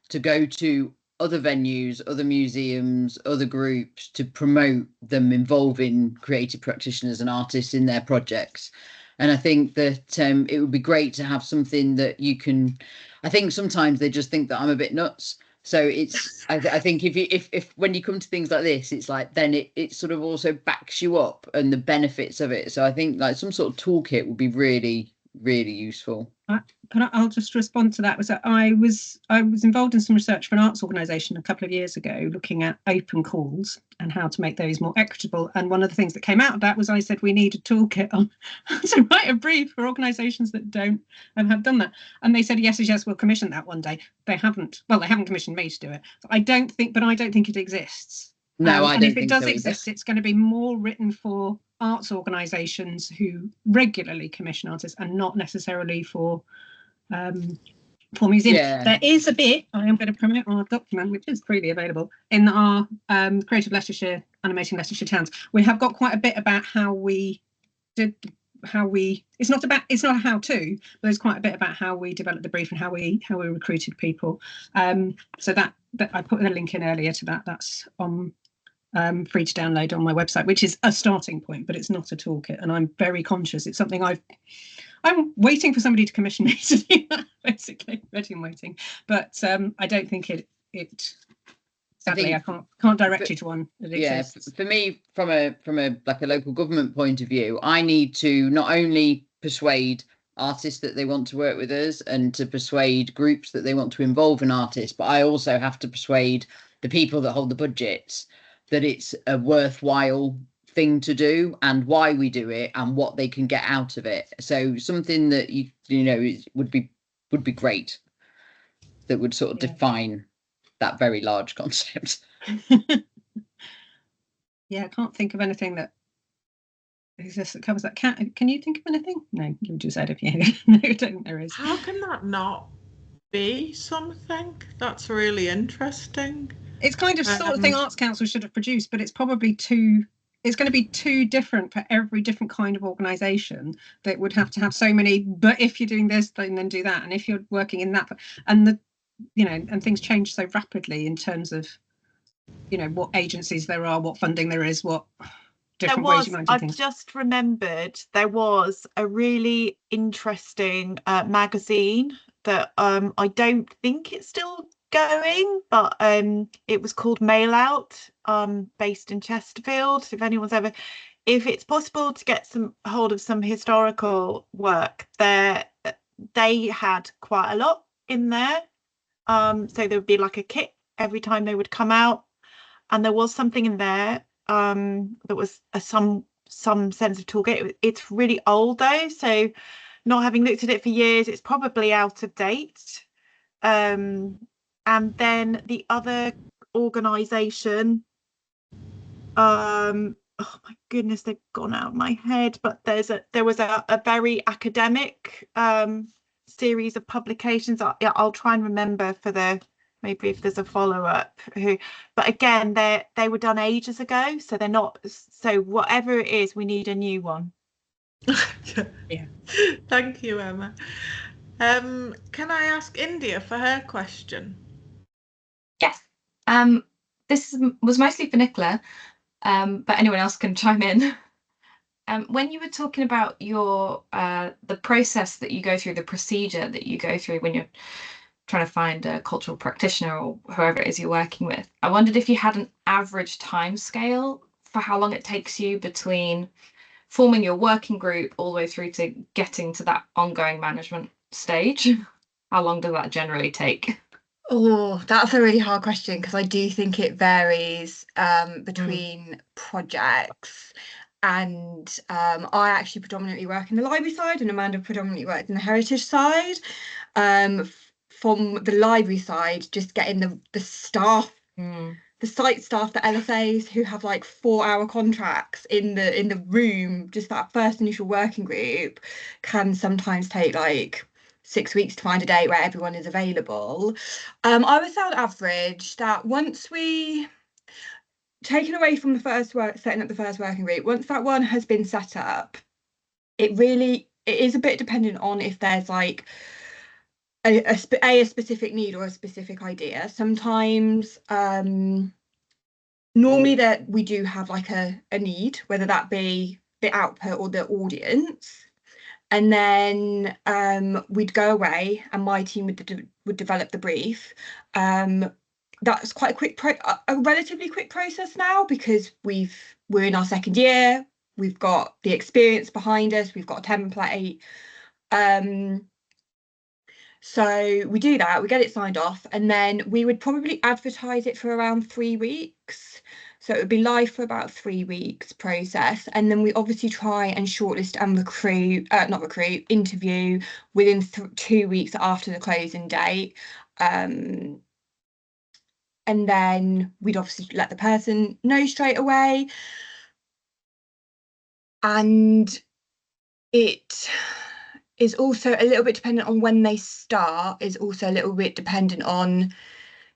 to go to other venues, other museums, other groups to promote them involving creative practitioners and artists in their projects. And I think that it would be great to have something that you can, I think sometimes they just think that I'm a bit nuts. So it's, I think if when you come to things like this, it's like, then it sort of also backs you up and the benefits of it. So I think like some sort of toolkit would be really, really useful. I'll just respond to that. Was that I was involved in some research for an arts organisation a couple of years ago, looking at open calls and how to make those more equitable. And one of the things that came out of that was I said we need a toolkit on how to write a brief for organisations that don't and have done that. And they said yes, we'll commission that one day. They haven't. Well, they haven't commissioned me to do it. So I don't think it exists. No, I don't think so. And if it does exist, it's going to be more written for arts organisations who regularly commission artists and not necessarily for museums. Yeah. There is a bit, I am going to promote our document, which is freely available, in our Creative Leicestershire, Animating Leicestershire Towns. We have got quite a bit about how we it's not a how-to, but there's quite a bit about how we developed the brief and how we recruited people. So that I put a link in earlier to that. That's on free to download on my website, which is a starting point, but it's not a toolkit. And I'm very conscious. It's something I'm waiting for somebody to commission me to do that, basically, ready and waiting. But I don't think it sadly I can't direct you to one that exists. For me, from a like a local government point of view, I need to not only persuade artists that they want to work with us and to persuade groups that they want to involve in artists, but I also have to persuade the people that hold the budgets that it's a worthwhile thing to do and why we do it and what they can get out of it. So something that you know would be great, that would sort of define that very large concept. Yeah, I can't think of anything that exists that covers that. Can you think of anything? No, you just said if you no, I don't think there is. How can that not be something? That's really interesting. It's kind of sort of thing Arts Council should have produced, but it's probably it's going to be too different for every different kind of organisation. That would have to have so many, but if you're doing this, then do that. And if you're working in that, and and things change so rapidly in terms of you know, what agencies there are, what funding there is, what There different ways was, you might do I've things. just remembered, there was a really interesting magazine that I don't think it's still going, but it was called Mail Out, based in Chesterfield. If it's possible to get some hold of some historical work there, they had quite a lot in there. So there would be like a kit every time they would come out, and there was something in there that was some sense of toolkit. It's really old though, so not having looked at it for years, it's probably out of date. And then the other organisation, oh my goodness, they've gone out of my head, but there was a very academic series of publications. I'll try and remember for maybe if there's a follow-up, but again, they were done ages ago, so they're not, so whatever it is, we need a new one. Yeah. Thank you, Emma. Can I ask India for her question? Yes. This was mostly for Nicola, but anyone else can chime in. When you were talking about your the process that you go through, the procedure that you go through when you're trying to find a cultural practitioner or whoever it is you're working with, I wondered if you had an average time scale for how long it takes you between forming your working group all the way through to getting to that ongoing management stage. How long does that generally take? Oh, that's a really hard question, because I do think it varies between projects. And I actually predominantly work in the library side, and Amanda predominantly works in the heritage side. From the library side, just getting the staff, the site staff, the LSAs who have like 4-hour contracts in the room, just that first initial working group can sometimes take like 6 weeks to find a date where everyone is available. I would say on average that once we taken away from the setting up the first working group, once that one has been set up, it is a bit dependent on if there's like a specific need or a specific idea. Sometimes normally that we do have like a need, whether that be the output or the audience, and then we'd go away and my team would develop the brief. That's quite a relatively quick process now, because we're in our second year, we've got the experience behind us, we've got a template. So we do that, we get it signed off, and then we would probably advertise it for around 3 weeks. So it would be live for about 3 weeks process. And then we obviously try and shortlist and interview within 2 weeks after the closing date. And then we'd obviously let the person know straight away. And it is also a little bit dependent on when they start, is also a little bit dependent on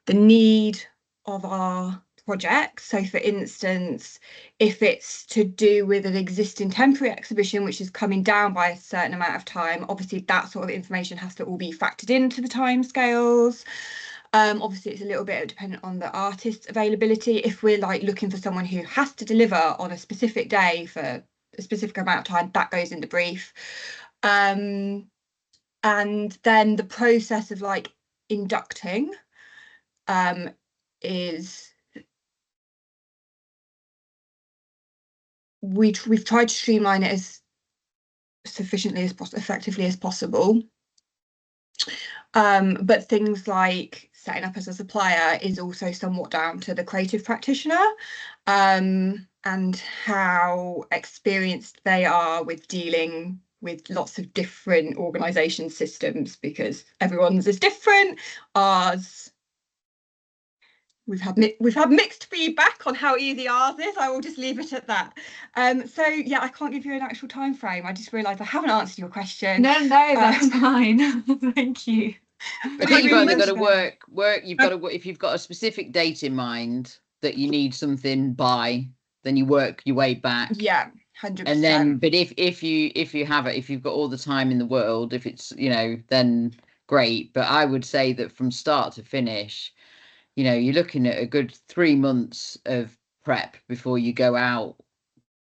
the need of our project. So for instance, if it's to do with an existing temporary exhibition which is coming down by a certain amount of time, obviously that sort of information has to all be factored into the timescales. Obviously it's a little bit dependent on the artist's availability. If we're like looking for someone who has to deliver on a specific day for a specific amount of time, that goes in the brief. And then the process of like inducting is we've tried to streamline it as sufficiently as effectively as possible. But things like setting up as a supplier is also somewhat down to the creative practitioner, and how experienced they are with dealing with lots of different organisation systems, because everyone's is different. Ours, we've had mixed feedback on how easy ours is. I will just leave it at that. So yeah, I can't give you an actual time frame. I just realised I haven't answered your question. No, that's fine. Thank you. I think you've either got to work. You've got to, if you've got a specific date in mind that you need something by, then you work your way back. Yeah, 100%. And then, but if you've got all the time in the world, if it's, then great. But I would say that from start to finish, you know, you're looking at a good 3 months of prep before you go out,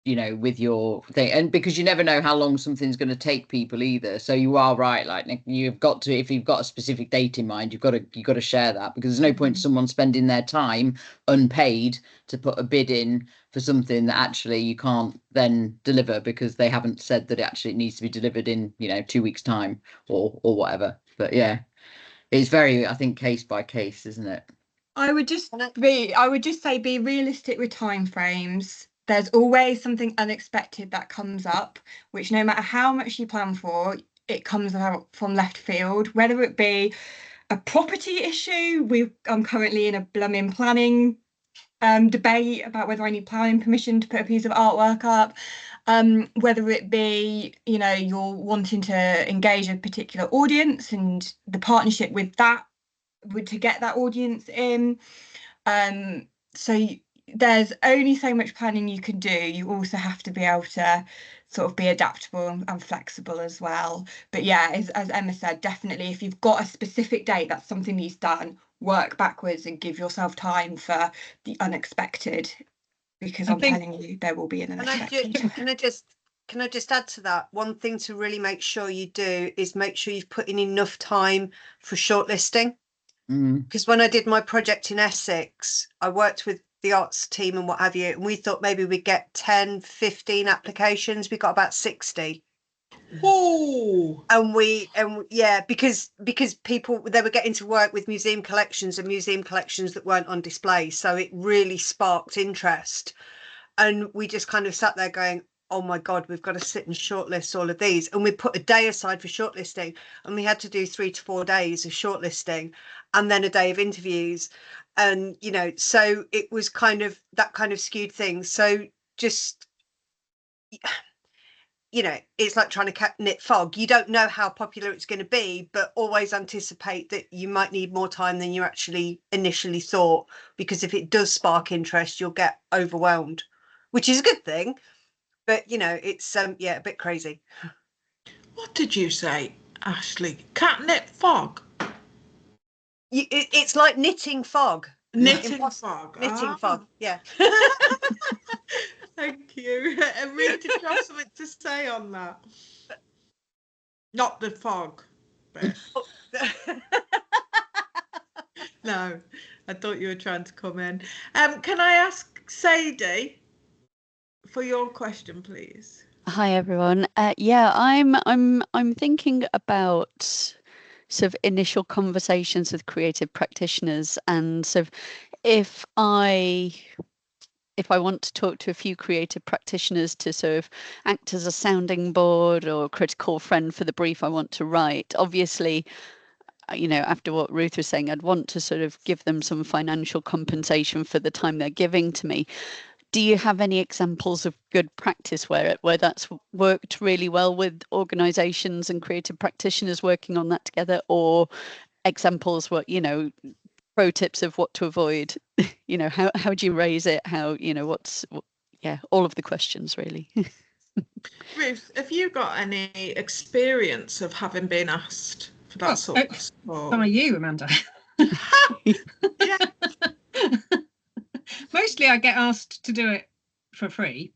you know, with your thing. And because you never know how long something's going to take people either. So you are right, like you've got to, if you've got a specific date in mind, you've got to share that, because there's no point someone spending their time unpaid to put a bid in for something that actually you can't then deliver because they haven't said that it actually needs to be delivered in, you know, 2 weeks time or whatever. But yeah, it's very, I think, case by case, isn't it? I would just say be realistic with timeframes. There's always something unexpected that comes up, which no matter how much you plan for, it comes out from left field, whether it be a property issue. I'm currently in a blooming planning debate about whether I need planning permission to put a piece of artwork up, whether it be, you know, you're wanting to engage a particular audience and the partnership with that to get that audience in. So there's only so much planning you can do. You also have to be able to sort of be adaptable and flexible as well. But yeah, as Emma said, definitely if you've got a specific date that something needs done, work backwards and give yourself time for the unexpected, because I'm telling you there will be an unexpected. Can I just add to that? One thing to really make sure you do is make sure you've put in enough time for shortlisting. Because when I did my project in Essex, I worked with the arts team and what have you, and we thought maybe we'd get 10, 15 applications. We got about 60. Whoa! And yeah, because people, they were getting to work with museum collections and museum collections that weren't on display, so it really sparked interest. And we just kind of sat there going, oh my God, we've got to sit and shortlist all of these. And we put a day aside for shortlisting, and we had to do 3 to 4 days of shortlisting and then a day of interviews. And, you know, so it was kind of that kind of skewed thing. So just, you know, it's like trying to knit fog. You don't know how popular it's going to be, but always anticipate that you might need more time than you actually initially thought, because if it does spark interest, you'll get overwhelmed, which is a good thing. But, you know, it's, yeah, a bit crazy. What did you say, Ashley? Catnip fog? It's like knitting fog. Knitting fog. Knitting fog, yeah. Thank you. Rita, do you have something to say on that? Not the fog. But... No, I thought you were trying to come in. Can I ask Sadie for your question, please? Hi everyone. Yeah, I'm thinking about sort of initial conversations with creative practitioners, and sort of if I want to talk to a few creative practitioners to sort of act as a sounding board or critical friend for the brief I want to write, obviously, you know, after what Ruth was saying, I'd want to sort of give them some financial compensation for the time they're giving to me. Do you have any examples of good practice where that's worked really well with organisations and creative practitioners working on that together, or examples what, you know, pro tips of what to avoid? You know, how do you raise it? How, you know, yeah, all of the questions really. Ruth, have you got any experience of having been asked for that sort of support? By you, Amanda. Yeah. Mostly I get asked to do it for free,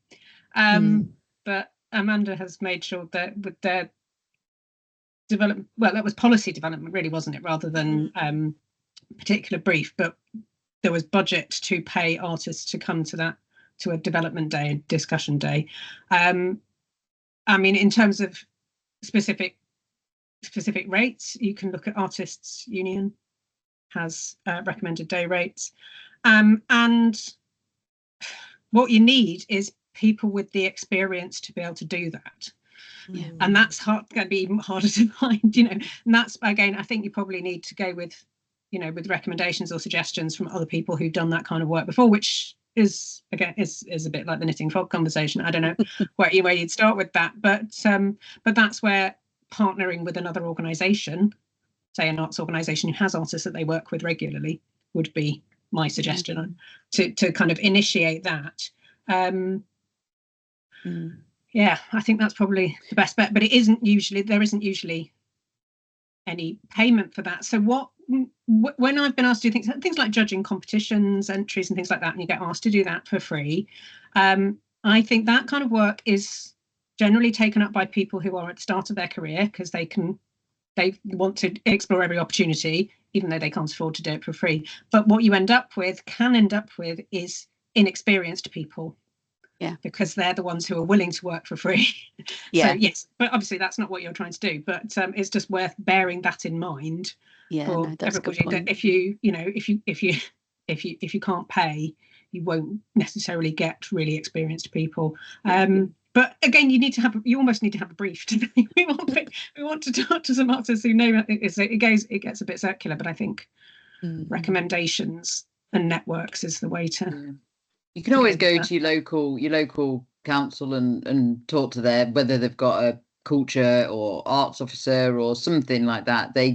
but Amanda has made sure that with their development, well, that was policy development really, wasn't it, rather than particular brief, but there was budget to pay artists to come to that, to a development day, a discussion day. I mean, in terms of specific rates, you can look at Artists Union has recommended day rates. And what you need is people with the experience to be able to do that. Yeah. And that's going to be even harder to find, you know, and that's, again, I think you probably need to go with, you know, with recommendations or suggestions from other people who've done that kind of work before, which is, again, is a bit like the knitting fog conversation. I don't know where you'd start with that, but that's where partnering with another organisation, say an arts organisation who has artists that they work with regularly, would be my suggestion to kind of initiate that. Yeah, I think that's probably the best bet, but there isn't usually any payment for that. So when I've been asked to do things like judging competitions, entries and things like that, and you get asked to do that for free, I think that kind of work is generally taken up by people who are at the start of their career, because they want to explore every opportunity, even though they can't afford to do it for free. But what you can end up with is inexperienced people. Yeah, because they're the ones who are willing to work for free. Yeah. So yes, but obviously that's not what you're trying to do. But it's just worth bearing that in mind. Yeah, for no, that's everybody. That if you can't pay, you won't necessarily get really experienced people. But again, you almost need to have a brief today. we want to talk to some artists who know it gets a bit circular. But I think recommendations and networks is the way to. Yeah. You can always go to your local council and talk to them, whether they've got a culture or arts officer or something like that. They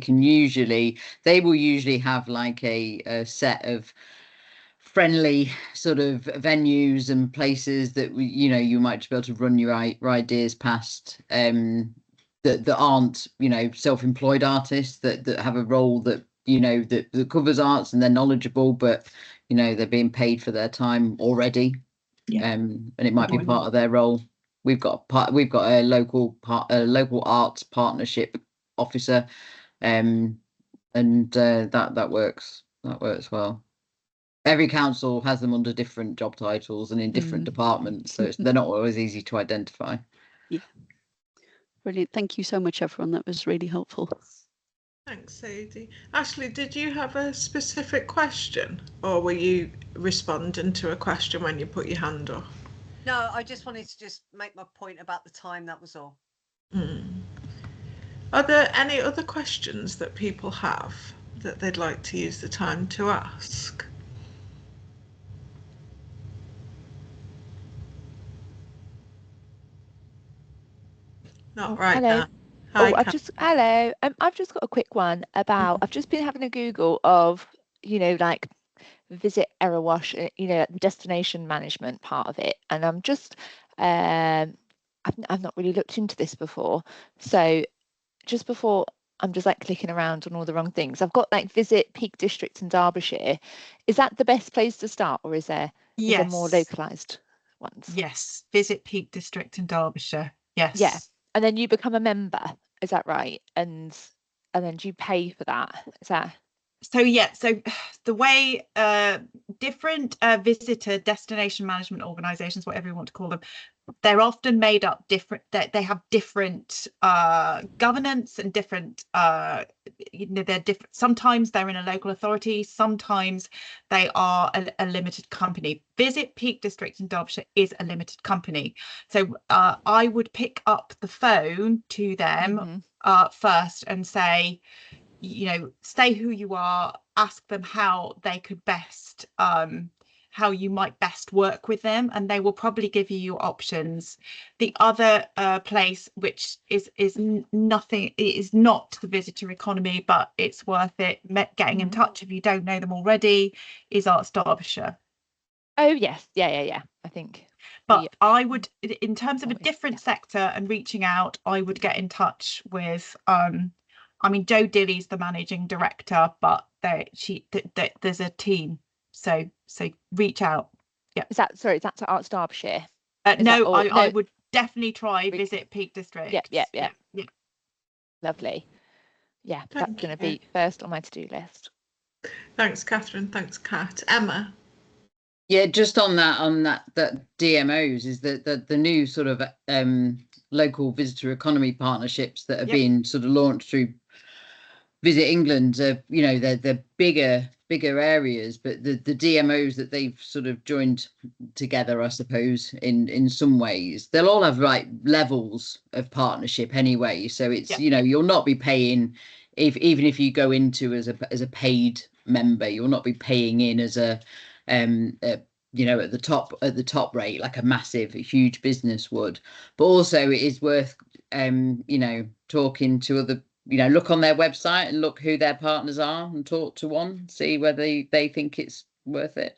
will usually have like a set of friendly sort of venues and places that you might just be able to run your ideas past, that aren't self-employed artists that have a role that that covers arts, and they're knowledgeable, but they're being paid for their time already. Yeah. And it might be part of their role. We've got a local arts partnership officer, and that works well. Every council has them under different job titles and in different departments, so they're not always easy to identify. Yeah, brilliant. Thank you so much, everyone. That was really helpful. Thanks, Sadie. Ashley, did you have a specific question, or were you responding to a question when you put your hand up? No, I just wanted to make my point about the time, that was all. Are there any other questions that people have that they'd like to use the time to ask? Not right now. Hi, I've just got a quick one about, I've just been having a Google of, like Visit Erewash, the destination management part of it. And I'm just, I've not really looked into this before. So just before, I'm just like clicking around on all the wrong things. I've got like Visit Peak District in Derbyshire. Is that the best place to start, or is there more localised ones? Yes, Visit Peak District in Derbyshire. Yes. Yeah. And then you become a member, is that right? And then do you pay for that? Is that? So yeah, so the way different visitor destination management organisations, whatever you want to call them, they're often made up different. They have different governance and different. They're different. Sometimes they're in a local authority. Sometimes they are a limited company. Visit Peak District in Derbyshire is a limited company. So I would pick up the phone to them first and say, stay who you are, ask them how they could best, how you might best work with them, and they will probably give you your options. The other place, which is nothing, it is not the visitor economy, but it's worth it getting in touch if you don't know them already, is Arts Derbyshire. Oh yes, yeah. I think. But I would, in terms of a different sector and reaching out, I would get in touch with. Jo Dilly's the managing director, but there's a team, so reach out. Yeah. Is that to Arts Derbyshire? No, I would definitely try Visit Peak District. Yeah. Lovely. Yeah, that's going to be first on my to-do list. Thanks, Catherine. Thanks, Kat. Emma. Yeah, just on that DMOs is the new sort of local visitor economy partnerships that are being sort of launched through Visit England. They're bigger areas, but the DMOs that they've sort of joined together, I suppose, in some ways, they'll all have levels of partnership anyway. So it's you'll not be paying even if you go into as a paid member, you'll not be paying in as a at the top rate like a huge business would. But also it is worth talking to other, look on their website and look who their partners are and talk to one, see whether they think it's worth it.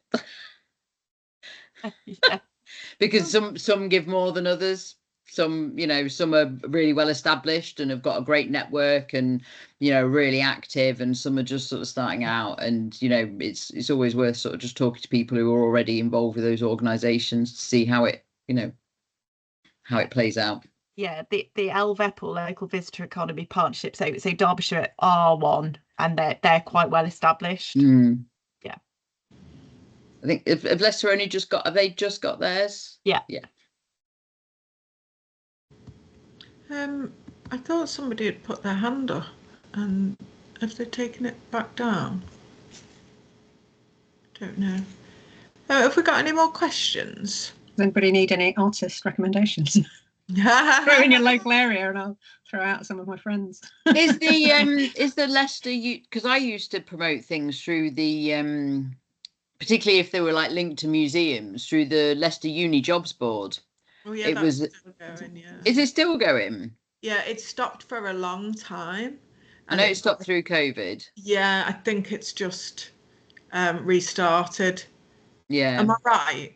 Because some give more than others. some, some are really well established and have got a great network and, really active, and some are just sort of starting out. And, it's always worth sort of just talking to people who are already involved with those organisations to see how it, how it plays out. Yeah, the LVEP, or Local Visitor Economy Partnership, so Derbyshire are one, and they're quite well established. Yeah. I think if Leicester only have they just got theirs? Yeah. I thought somebody had put their hand up, and have they taken it back down? Don't know. Have we got any more questions? Does anybody need any artist recommendations? Throw in your local area and I'll throw out some of my friends. Is the Leicester, because I used to promote things through the particularly if they were like linked to museums, through the Leicester Uni Jobs Board. Oh yeah, it was still going, yeah. Is it still going? Yeah, it stopped for a long time. I know it stopped through COVID. Yeah, I think it's just restarted. Yeah. Am I right?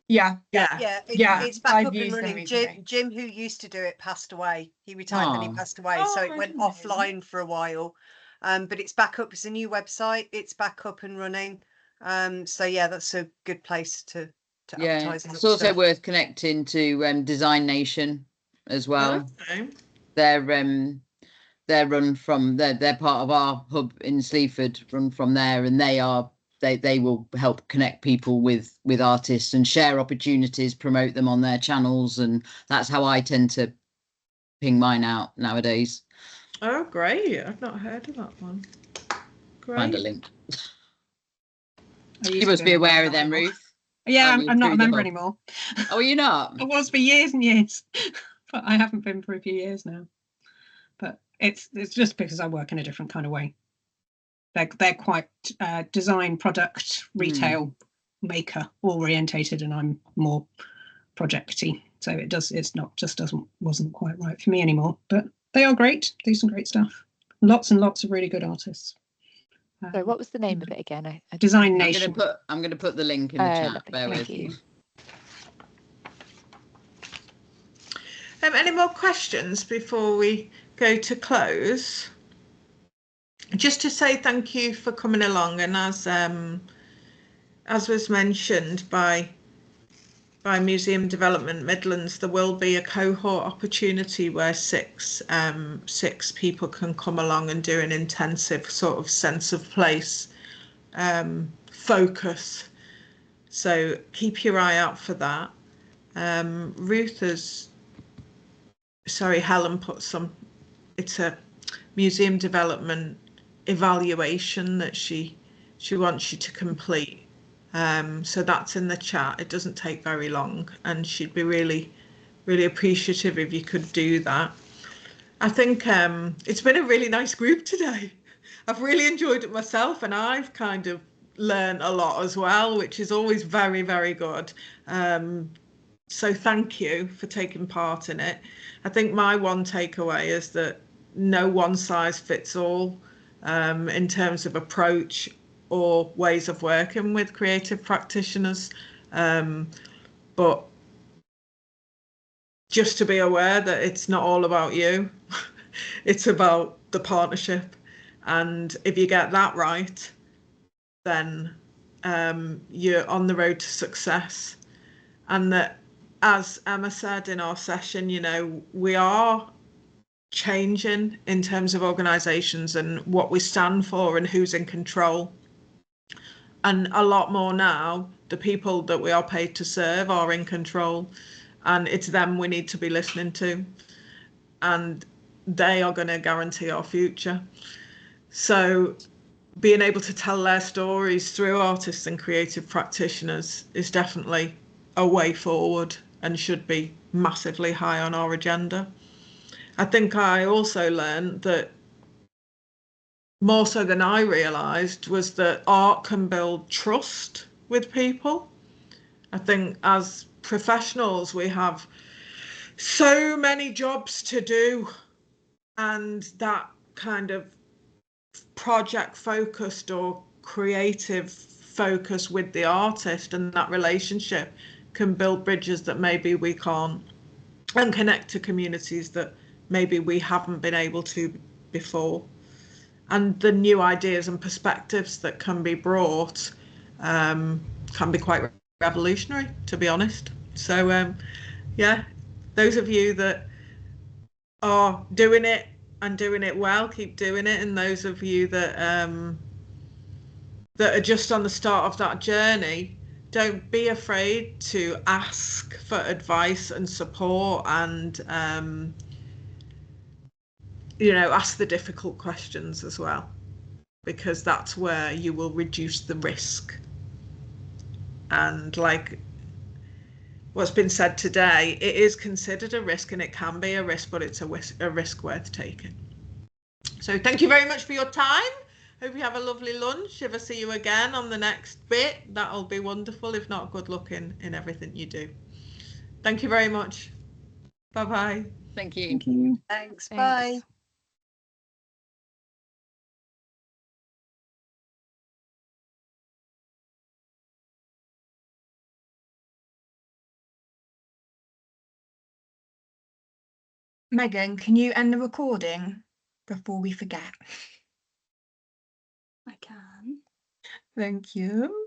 Yeah. It's back up and running. Jim, who used to do it, passed away. He retired and he passed away, so it went offline for a while. But it's back up. It's a new website. It's back up and running. So yeah, that's a good place to advertise. It's also worth connecting to Design Nation as well. Okay. They're run from they're part of our hub in Sleaford, run from there, and they will help connect people with artists and share opportunities, promote them on their channels, and that's how I tend to ping mine out nowadays. Oh, great! I've not heard of that one. Great. Find a link. You must be aware of them, Ruth. Yeah, I'm not a member anymore. Oh, you're not? I was for years and years, but I haven't been for a few years now. But it's just because I work in a different kind of way. They're quite design, product, retail, maker orientated, and I'm more projecty. So wasn't quite right for me anymore. But they are great. Do some great stuff. Lots and lots of really good artists. So what was the name of it again? I Design Nation. I'm going to put the link in the chat. Bear with you. Any more questions before we go to close? Just to say thank you for coming along, and as was mentioned by Museum Development Midlands, there will be a cohort opportunity where six people can come along and do an intensive sort of sense of place focus. So keep your eye out for that. Helen put it's a museum development evaluation that she wants you to complete. So that's in the chat. It doesn't take very long, and she'd be really, really appreciative if you could do that. I think it's been a really nice group today. I've really enjoyed it myself, and I've kind of learned a lot as well, which is always very, very good. So thank you for taking part in it. I think my one takeaway is that no one size fits all in terms of approach or ways of working with creative practitioners, but just to be aware that it's not all about you. It's about the partnership, and if you get that right, then you're on the road to success. And that, as Emma said in our session, we are changing in terms of organisations and what we stand for and who's in control. And a lot more now, the people that we are paid to serve are in control, and it's them we need to be listening to, and they are going to guarantee our future. So being able to tell their stories through artists and creative practitioners is definitely a way forward and should be massively high on our agenda. I think I also learned that more so than I realised was that art can build trust with people. I think as professionals we have so many jobs to do, and that kind of project focused or creative focus with the artist and that relationship can build bridges that maybe we can't and connect to communities that maybe we haven't been able to before. And the new ideas and perspectives that can be brought can be quite revolutionary, to be honest. So yeah, those of you that are doing it and doing it well, keep doing it. And those of you that that are just on the start of that journey, don't be afraid to ask for advice and support, and you know, ask the difficult questions as well, because that's where you will reduce the risk. And like what's been said today, it is considered a risk, and it can be a risk, but it's a risk worth taking. So thank you very much for your time. Hope you have a lovely lunch. If I see you again on the next bit, that'll be wonderful. If not, good luck in everything you do. Thank you very much. Bye-bye. Thank you. Thank you. Thanks. Bye. Megan, can you end the recording before we forget? I can. Thank you.